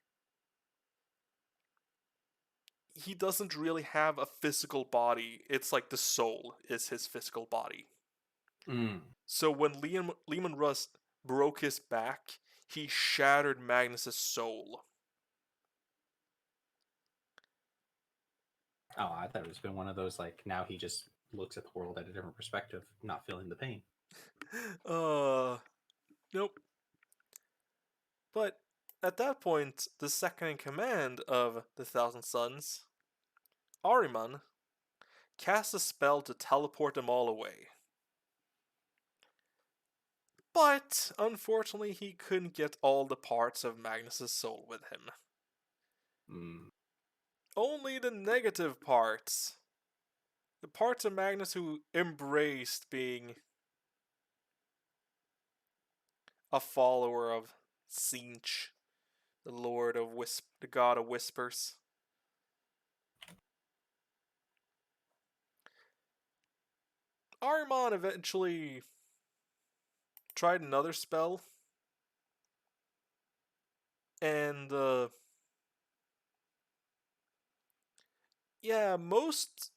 he doesn't really have a physical body. It's like the soul is his physical body. Mm. So when Lehman Russ broke his back, he shattered Magnus's soul. Oh, I thought it was been one of those like now he just looks at the world at a different perspective, not feeling the pain. Nope. But at that point, the second in command of the Thousand Sons, Ahriman, cast a spell to teleport them all away. But unfortunately, he couldn't get all the parts of Magnus's soul with him. Mm. Only the negative parts. The parts of Magnus who embraced being a follower of Sinch, the god of whispers. Ahriman eventually tried another spell, and yeah, most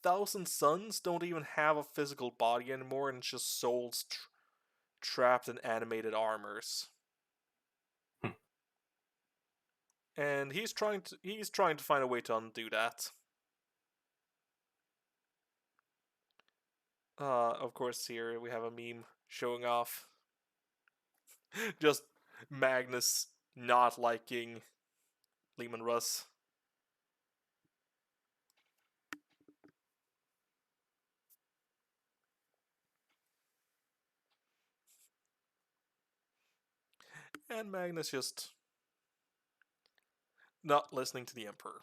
Thousand Suns don't even have a physical body anymore, and it's just souls trapped in animated armors. Hmm. And he's trying to find a way to undo that. Of course, here we have a meme showing off just Magnus not liking Lehman Russ. And Magnus just not listening to the Emperor.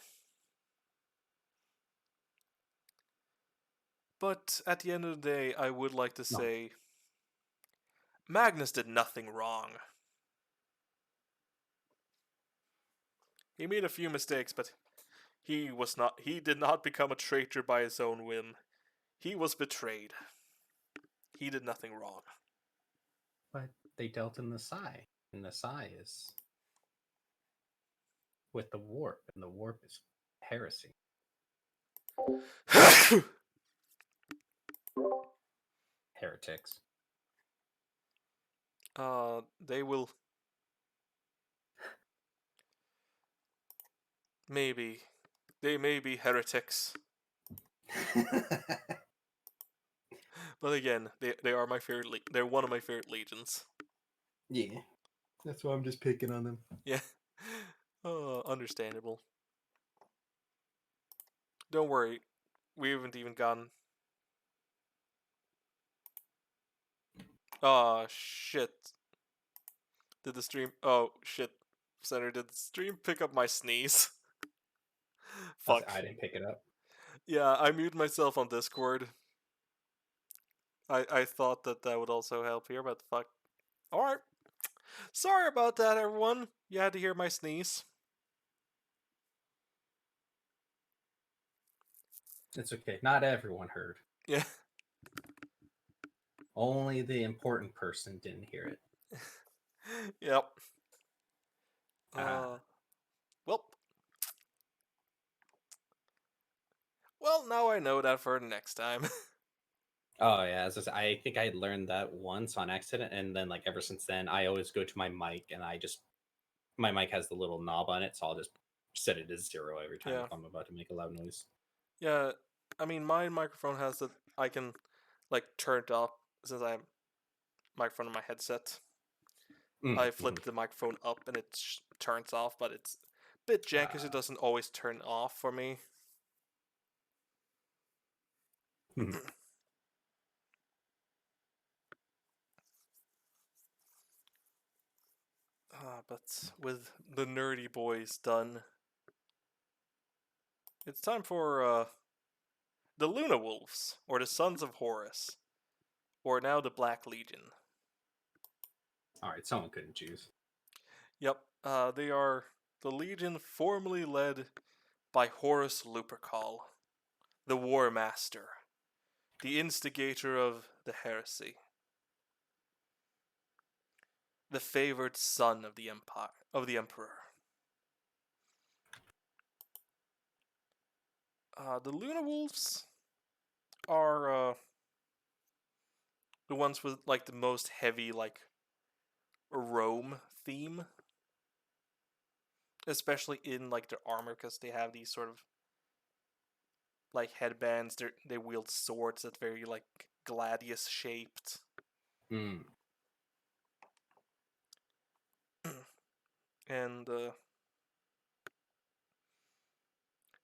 But at the end of the day, I would like to say Magnus did nothing wrong. He made a few mistakes, but he did not become a traitor by his own whim. He was betrayed. He did nothing wrong. But they dealt in the Sai, and the Sai is with the warp, and the warp is heresy. Heretics. They will maybe they may be heretics, but again, they are my favorite. They're one of my favorite legions. Yeah, that's why I'm just picking on them. Yeah, understandable. Don't worry, we haven't even gotten. Oh shit! Did the stream? Oh shit! Center, did the stream pick up my sneeze? Fuck. I didn't pick it up. Yeah, I muted myself on Discord. I thought that would also help here, but fuck. Alright. Sorry about that, everyone. You had to hear my sneeze. It's okay. Not everyone heard. Yeah. Only the important person didn't hear it. Yep. Ah. Well. Well, now I know that for the next time. Oh yeah, I think I learned that once on accident, and then like ever since then, I always go to my mic, and my mic has the little knob on it, so I'll just set it to 0 every time Yeah. if I'm about to make a loud noise. Yeah, I mean, my microphone has that I can, like, turn it up since I have microphone in my headset. I flip the microphone up and it turns off, but it's a bit janky because it doesn't always turn off for me. But with the nerdy boys done, it's time for the Luna Wolves, or the Sons of Horus, or now the Black Legion. All right, someone couldn't choose. Yep, they are the Legion formerly led by Horus Lupercal, the War Master, the instigator of the heresy, the favored son of the Emperor. The Luna Wolves are the ones with like the most heavy like Rome theme, especially in like their armor because they have these sort of like headbands. They wield swords that very like gladius shaped. And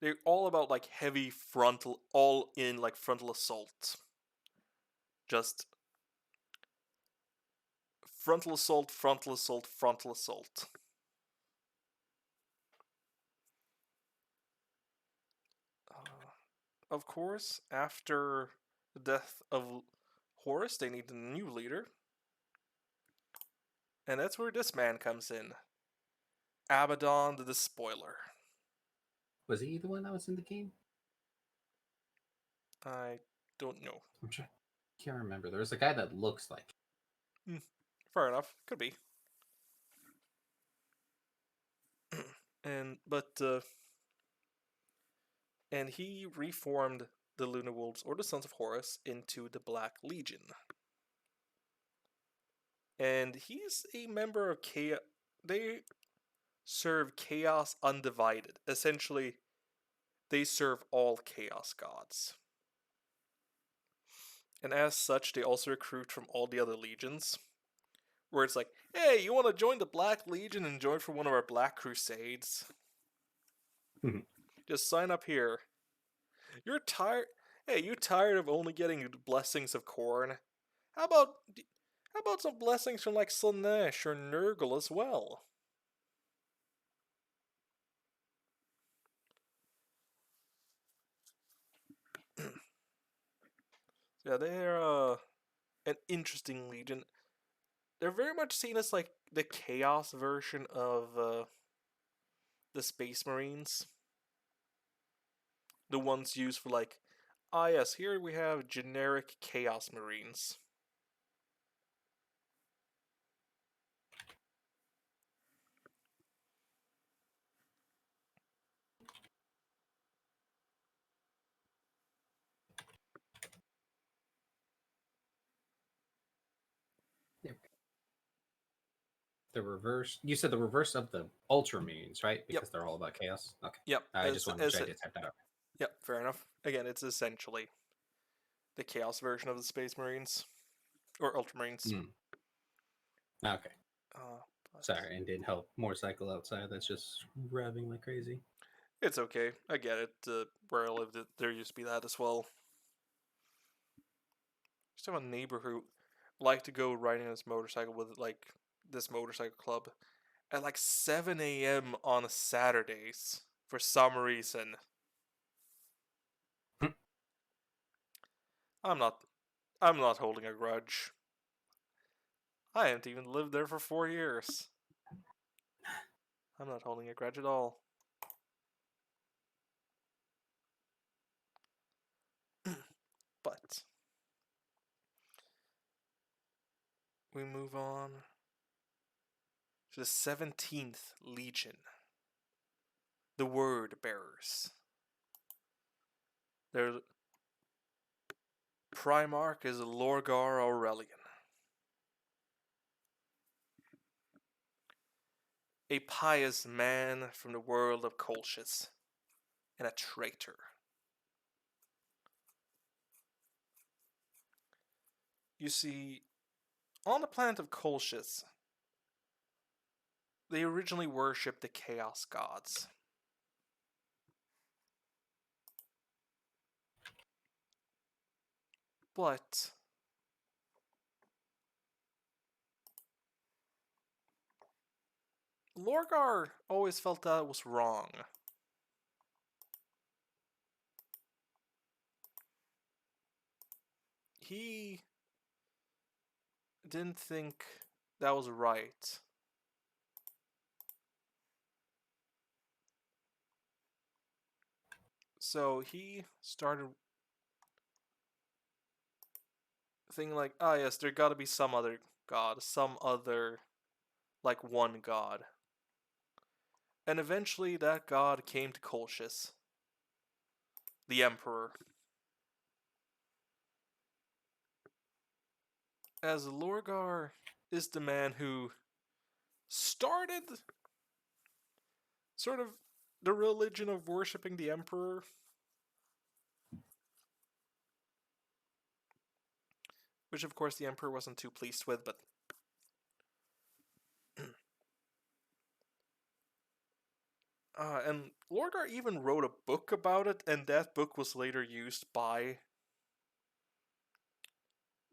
they're all about like heavy frontal, all in like frontal assault. Just frontal assault, frontal assault, frontal assault. Of course, after the death of Horus, they need a new leader. And that's where this man comes in. Abaddon the Despoiler. Was he the one that was in the game? I don't know. I'm trying. Can't remember. There's a guy that looks like. Fair enough. Could be. And he reformed the Luna Wolves or the Sons of Horus into the Black Legion. And he's a member of Chaos. They serve Chaos Undivided. Essentially, they serve all Chaos gods. And as such, they also recruit from all the other legions. Where it's like, hey, you want to join the Black Legion and join for one of our Black Crusades? Just sign up here. You're tired. Hey, you tired of only getting blessings of Khorne? How about some blessings from like Slanesh or Nurgle as well? Yeah, they're an interesting legion. They're very much seen as like the chaos version of the Space Marines. The ones used for like, yes, here we have generic Chaos Marines. The reverse. You said the reverse of the Ultramarines, right? Because Yep. they're all about chaos. Okay. Yep. I just wanted to check to type that out. Yep, fair enough. Again, it's essentially the Chaos version of the Space Marines. Or Ultramarines. Okay. But Sorry, and didn't help motorcycle outside. That's just revving like crazy. it's okay. I get it. Where I lived, there used to be that as well. Just have a neighbor who liked to go riding his motorcycle with like this motorcycle club at like 7 a.m. on Saturdays for some reason. I'm not holding a grudge. I haven't even lived there for 4 years. I'm not holding a grudge at all. But we move on to the 17th Legion. The Word Bearers. Their Primarch is Lorgar Aurelian. A pious man from the world of Colchis, and a traitor. You see, on the planet of Colchis, they originally worshipped the Chaos Gods. But Lorgar always felt that was wrong. He didn't think that was right. So he started thinking like, yes, there gotta be some other god, some other, like, one god. And eventually that god came to Colchis. The Emperor. As Lorgar is the man who started sort of the religion of worshipping the Emperor. Which of course the Emperor wasn't too pleased with, but and Lorgar even wrote a book about it, and that book was later used by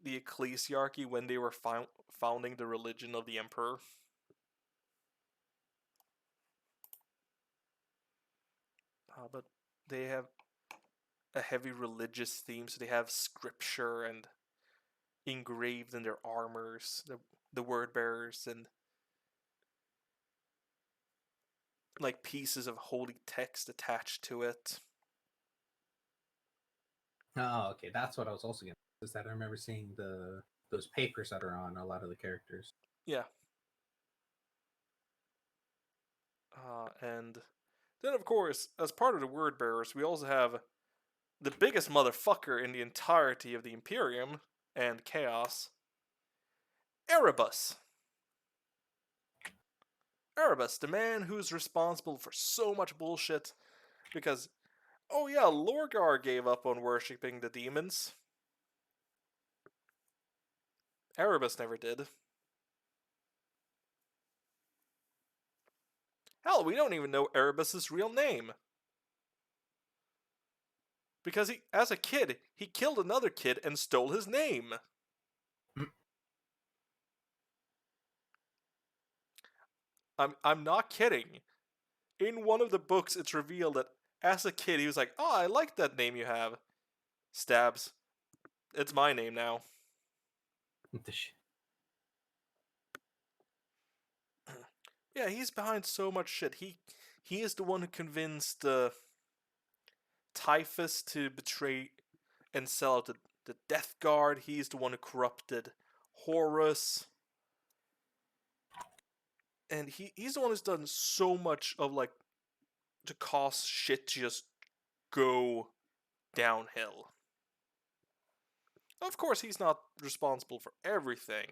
the ecclesiarchy when they were founding the religion of the Emperor. But they have a heavy religious theme, so they have scripture and engraved in their armors, the word bearers, and like pieces of holy text attached to it. Oh, okay. That's what I was also gonna. Is that I remember seeing those papers that are on a lot of the characters. Yeah. And then, of course, as part of the word bearers, we also have the biggest motherfucker in the entirety of the Imperium and Chaos, Erebus. Erebus, the man who's responsible for so much bullshit because, oh yeah, Lorgar gave up on worshipping the demons. Erebus never did. Hell, we don't even know Erebus's real name. Because he, as a kid, he killed another kid and stole his name. I'm not kidding. In one of the books, it's revealed that as a kid, he was like, "Oh, I like that name you have." Stabs. It's my name now. Yeah, he's behind so much shit. He is the one who convinced Typhus to betray and sell out the Death Guard. He's the one who corrupted Horus. And he's the one who's done so much of like to cause shit to just go downhill. Of course, he's not responsible for everything.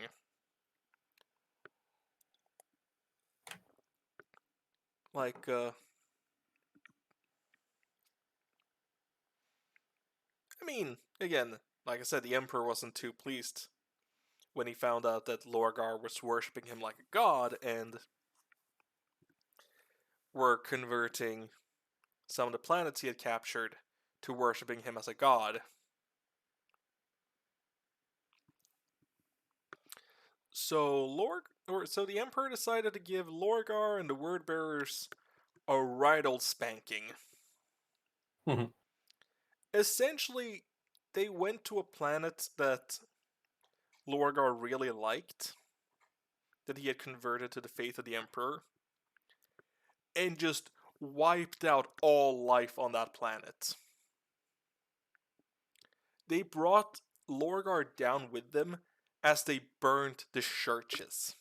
Like, I mean, again, like I said, the Emperor wasn't too pleased when he found out that Lorgar was worshipping him like a god and were converting some of the planets he had captured to worshipping him as a god. So the Emperor decided to give Lorgar and the Word Bearers a right old spanking. Essentially, they went to a planet that Lorgar really liked, that he had converted to the faith of the Emperor, and just wiped out all life on that planet. They brought Lorgar down with them as they burnt the churches.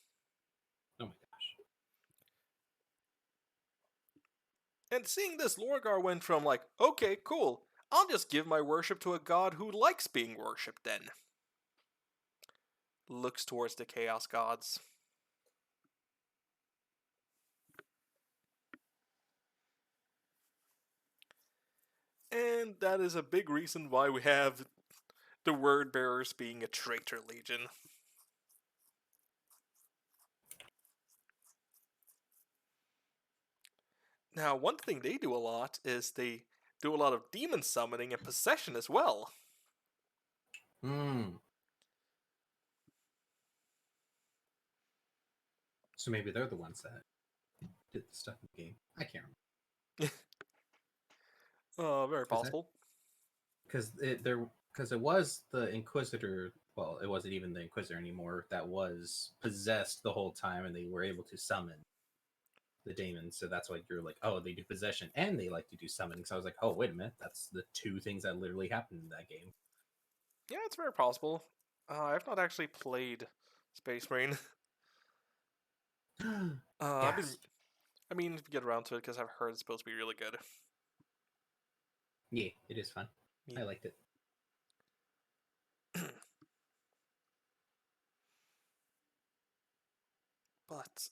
Oh my gosh. And seeing this, Lorgar went from like, okay, cool, I'll just give my worship to a god who likes being worshipped then. Looks towards the Chaos Gods. And that is a big reason why we have the Word Bearers being a traitor legion. Now, one thing they do a lot is they do a lot of demon summoning and possession as well. So maybe they're the ones that did the stuff in the game. I can't remember. Very possible. Because it was the Inquisitor. Well, it wasn't even the Inquisitor anymore. That was possessed the whole time, and they were able to summon the demons. So that's why you're like, oh, they do possession and they like to do summoning. So I was like, oh, wait a minute, that's the two things that literally happened in that game. Yeah, it's very possible. I've not actually played Space Marine. Yes. I mean, if you get around to it, because I've heard it's supposed to be really good. Yeah, it is fun. Yeah. I liked it. But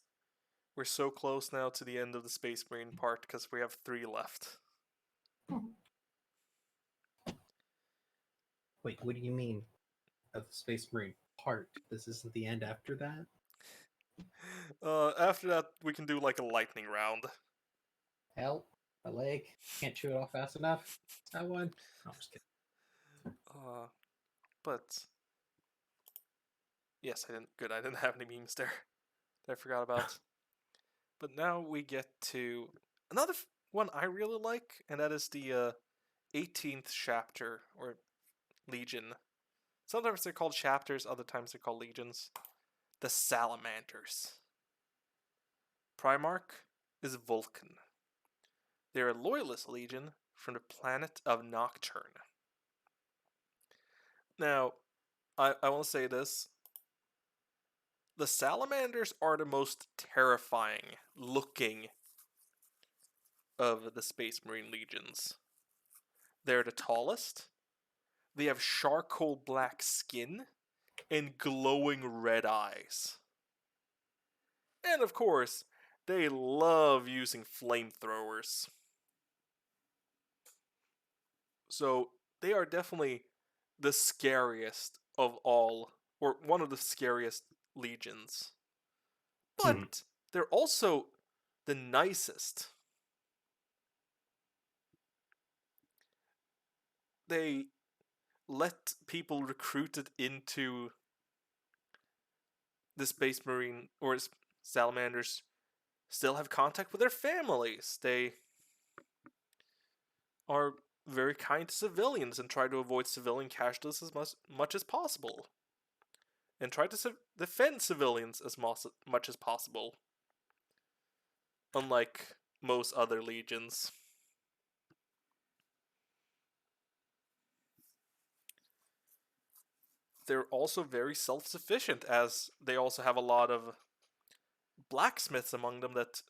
we're so close now to the end of the Space Marine part because we have 3 left. Wait, what do you mean? Of the Space Marine part? This isn't the end after that? After that, we can do like a lightning round. Help! My leg. Can't chew it off fast enough. That one? No, I'm just kidding. But yes, I didn't. Good, I didn't have any memes there that I forgot about. But now we get to another one I really like, and that is the 18th chapter or legion. Sometimes they're called chapters, other times they're called legions. The Salamanders. Primarch is Vulcan. They're a loyalist legion from the planet of Nocturne. Now, I want to say this. The salamanders are the most terrifying looking of the Space Marine legions. They're the tallest. They have charcoal black skin and glowing red eyes. And of course, they love using flamethrowers. So they are definitely the scariest of all, or one of the scariest legions. But they're also the nicest. They let people recruited into the Space Marine or Salamanders still have contact with their families. They are very kind to civilians and try to avoid civilian casualties as much as possible. And try to defend civilians as much as possible. Unlike most other legions. They're also very self-sufficient, as they also have a lot of blacksmiths among them that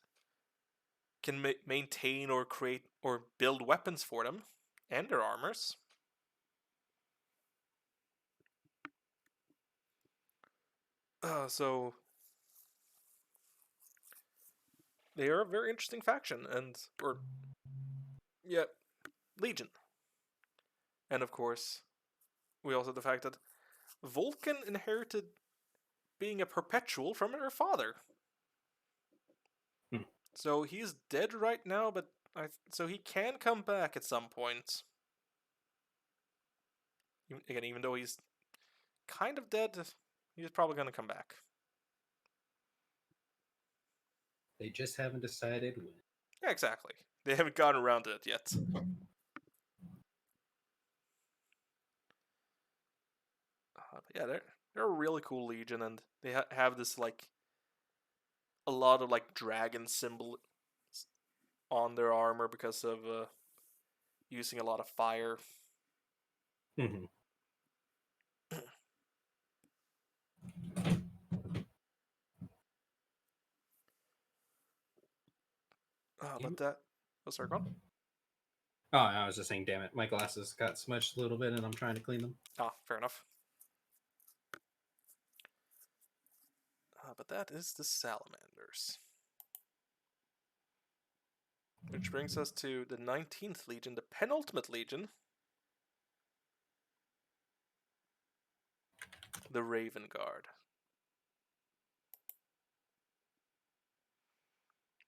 can maintain or create or build weapons for them and their armors. So they are a very interesting faction, legion. And of course, we also have the fact that Vulcan inherited being a perpetual from her father. So he's dead right now, but so he can come back at some point. Again, even though he's kind of dead, he's probably going to come back. They just haven't decided when. Yeah, exactly. They haven't gotten around to it yet. But yeah, they're a really cool legion, and they have this like a lot of like dragon symbol on their armor because of using a lot of fire. But that. Oh, sorry, go on. Oh, I was just saying, damn it, my glasses got smudged a little bit, and I'm trying to clean them. Fair enough. But that is the Salamanders. Which brings us to the 19th Legion, the penultimate Legion. The Raven Guard.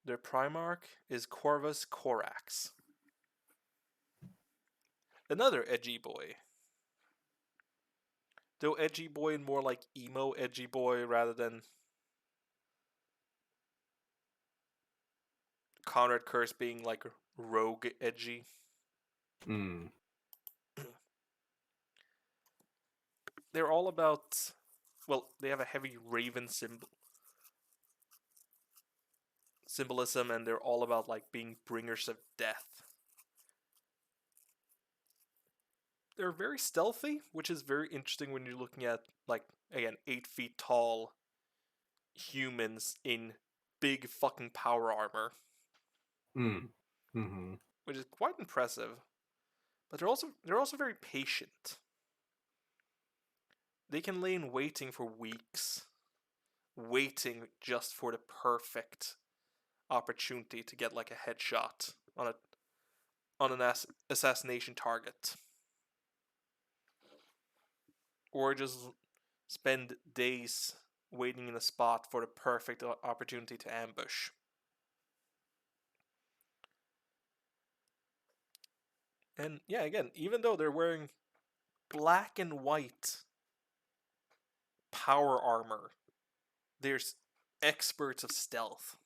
Their Primarch is Corvus Corax. Another edgy boy. Though edgy boy and more like emo edgy boy rather than Conrad Curse being like rogue edgy. They're all about, well, they have a heavy raven symbolism, and they're all about like being bringers of death. They're very stealthy, which is very interesting when you're looking at, like, again, 8 feet tall humans in big fucking power armor. Which is quite impressive. But they're also very patient. They can lay in waiting for weeks, waiting just for the perfect opportunity to get like a headshot on an assassination target. Or just spend days waiting in a spot for the perfect opportunity to ambush. And yeah, again, even though they're wearing black and white power armor, they're experts of stealth.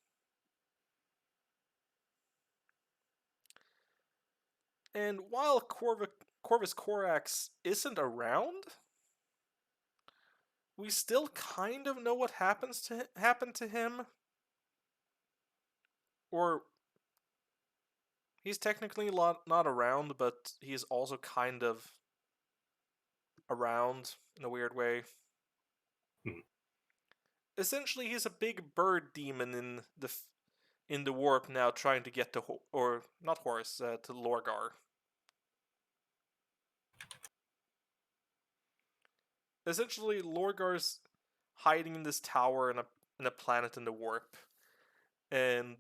And while Corvus Corax isn't around, we still kind of know what happened to him, or He's technically not around, but he's also kind of around in a weird way. Essentially, he's a big bird demon in the warp now, trying to get to or not Horus to Lorgar. Essentially, Lorgar's hiding in this tower in a planet in the warp, and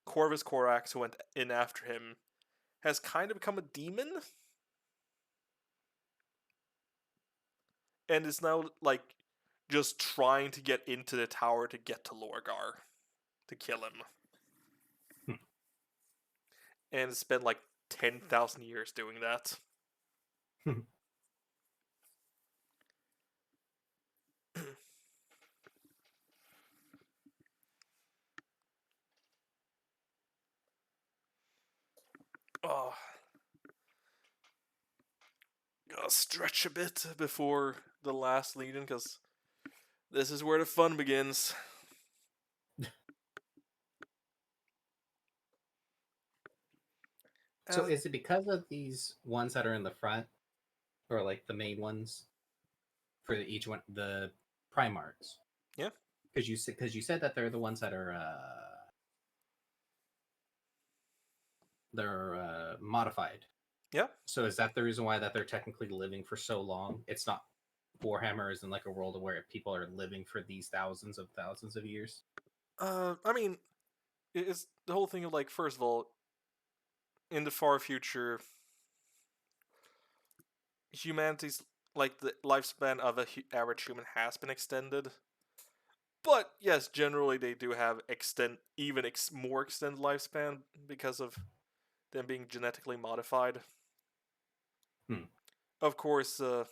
Corvus Corax, who went in after him, has kind of become a demon, and is now like just trying to get into the tower to get to Lorgar to kill him. And it's been like 10,000 years doing that. Oh, gotta stretch a bit before the last Legion, because this is where the fun begins. So is it because of these ones that are in the front, or like the main ones for each one, the Primarchs? Yeah. Because you said that they're the ones that are they're modified. Yeah. So is that the reason why that they're technically living for so long? It's not Warhammer isn't like a world where people are living for these thousands of years. I mean, it's the whole thing of like, first of all, in the far future, humanity's like the lifespan of a average human has been extended. But yes, generally they do have more extended lifespan because of them being genetically modified. Of course, the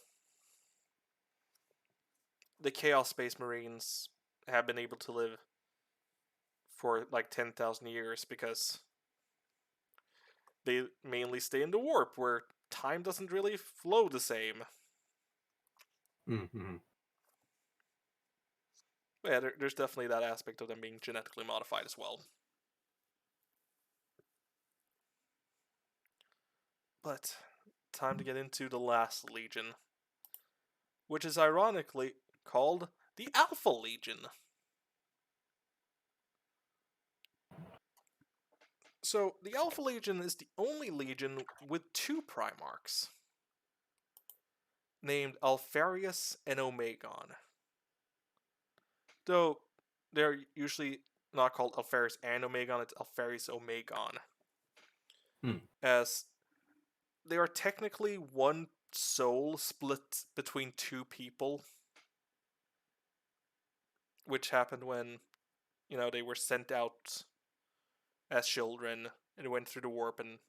Chaos Space Marines have been able to live for like 10,000 years because they mainly stay in the warp, where time doesn't really flow the same. Mm-hmm. But yeah, there's definitely that aspect of them being genetically modified as well. But time to get into the last Legion, which is ironically called the Alpha Legion. So, the Alpha Legion is the only Legion with two Primarchs, named Alpharius and Omegon. Though, they're usually not called Alpharius and Omegon, it's Alpharius Omegon. As they are technically one soul split between two people, which happened when, they were sent out as children and went through the warp, and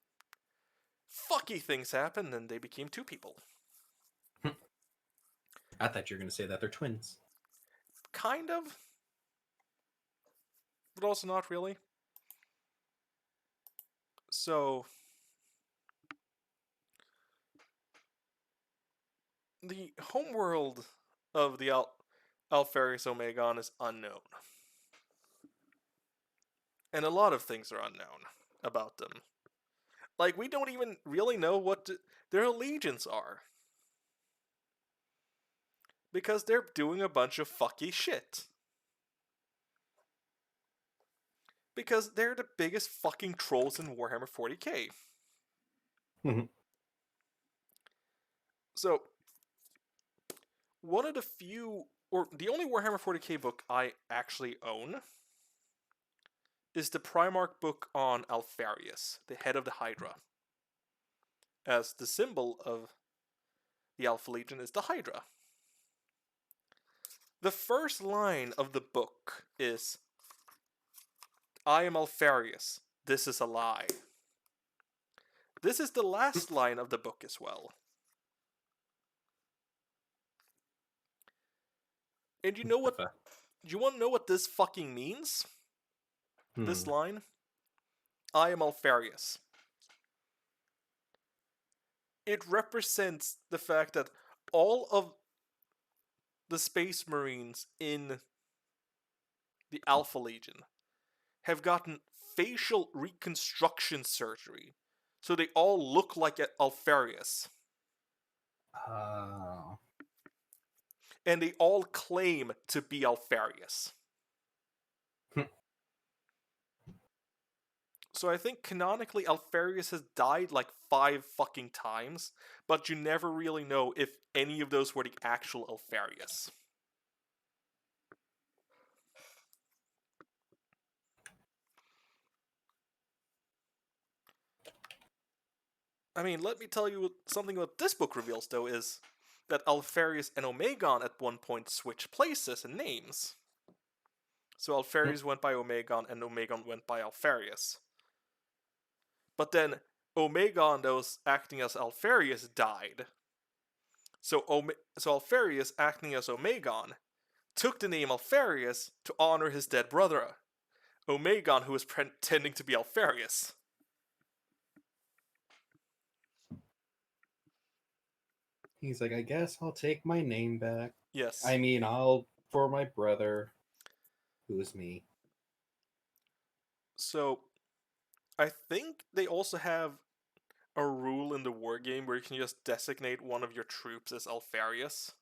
fucky things happened and they became two people. I thought you were going to say that they're twins. Kind of. But also not really. So, the homeworld of the Alpharius Omegon is unknown. And a lot of things are unknown about them. Like, we don't even really know what their allegiance are. Because they're doing a bunch of fucky shit. Because they're the biggest fucking trolls in Warhammer 40k. So, one of the few, or the only Warhammer 40k book I actually own is the Primarch book on Alpharius, the head of the Hydra. As the symbol of the Alpha Legion is the Hydra. The first line of the book is, "I am Alpharius. This is a lie." This is the last line of the book as well. And you know what? You want to know what this fucking means? This line? "I am Alpharius." It represents the fact that all of the Space Marines in the Alpha Legion have gotten facial reconstruction surgery, so they all look like Alfarius, Oh. and they all claim to be Alfarius. So I think canonically Alfarius has died like 5 fucking times, but you never really know if any of those were the actual Alfarius. I mean, let me tell you something what this book reveals, though, is that Alfarius and Omegon at one point switched places and names. So Alfarius went by Omegon, and Omegon went by Alfarius. But then Omegon, that was acting as Alfarius, died. So Alfarius, acting as Omegon, took the name Alfarius to honor his dead brother, Omegon, who was pretending to be Alfarius. He's like, I guess I'll take my name back. Yes. I mean, I'll for my brother, who is me. So, I think they also have a rule in the war game where you can just designate one of your troops as Alfarius.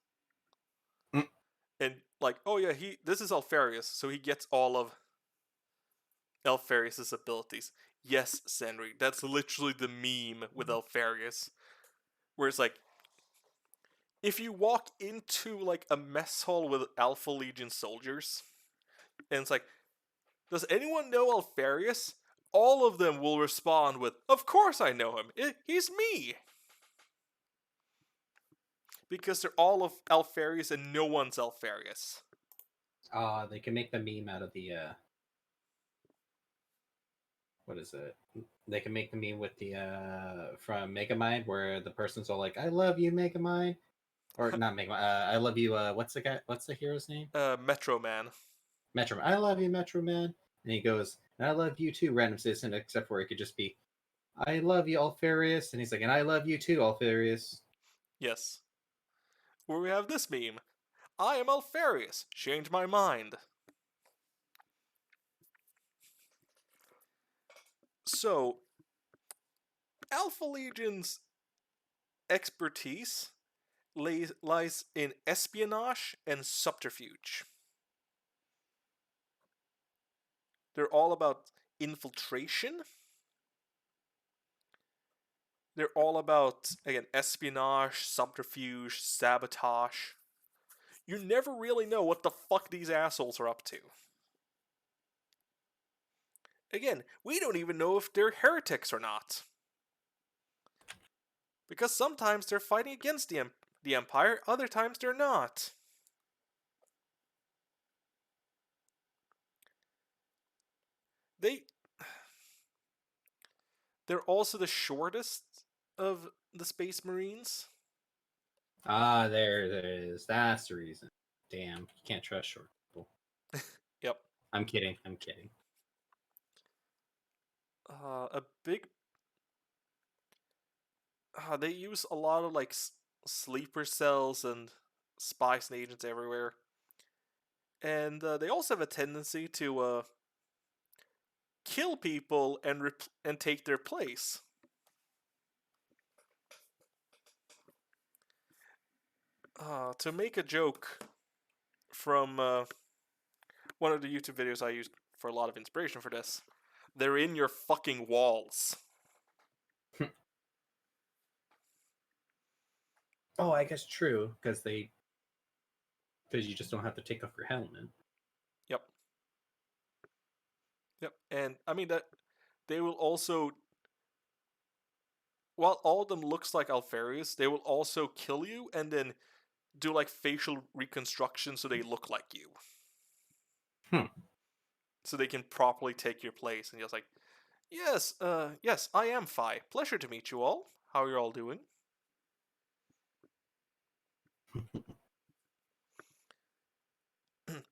Mm. And like, oh yeah, this is Alfarius, so he gets all of Alfarius's abilities. Yes, Senri, that's literally the meme with Alfarius. Where it's like, if you walk into like a mess hall with Alpha Legion soldiers, and it's like, does anyone know Alfarius? All of them will respond with, of course I know him. He's me. Because they're all of Alfarius and no one's Alfarius. They can make the meme out of the what is it? They can make the meme with the from Megamind where the person's all like, "I love you, Megamind," or not Megamind. I love you. What's the guy? What's the hero's name? Metro Man. Metro Man. I love you, Metro Man. And he goes, and I love you too, random citizen. Except for it could just be, I love you, Alfarius, and he's like, and I love you too, Alfarius. Yes. Where we have this meme. I am Alfarius. Change my mind. So, Alpha Legion's expertise lies in espionage and subterfuge. They're all about infiltration. They're all about, again, espionage, subterfuge, sabotage. You never really know what the fuck these assholes are up to. Again, we don't even know if they're heretics or not. Because sometimes they're fighting against the Empire, other times they're not. They're also the shortest of the Space Marines. There it is. That's the reason. Damn, you can't trust short people. Yep. I'm kidding. I'm kidding. A big. They use a lot of like sleeper cells and spies and agents everywhere, and they also have a tendency to kill people and take their place. To make a joke from one of the YouTube videos I used for a lot of inspiration for this, they're in your fucking walls. Oh, I guess true, because you just don't have to take off your helmet. Yep. Yep. And I mean that they will also, while all of them looks like Alfarius, they will also kill you and then do like facial reconstruction so they look like you. So they can properly take your place and just like, yes, I am Phi. Pleasure to meet you all. How are you all doing?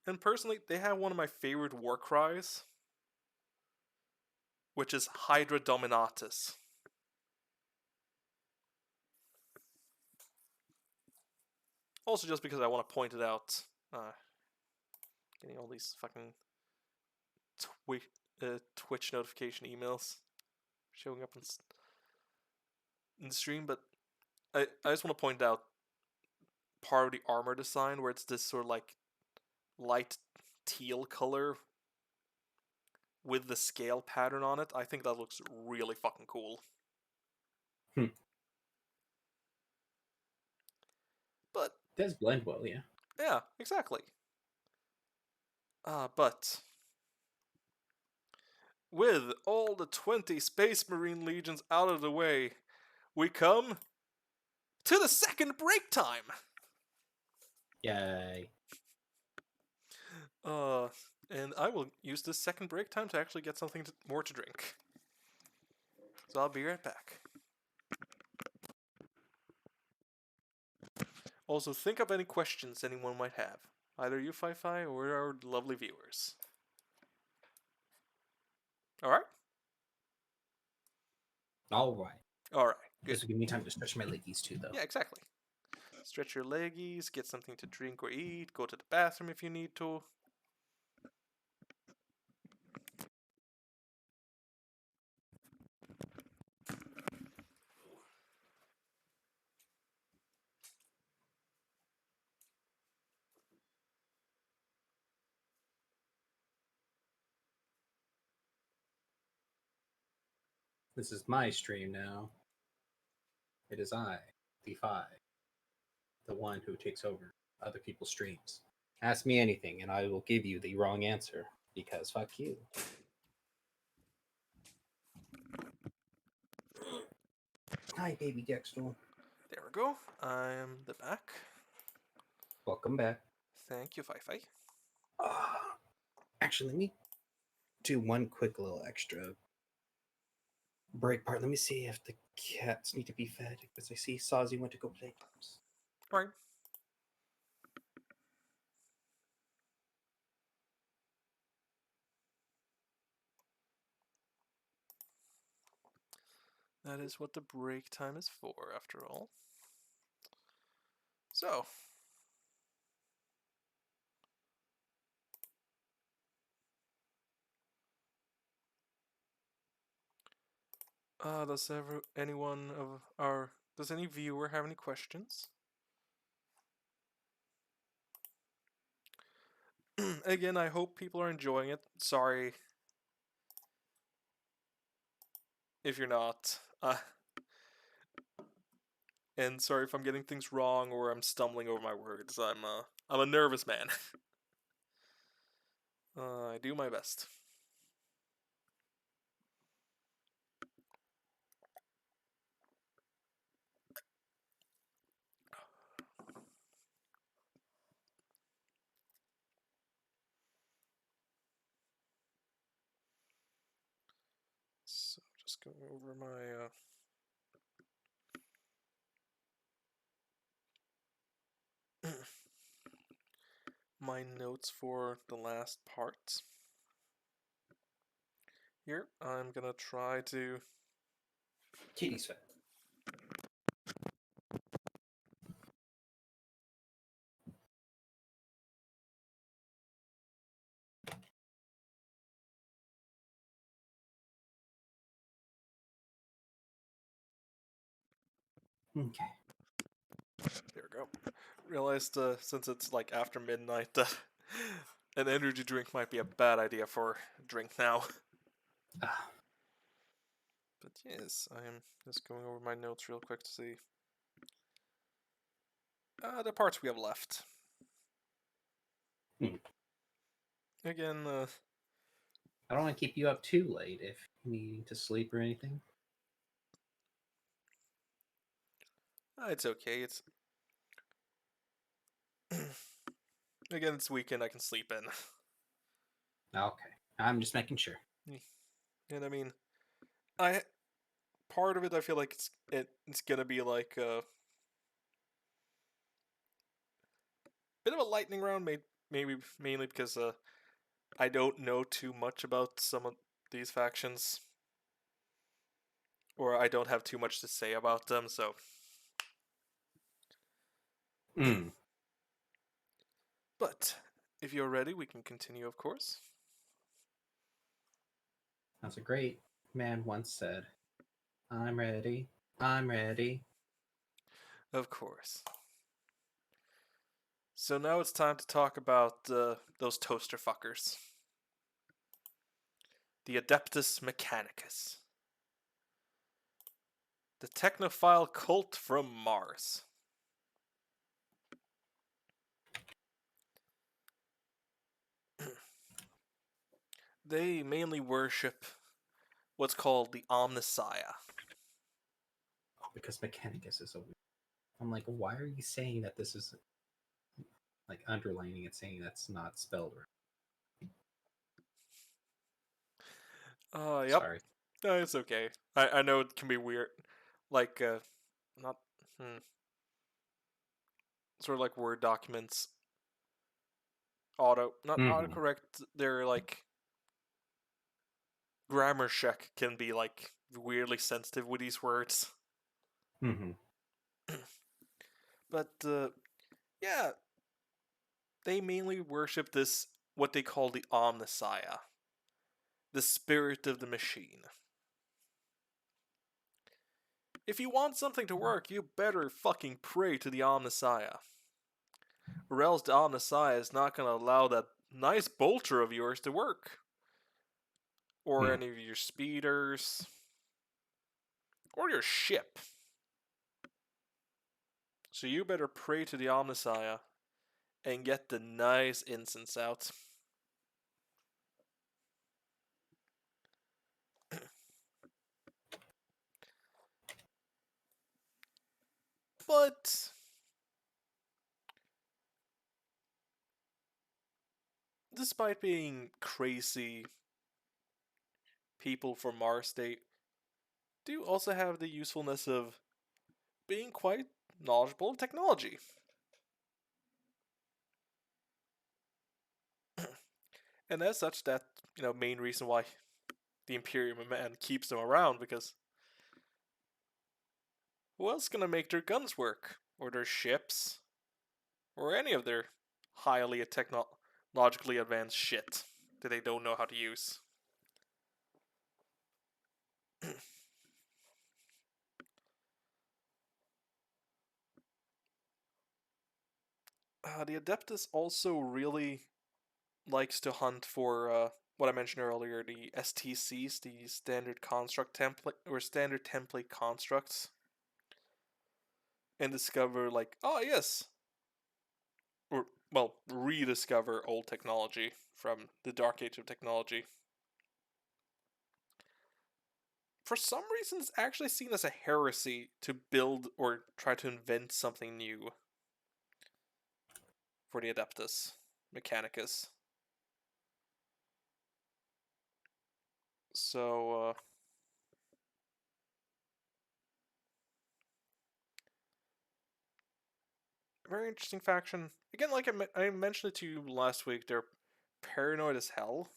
And personally, they have one of my favorite war cries, which is Hydra Dominatus. Also, just because I want to point it out. Getting all these fucking Twitch notification emails showing up in the stream, but I just want to point out part of the armor design where it's this sort of like light teal color with the scale pattern on it. I think that looks really fucking cool. But It does blend well, yeah. yeah, exactly. But with all the 20 Space Marine legions out of the way, we come to the second break time. Yay. And I will use this second break time to actually get something more to drink. So I'll be right back. Also, think of any questions anyone might have, either you, Fi-Fi, or our lovely viewers. Alright? Alright. Alright, good. This will give me time to stretch my leggies too, though. Yeah, exactly. Stretch your leggies, get something to drink or eat, go to the bathroom if you need to. This is my stream now. It is I, Defy, the one who takes over other people's streams. Ask me anything, and I will give you the wrong answer, because fuck you. Hi, baby Dexter. There we go. I'm the back. Welcome back. Thank you, Fi-Fi. Actually, let me do one quick little extra break part. Let me see if the cats need to be fed, because I see Sazzy went to go play games. Alright. That is what the break time is for, after all. So. Does any viewer have any questions? Again, I hope people are enjoying it. Sorry if you're not. And sorry if I'm getting things wrong or I'm stumbling over my words. I'm a nervous man. I do my best. So just going over my my notes for the last part. Here, I'm gonna try to. Kitty sweat. Okay. There we go. Realized since it's like after midnight, an energy drink might be a bad idea for a drink now. But yes, I am just going over my notes real quick to see the parts we have left. Again, I don't want to keep you up too late if you need to sleep or anything. it's okay. It's again, it's weekend. I can sleep in. Okay. I'm just making sure. And I mean, part of it I feel like it's gonna be like a bit of a lightning round, maybe mainly because I don't know too much about some of these factions, or I don't have too much to say about them. So, but if you're ready, we can continue, of course. As a great man once said, I'm ready. I'm ready. Of course. So now it's time to talk about those toaster fuckers. The Adeptus Mechanicus. The technophile cult from Mars. They mainly worship what's called the Omnissiah. Because Mechanicus is so weird. I'm like, why are you saying that this is like underlining it, saying that's not spelled right? Yep. Sorry. No, it's okay. I know it can be weird. Like, not. Sort of like Word documents. Not Mhm. autocorrect. They're like. Grammar check can be like weirdly sensitive with these words. Mhm. But, yeah. They mainly worship this, what they call the Omnissiah. The spirit of the machine. If you want something to work, you better fucking pray to the Omnissiah. Or else the Omnissiah is not going to allow that nice bolter of yours to work. Or any of your speeders. Or your ship. So you better pray to the Omnissiah and get the nice incense out. But despite being crazy people from Mars, they do also have the usefulness of being quite knowledgeable in technology. And as such, that, main reason why the Imperium man keeps them around, because who else gonna make their guns work? Or their ships? Or any of their highly technologically advanced shit that they don't know how to use? The Adeptus also really likes to hunt for what I mentioned earlier, the STCs, the standard construct template, or standard template constructs, and discover, like, oh yes, or, well, rediscover old technology from the dark age of technology. For some reason, it's actually seen as a heresy to build or try to invent something new for the Adeptus Mechanicus. So, very interesting faction. Again, like I mentioned it to you last week, they're paranoid as hell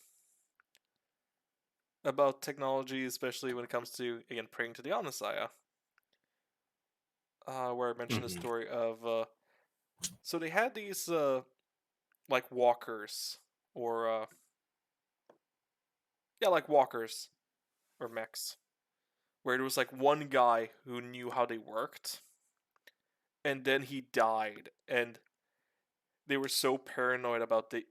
about technology, especially when it comes to, again, praying to the Omnissiah. Where I mentioned the Mhm. story of, so they had these, like walkers, or, yeah, like walkers, or mechs, where there was like one guy who knew how they worked, and then he died, and they were so paranoid about that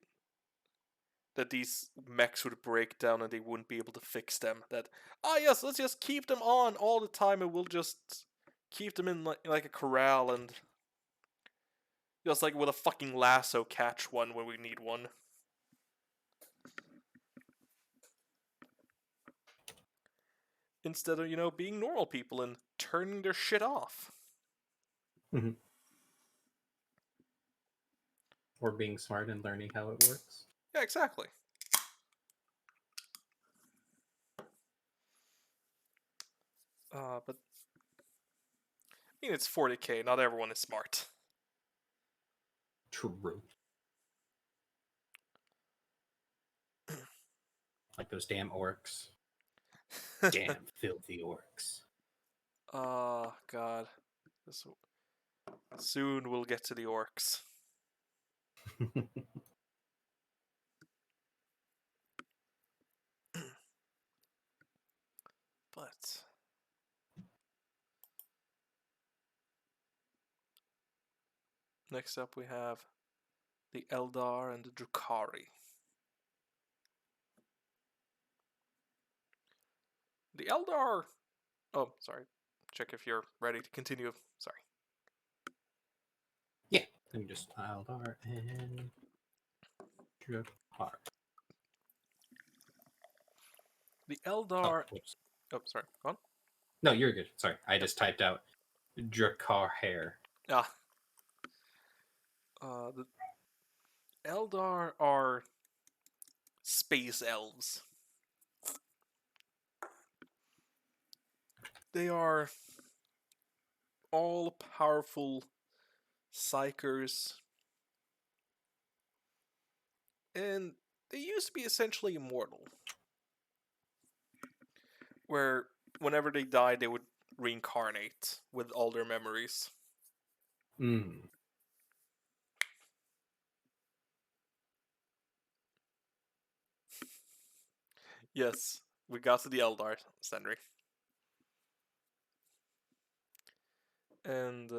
these mechs would break down and they wouldn't be able to fix them. That, yes, let's just keep them on all the time and we'll just keep them in like a corral and just like with a fucking lasso catch one when we need one. Instead of, being normal people and turning their shit off. Mhm. Or being smart and learning how it works. Yeah, exactly. But I mean, it's 40K. Not everyone is smart. True. Like those damn orcs. Damn filthy orcs. Oh God. Soon we'll get to the orcs. But next up we have the Eldar and the Drukhari. The Eldar. Oh, sorry. Check if you're ready to continue. Sorry. Yeah. Let me just Eldar and Drakkar. The Oh, Eldar. whoops. Oh, sorry. Go on. No, you're good. Sorry, I just typed out Drakkar hair. Ah. The Eldar are space elves. They are all powerful psychers, and they used to be essentially immortal. Where whenever they died, they would reincarnate with all their memories. Mm. Yes, we got to the Eldar, Sendri. And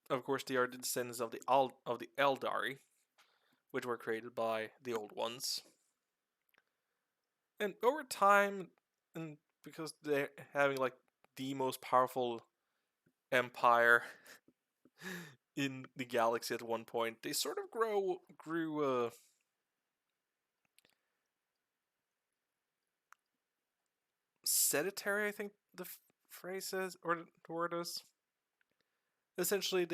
of course, they are the descendants of the Eldari, which were created by the Old Ones. And over time, and because they're having like the most powerful empire in the galaxy at one point, they sort of grew sedentary. I think the phrase is, or the word is. Essentially,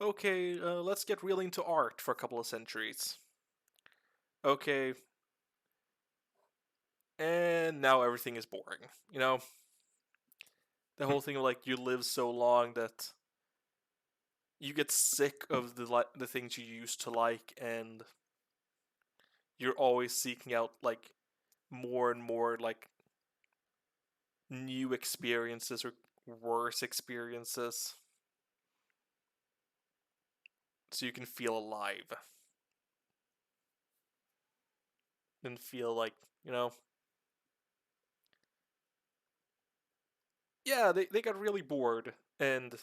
let's get really into art for a couple of centuries. Okay, and now everything is boring. You know, the whole thing of like you live so long that you get sick of the things you used to like, and you're always seeking out like more and more like new experiences or worse experiences, so you can feel alive and feel like yeah, they got really bored and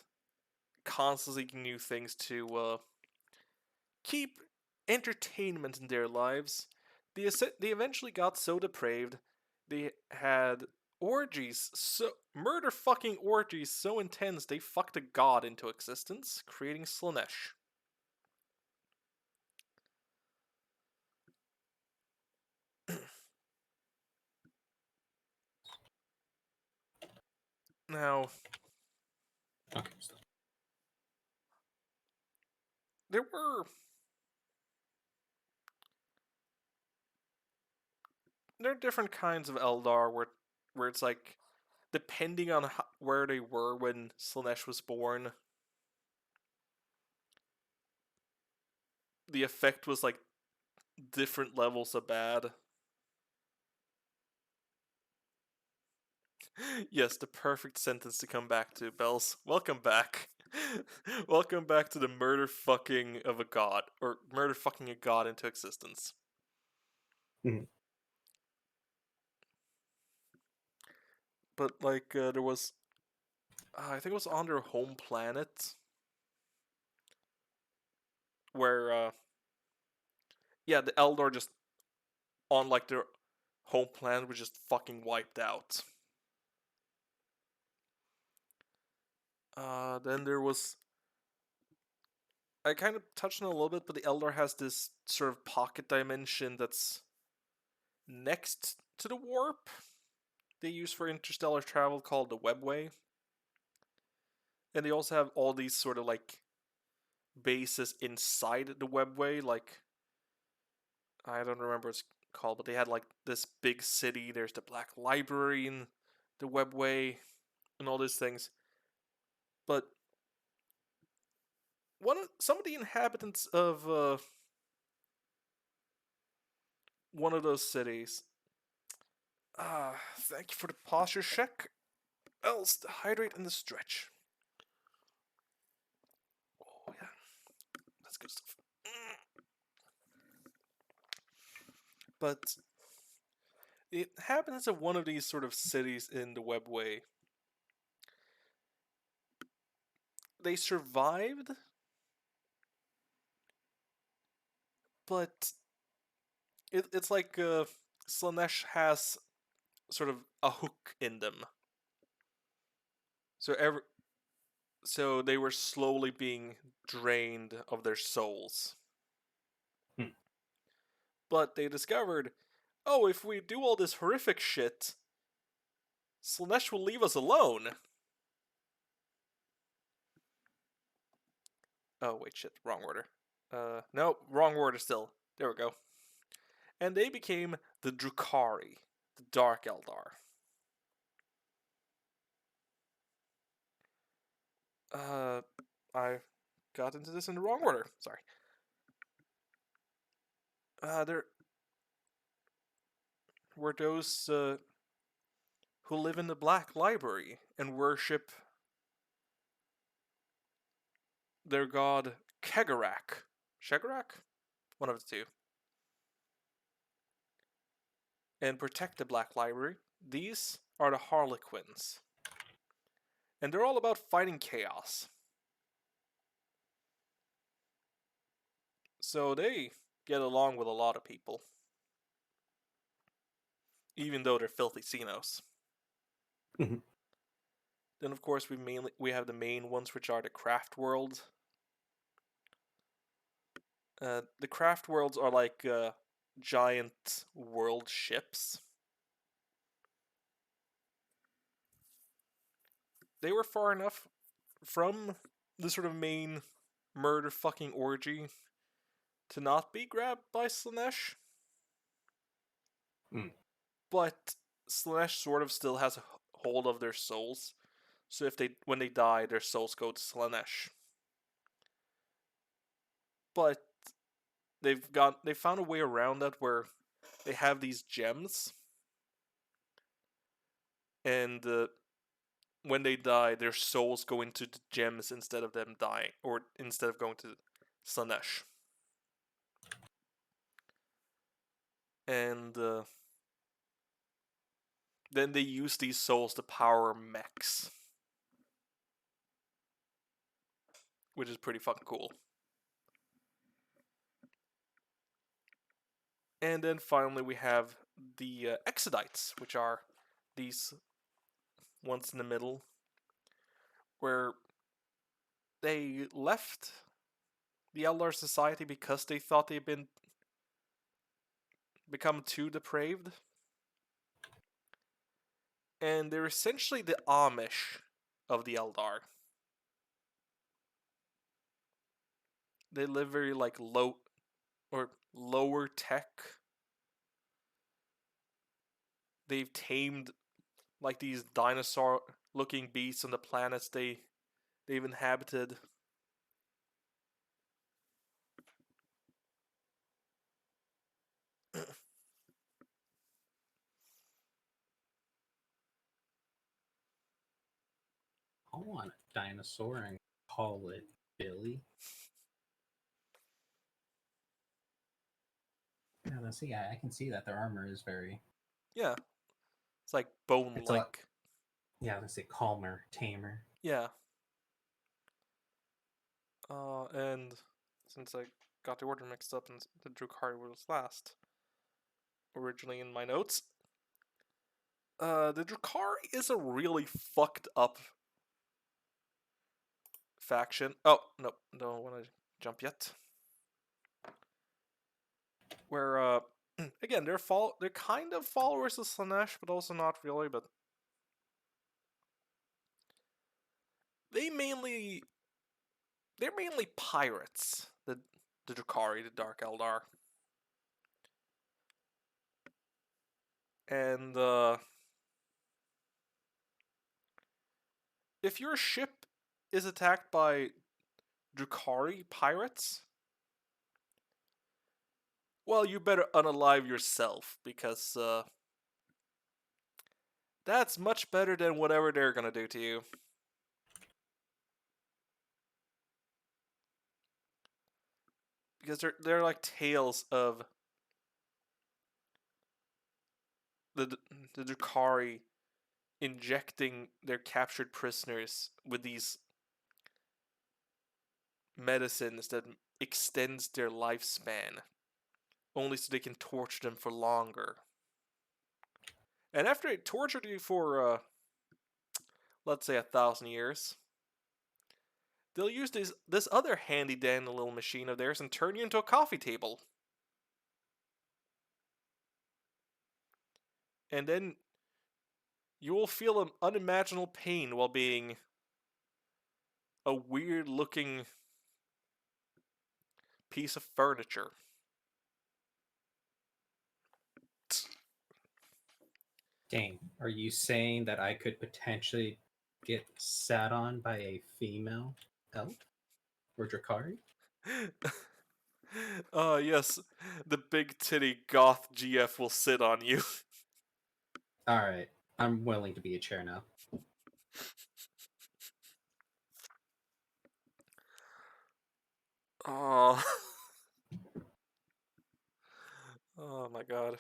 constantly seeking new things to keep entertainment in their lives. They eventually got so depraved, they had orgies, so murder fucking orgies so intense they fucked a god into existence, creating Slanesh. Now, Okay. So, there were there are different kinds of Eldar where it's like depending on where they were when Slanesh was born, the effect was like different levels of bad. Yes, the perfect sentence to come back to, Bells. Welcome back. Welcome back to the murder fucking of a god, or murder fucking a god into existence. Mhm. But, like, there was. I think it was on their home planet. Where, yeah, the Eldar just. On, like, their home planet was just fucking wiped out. Then there was. I kind of touched on it a little bit, but the Eldar has this sort of pocket dimension that's next to the warp they use for interstellar travel called the Webway. And they also have all these sort of like bases inside the Webway, like I don't remember what it's called, but they had like this big city, there's the Black Library in the Webway and all these things. But some of the inhabitants of one of those cities. Thank you for the posture check. Else hydrate in the stretch. Oh yeah, that's good stuff. But It happens in one of these sort of cities in the webway. They survived, but it's like Slanesh has sort of a hook in them. So so they were slowly being drained of their souls. Hmm. But they discovered, oh, if we do all this horrific shit, Slanesh will leave us alone. Oh, wait, shit, wrong order. No, wrong order still. There we go. And they became the Drukhari, the Dark Eldar. I got into this in the wrong order. Sorry. There were those who live in the Black Library and worship their god Kegarak. Shegarak? One of the two. And protect the Black Library. These are the Harlequins. And they're all about fighting chaos. So they get along with a lot of people. Even though they're filthy Xenos. Mhm. Then of course we have the main ones, which are the craft world. The craft worlds are like giant world ships. They were far enough from the sort of main murder fucking orgy to not be grabbed by Slanesh. Mm. But Slanesh sort of still has a hold of their souls. So if when they die, their souls go to Slanesh. But they found a way around that where they have these gems, and when they die, their souls go into the gems instead of them dying, or instead of going to Slanesh. And then they use these souls to power mechs, which is pretty fucking cool. And then finally we have the Exodites, which are these ones in the middle, where they left the Eldar Society because they thought they'd become too depraved. And they're essentially the Amish of the Eldar. They live very like lower tech. They've tamed like these dinosaur looking beasts on the planets they've inhabited. I want a dinosaur and call it Billy. Yeah, let's see. I can see that their armor is very. Yeah. It's like bone It's a lot. like. Yeah, let's say calmer, tamer. Yeah. And since I got the order mixed up and the Drukhari was last, originally in my notes, the Drukhari is a really fucked up faction. Oh, no, don't want to jump yet. Where, again, they're kind of followers of Slanesh, but also not really, but they're mainly pirates, the Drukhari, the Dark Eldar. And, if your ship is attacked by Drukhari pirates, well, you better unalive yourself, because that's much better than whatever they're gonna do to you. Because they're like tales of the the Drukhari injecting their captured prisoners with these medicines that extends their lifespan, only so they can torture them for longer. And after they tortured you for, let's say, 1,000 years, they'll use this other handy dandy little machine of theirs and turn you into a coffee table. And then you will feel an unimaginable pain while being a weird looking piece of furniture. Dang, are you saying that I could potentially get sat on by a female elf or Drakari? Yes, the big titty goth GF will sit on you. All right, I'm willing to be a chair now. Oh. Oh my god.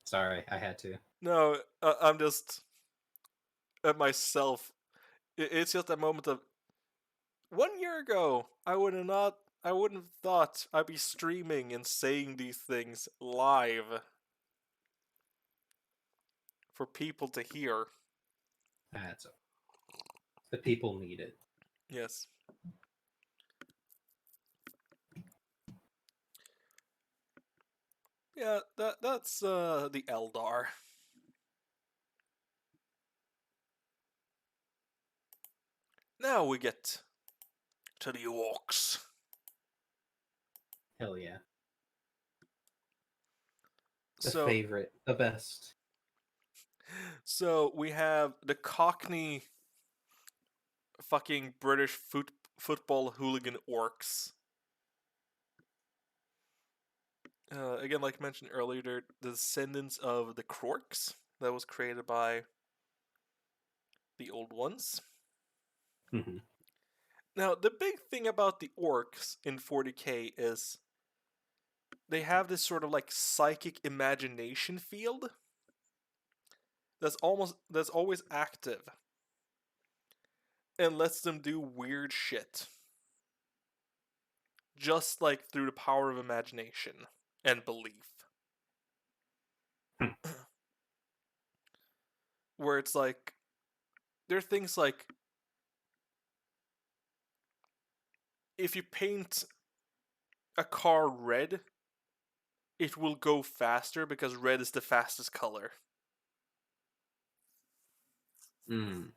Sorry, I had to. No, I'm just at myself. It's just a moment of 1 year ago. I wouldn't have thought I'd be streaming and saying these things live for people to hear. That's the people need it. Yes. Yeah, that's the Eldar. Now we get to the Orcs. Hell yeah. The So favorite, the best. so we have the Cockney fucking British football hooligan Orcs. Again, like I mentioned earlier, they're the descendants of the Krorks that was created by the old ones. Mm-hmm. Now, the big thing about the Orcs in 40k is they have this sort of like psychic imagination field that's always active and lets them do weird shit. Just like through the power of imagination and belief. Where it's like there are things like if you paint a car red, it will go faster because red is the fastest color. Mm.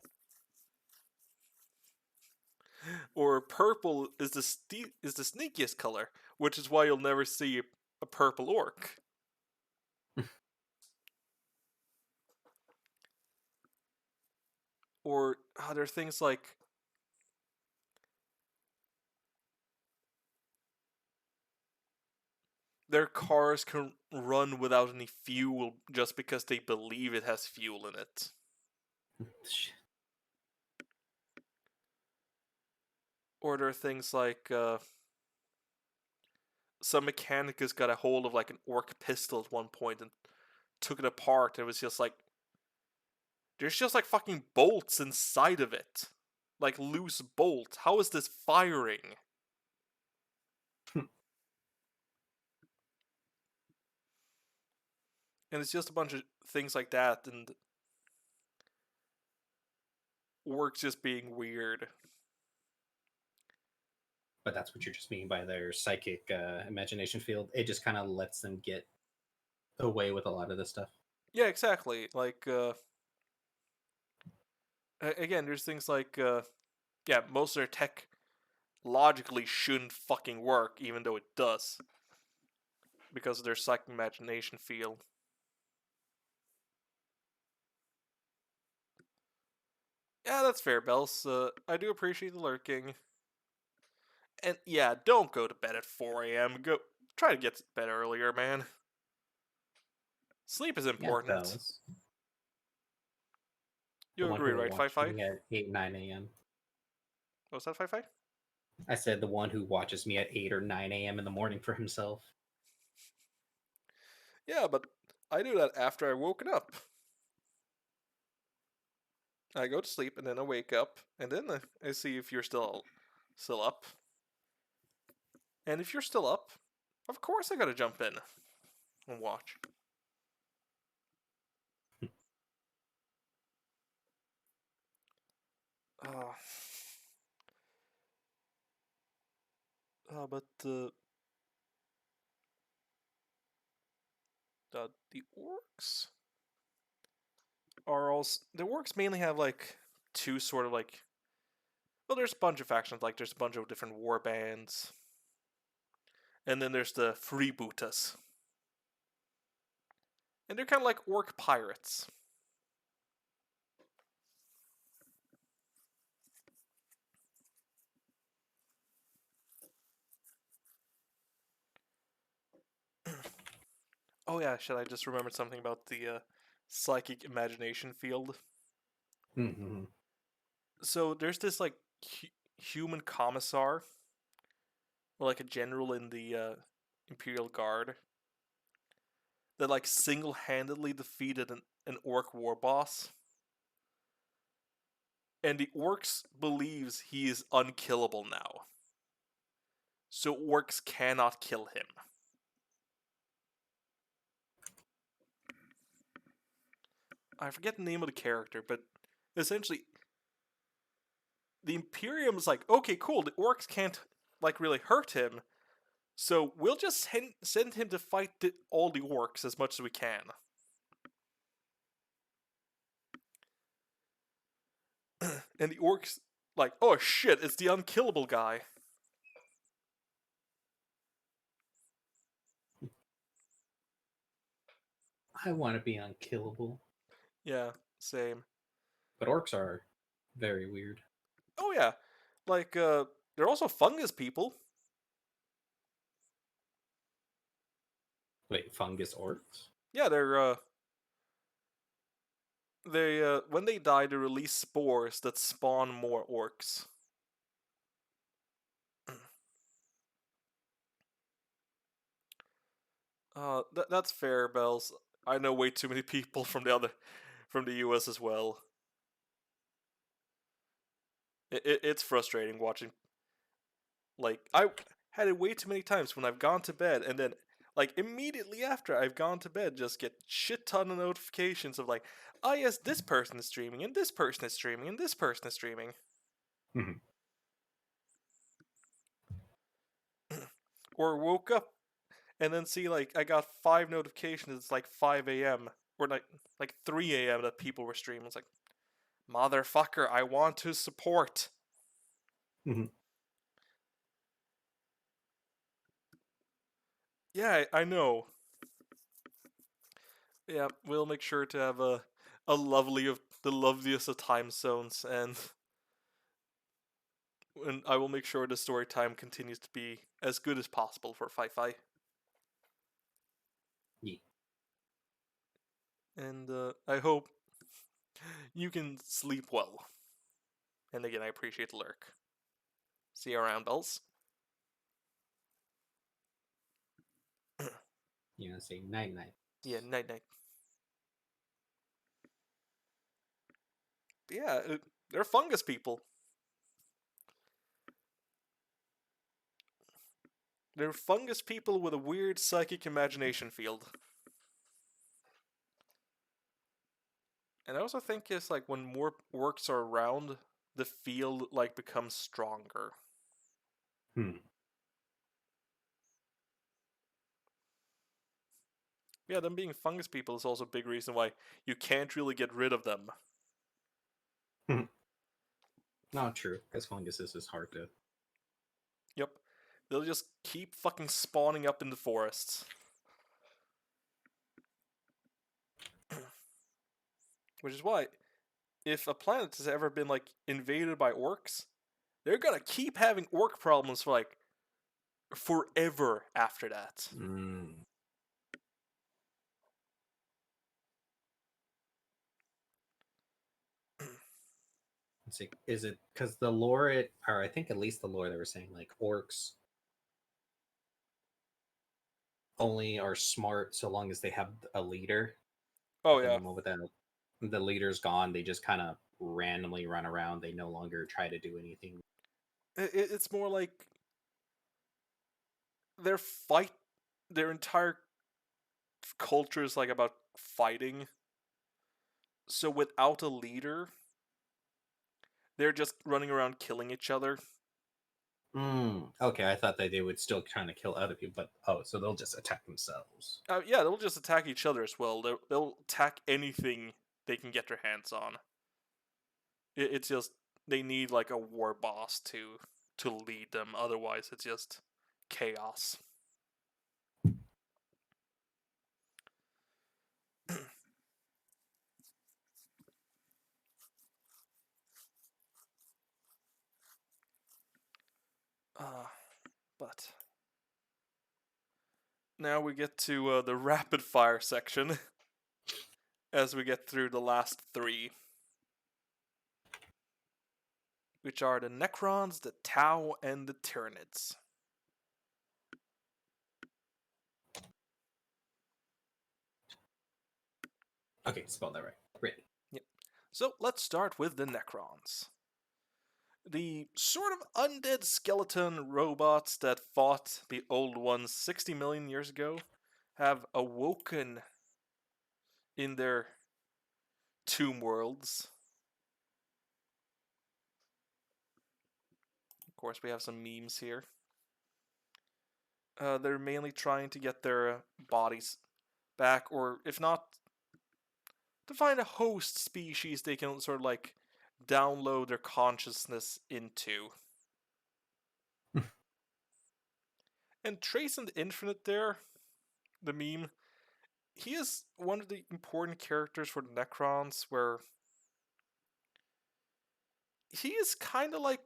Or purple is the sneakiest color, which is why you'll never see a purple orc. Or there are things like their cars can run without any fuel just because they believe it has fuel in it. Or there are things like some mechanic has got a hold of like an orc pistol at one point and took it apart. And it was just like there's just like fucking bolts inside of it, like loose bolt. How is this firing? And it's just a bunch of things like that, and orcs just being weird. But that's what you're just meaning by their psychic imagination field. It just kind of lets them get away with a lot of this stuff. Yeah, exactly. Like, again, there's things like, yeah, most of their tech logically shouldn't fucking work, even though it does. Because of their psychic imagination field. Yeah, that's fair, Bells. I do appreciate the lurking. And yeah, don't go to bed at 4 a.m. Go try to get to bed earlier, man. Sleep is important. Yeah, fellas. You The one agree, who will right, watch Fi-Fi? me at 8, 9 a.m. What's that, Fi-Fi? I said the one who watches me at 8 or 9 a.m. in the morning for himself. Yeah, but I do that after I woken up. I go to sleep and then I wake up and then I see if you're still up. And if you're still up, of course I gotta jump in and watch. Uh, but the orcs are also the orcs mainly have like two sort of like, well, there's a bunch of factions, like there's a bunch of different war bands, and then there's the freebooters, and they're kind of like orc pirates. Oh yeah, should I just remember something about the psychic imagination field? Mm-hmm. So there's this like human commissar, or like a general in the Imperial Guard, that like single-handedly defeated an orc war boss, and the orcs believes he is unkillable now, so orcs cannot kill him. I forget the name of the character, but essentially the Imperium is like, okay, cool, the orcs can't like really hurt him, so we'll just send him to fight all the orcs as much as we can. And the orcs like, oh shit, it's the unkillable guy. I want to be unkillable. Yeah, same. But orcs are very weird. Oh yeah, like they're also fungus people. Wait, fungus orcs? Yeah, they when they die, they release spores that spawn more orcs. That's fair, Bells. I know way too many people from the U.S. as well. It's frustrating watching. Like I had it way too many times when I've gone to bed, and then like immediately after I've gone to bed, just get shit ton of notifications of like, oh yes, this person is streaming, and this person is streaming, and this person is streaming. Mm-hmm. Or woke up and then see like I got 5 notifications. It's like 5 a.m. or like 3 a.m. that people were streaming. It's like, motherfucker, I want to support. Mm-hmm. Yeah, I know. Yeah, we'll make sure to have a lovely of the loveliest of time zones, and I will make sure the story time continues to be as good as possible for Fi-Fi. Yeah. And I hope you can sleep well. And again, I appreciate the lurk. See you around, Bells. You know, say night night. Yeah, night night. Yeah, they're fungus people. They're fungus people with a weird psychic imagination field. And I also think it's like when more orcs are around, the field like becomes stronger. Hmm. Yeah, them being fungus people is also a big reason why you can't really get rid of them. Not true, because funguses is hard to. Yep. They'll just keep fucking spawning up in the forests. Which is why, if a planet has ever been like invaded by orcs, they're gonna keep having orc problems for like forever after that. Mm. Let's see, is it because the lore or I think at least the lore they were saying like orcs only are smart so long as they have a leader. Oh But then yeah. the moment that the leader's gone, they just kind of randomly run around. They no longer try to do anything. It's more like their their entire culture is like about fighting. So without a leader, they're just running around killing each other. Okay, I thought that they would still kind of kill other people, but so they'll just attack themselves. Yeah, they'll just attack each other as well. They'll attack anything they can get their hands on. It's just they need like a war boss to lead them. Otherwise, it's just chaos. uh, but now we get to the rapid fire section as we get through the last three, which are the Necrons, the Tau, and the Tyranids. Okay, spell that right. Great. Yep. So let's start with the Necrons. The sort of undead skeleton robots that fought the old ones 60 million years ago have awoken in their tomb worlds. Of course, we have some memes here. They're mainly trying to get their bodies back, or if not, to find a host species they can sort of like download their consciousness into. And Trace in the Infinite there, the meme, he is one of the important characters for the Necrons, where he is kind of like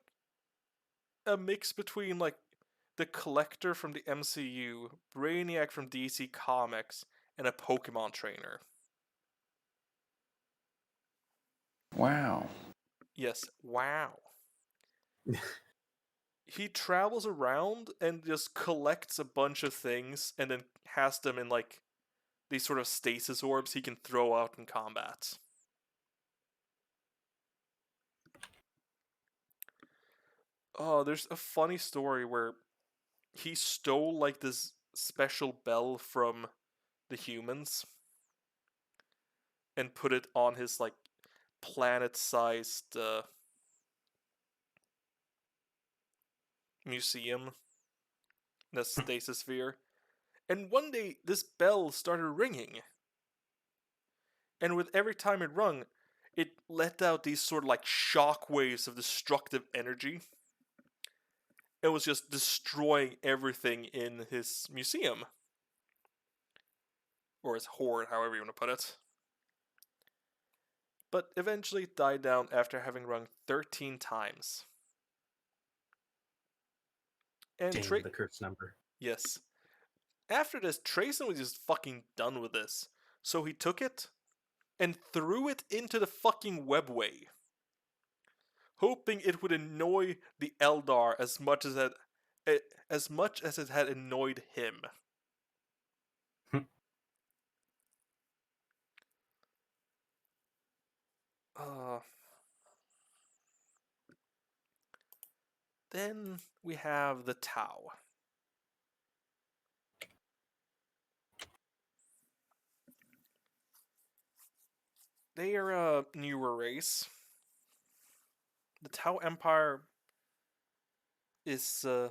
a mix between like the Collector from the MCU, Brainiac from DC Comics, and a Pokemon trainer. Wow. Yes, wow. He travels around and just collects a bunch of things and then has them in like these sort of stasis orbs he can throw out in combat. Oh, there's a funny story where he stole like this special bell from the humans and put it on his like planet-sized museum, the stasis sphere. And one day this bell started ringing, and with every time it rung, it let out these sort of like shock waves of destructive energy. It was just destroying everything in his museum, or his hoard, however you want to put it. But eventually it died down after having rung 13 times. And Damn, the curse number. yes. After this, Trayson was just fucking done with this. So he took it and threw it into the fucking webway, hoping it would annoy the Eldar as much as it had annoyed him. Uh, then we have the Tau. They are a newer race. The Tau Empire is they're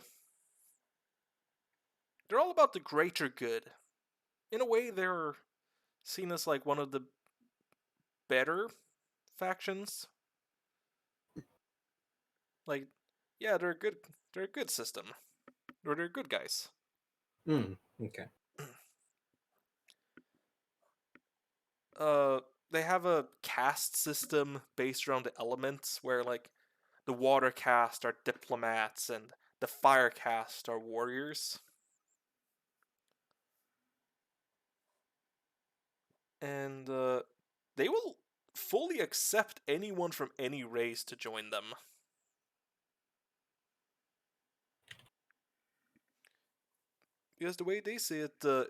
all about the greater good. In a way, they're seen as like one of the better factions. Like, yeah, they're a good system. Or they're good guys. Okay. They have a caste system based around the elements where like the water caste are diplomats and the fire caste are warriors. And they will fully accept anyone from any race to join them. Because the way they see it, the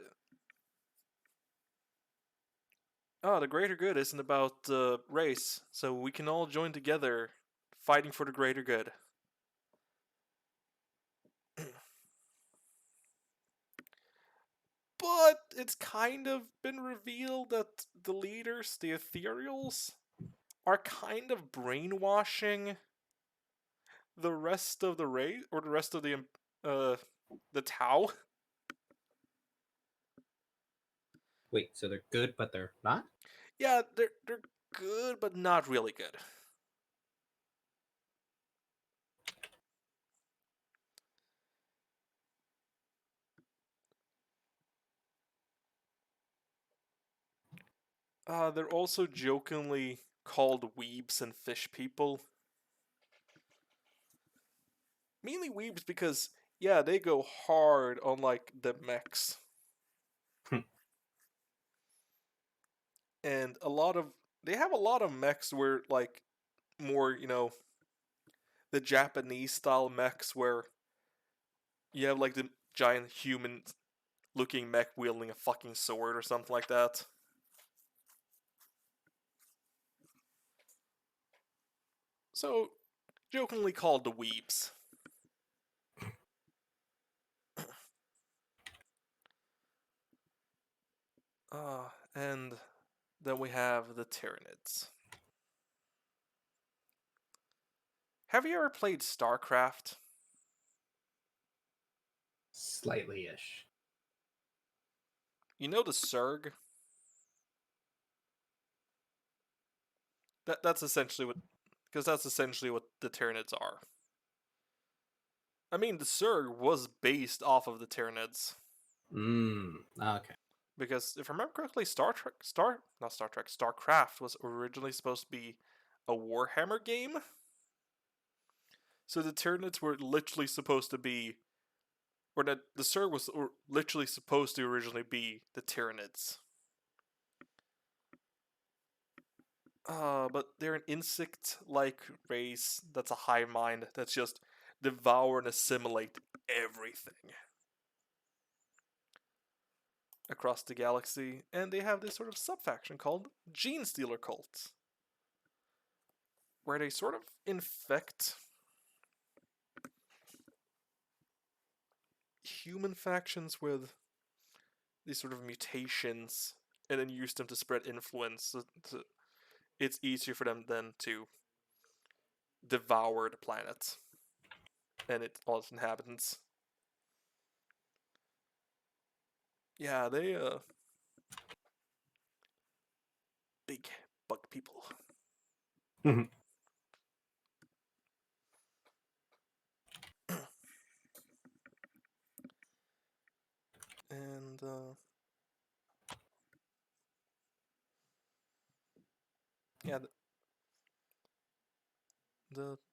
greater good isn't about race, so we can all join together, fighting for the greater good. But it's kind of been revealed that the leaders, the ethereals, are kind of brainwashing the rest of the race, or the rest of the Tau. Wait, so they're good, but they're not? Yeah, they're good, but not really good. They're also jokingly called weebs and fish people. Mainly weebs because, yeah, they go hard on, like, the mechs. And they have a lot of mechs where, like, more, the Japanese style mechs where you have, like, the giant human looking mech wielding a fucking sword or something like that. So, jokingly called the weebs. And then we have the Tyranids. Have you ever played StarCraft? Slightly ish. You know the Zerg? That's essentially what, because that's essentially what the Tyranids are. I mean, the Zerg was based off of the Tyranids. Okay. Because if I remember correctly, StarCraft was originally supposed to be a Warhammer game. So the Tyranids were literally supposed to be, or the Zerg was literally supposed to originally be the Tyranids. But they're an insect-like race that's a hive mind that's just devour and assimilate everything across the galaxy, and they have this sort of sub-faction called Gene Stealer Cults, where they sort of infect human factions with these sort of mutations, and then use them to spread influence. So it's easier for them then to devour the planet and all its inhabitants. Yeah, they big bug people. And yeah,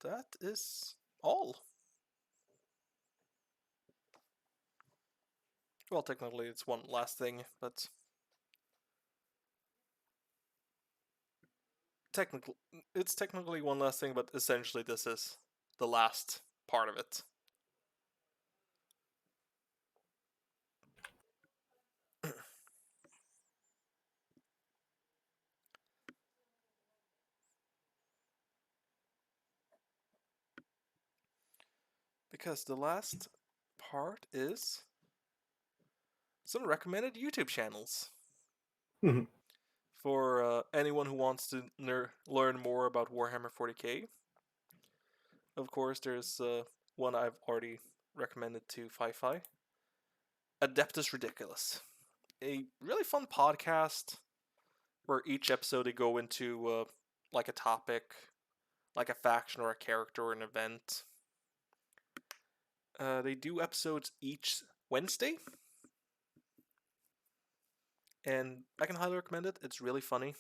that is all. Well, technically, it's one last thing, but technically, it's technically one last thing, but essentially, this is the last part of it. Because the last part is some recommended YouTube channels for anyone who wants to learn more about Warhammer 40k. Of course, there's one I've already recommended to Fi-Fi. Adeptus Ridiculous. A really fun podcast where each episode they go into like a topic, like a faction or a character or an event. They do episodes each Wednesday, and I can highly recommend it. It's really funny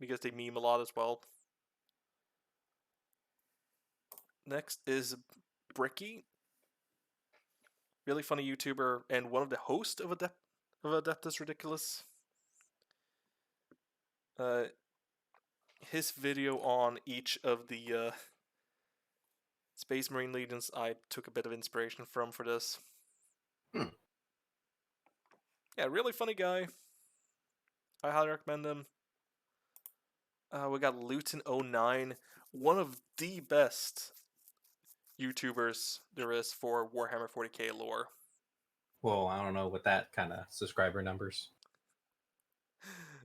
because they meme a lot as well. Next is Bricky, really funny YouTuber and one of the hosts of Adeptus Ridiculous. His video on each of the Space Marine Legions I took a bit of inspiration from for this. Yeah, really funny guy. I highly recommend him. We got Luton09, one of the best YouTubers there is for Warhammer 40k lore. Whoa, I don't know what that kind of subscriber numbers.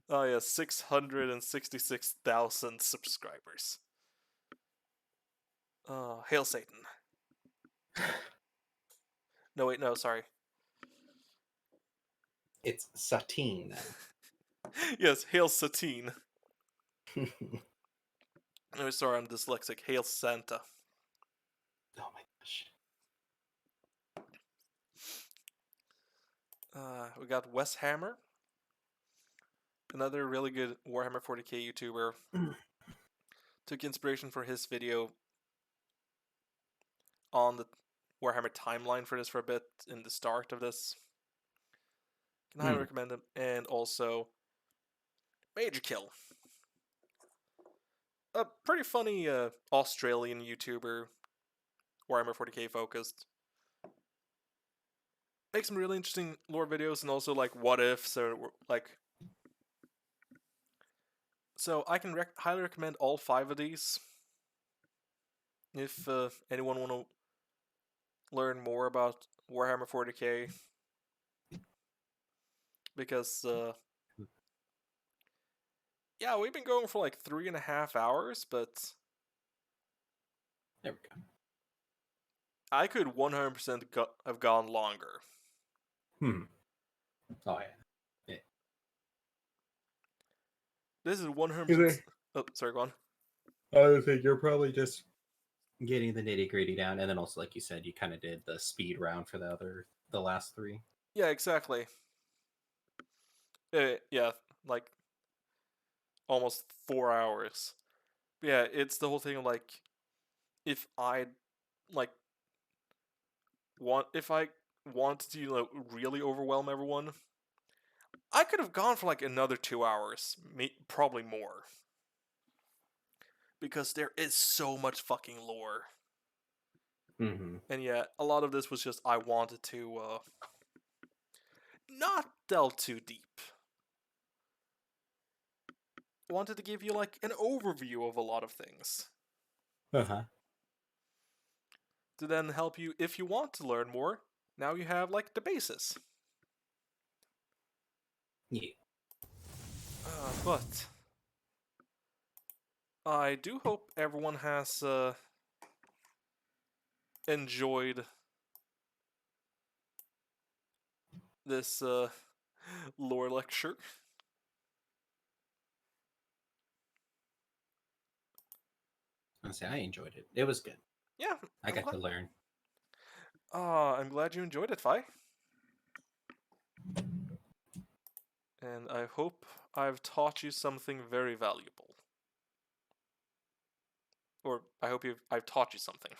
Oh yeah, 666,000 subscribers. Hail Satan. No, wait, no, sorry. It's Satine. Yes, Hail Satine. No, sorry, I'm dyslexic. Hail Santa. Oh my gosh. We got Wes Hammer, another really good Warhammer 40k YouTuber. Took inspiration for his video on the Warhammer timeline for this for a bit in the start of this. Can highly recommend him. And also Major Kill. A pretty funny Australian YouTuber, Warhammer 40k focused. Makes some really interesting lore videos and also like what ifs or like. So I can highly recommend all 5 of these. If anyone want to learn more about Warhammer 40k, because yeah, we've been going for like 3.5 hours, but There we go. I could 100% have gone longer. Oh yeah. This is 100%. Oh, sorry, go on. I would think you're probably just getting the nitty gritty down, and then also, like you said, you kind of did the speed round for the last 3. Yeah, exactly. Yeah, like almost 4 hours. But yeah, it's the whole thing of like, if I like if I wanted to really overwhelm everyone, I could have gone for like another 2 hours, probably more, because there is so much fucking lore. Mm-hmm. And yeah, a lot of this was just I wanted to not delve too deep. I wanted to give you like an overview of a lot of things Uh-huh. to then help you if you want to learn more. Now you have like the basis. Yeah. But I do hope everyone has enjoyed this lore lecture. Honestly, I enjoyed it. It was good. Yeah, I got to learn. I'm glad you enjoyed it, Fi. And I hope I've taught you something very valuable. Or I hope I've taught you something.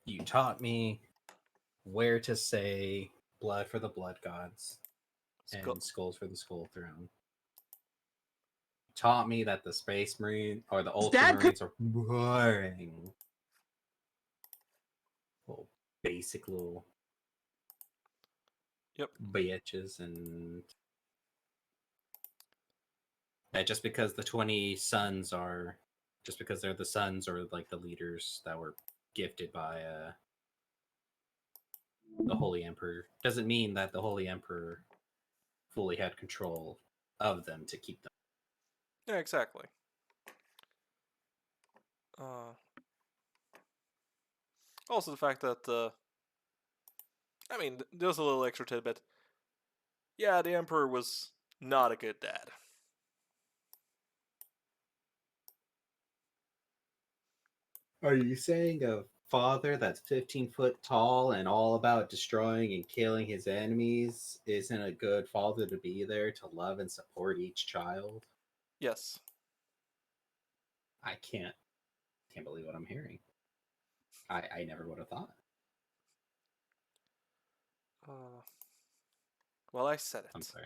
You taught me where to say blood for the blood gods and skulls for the skull throne. Taught me that the space marine or the ultramarines are boring. Little basic little Yep. bitches, and that just because the 20 sons are just because they're the sons or like the leaders that were gifted by the Holy Emperor doesn't mean that the Holy Emperor fully had control of them to keep them. Yeah, exactly. Also the fact that I mean, there's a little extra tidbit. Yeah, the Emperor was not a good dad. Are you saying a father that's 15 foot tall and all about destroying and killing his enemies isn't a good father to be there to love and support each child? Yes. I can't believe what I'm hearing. I never would have thought. Well, I said it. I'm sorry.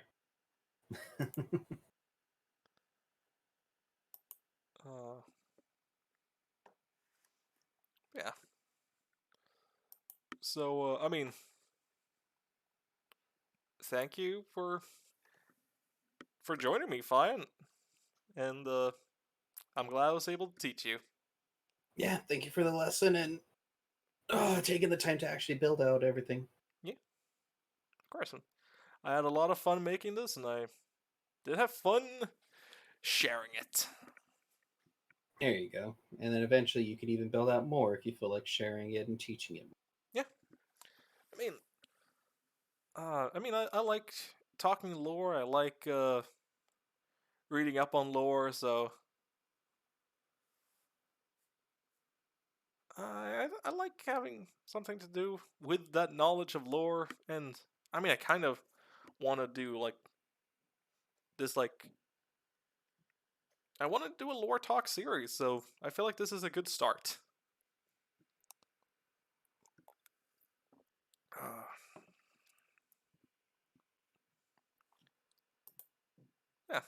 Yeah. So, I mean, thank you for joining me, Fine, and I'm glad I was able to teach you. Yeah, thank you for the lesson and taking the time to actually build out everything. Yeah, of course. And I had a lot of fun making this, and I did have fun sharing it. There you go. And then eventually you could even build out more if you feel like sharing it and teaching it. Yeah, I mean, I like talking lore. I like reading up on lore, so I like having something to do with that knowledge of lore, and I mean, I kind of want to do like this, like I want to do a lore talk series, so I feel like this is a good start. Yeah,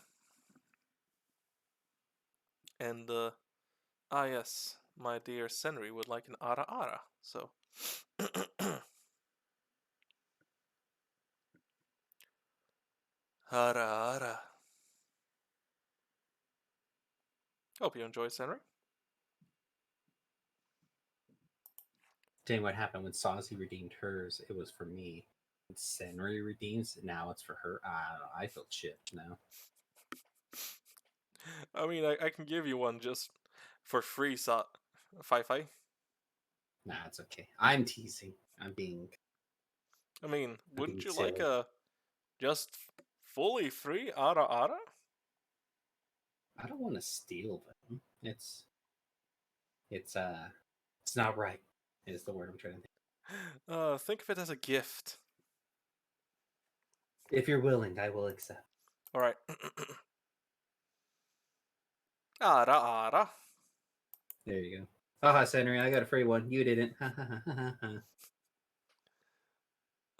and yes, my dear Senri would like an ara ara, so. Ara ara. Hope you enjoy, Senri. Dang, what happened when Sazi redeemed hers? It was for me. When Senri redeems, now it's for her. I don't know. I feel chipped now. I mean, I can give you one just for free, Fi Fi. Nah, it's okay. I'm teasing. I'm being I mean, wouldn't you like silly. a just fully free ara ara? I don't want to steal them. It's it's not right. Is the word I'm trying to think. Think of it as a gift. If you're willing, I will accept. All right. Ara ara. There you go. Haha, Senri, I got a free one. You didn't.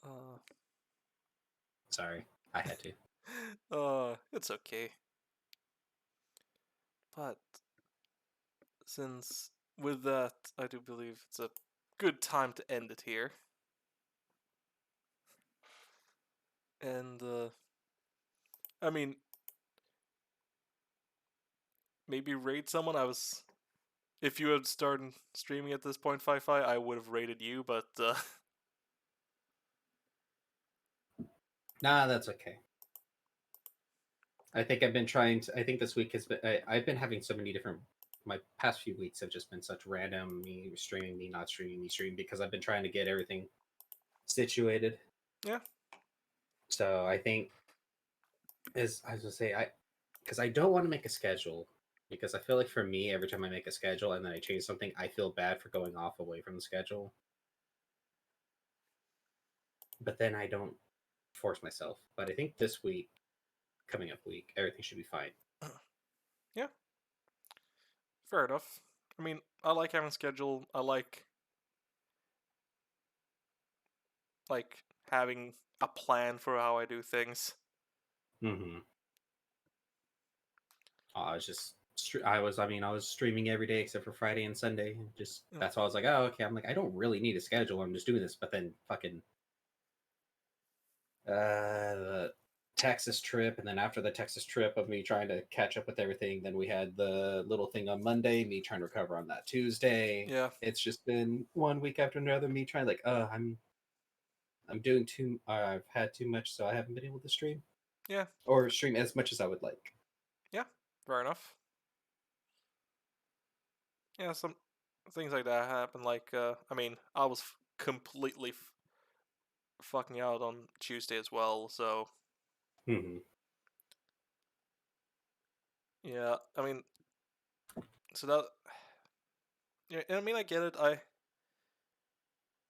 Uh, Sorry, I had to. it's okay. But since with that, I do believe it's a good time to end it here. And I mean, maybe raid someone. If you had started streaming at this point, Fi, I would have raided you, but Nah, that's okay. I think I've been trying to. I think this week has been. I've been having so many different. My past few weeks have just been such random me streaming, me not streaming, me streaming because I've been trying to get everything situated. yeah, So I think, as I was gonna say, because I don't want to make a schedule because I feel like for me, every time I make a schedule and then I change something, I feel bad for going off away from the schedule. But then I don't force myself. But I think this week, coming up week, everything should be fine. yeah, fair enough. I mean, I like having a schedule. I like having a plan for how I do things. Mm-hmm. I was just I was streaming every day except for Friday and Sunday. Just Yeah. that's why I was like, oh okay. I'm like, I don't really need a schedule. I'm just doing this. But then fucking the Texas trip, and then after the Texas trip of me trying to catch up with everything, then we had the little thing on Monday, me trying to recover on that Tuesday. Yeah. It's just been one week after another, me trying like, I'm doing too. I've had too much, so I haven't been able to stream Yeah. or stream as much as I would like. Yeah. Fair enough. Yeah, some things like that happen. Like, I mean, I was completely fucking out on Tuesday as well. So Mm-hmm. yeah, I mean, so that yeah, I mean, I get it.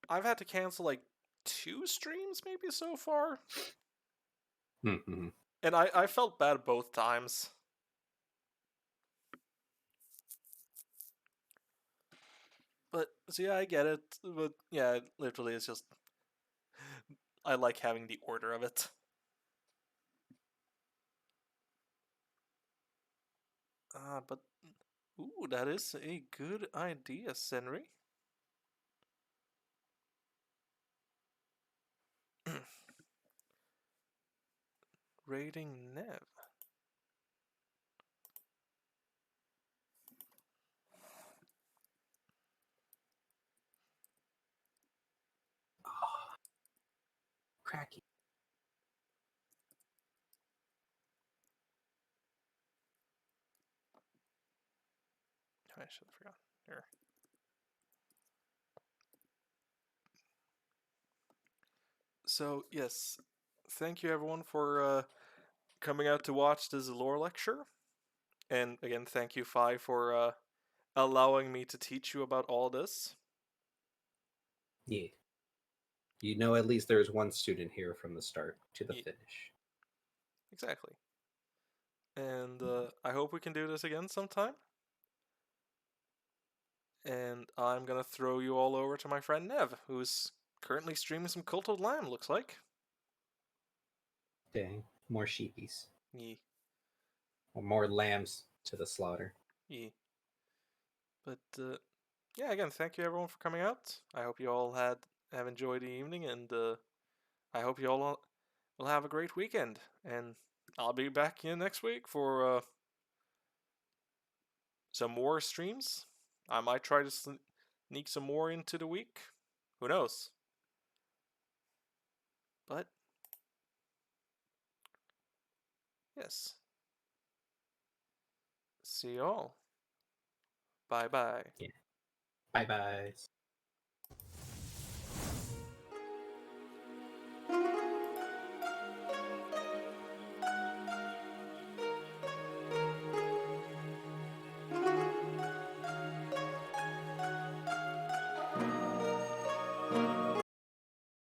I've had to cancel like 2 streams maybe so far, Mm-hmm. and I felt bad both times. But so yeah, I get it. But yeah, it literally it's just I like having the order of it. But ooh, that is a good idea, Senri. Rating Nev. Oh, cracky. I should have forgotten. Here. So, yes, thank you everyone for coming out to watch this lore lecture. And again, thank you, Fi, for allowing me to teach you about all this. Yeah. You know, at least there's one student here from the start to the finish. Exactly. And I hope we can do this again sometime. And I'm gonna throw you all over to my friend Nev, who's currently streaming some Cult of Lamb, looks like. Dang, more sheepies. Yee. Or more lambs to the slaughter. Yee. But yeah, again, thank you everyone for coming out. I hope you all have enjoyed the evening, and I hope you all will have a great weekend. And I'll be back in next week for some more streams. I might try to sneak some more into the week. Who knows? But yes. See you all. Bye bye. Yeah. Bye bye.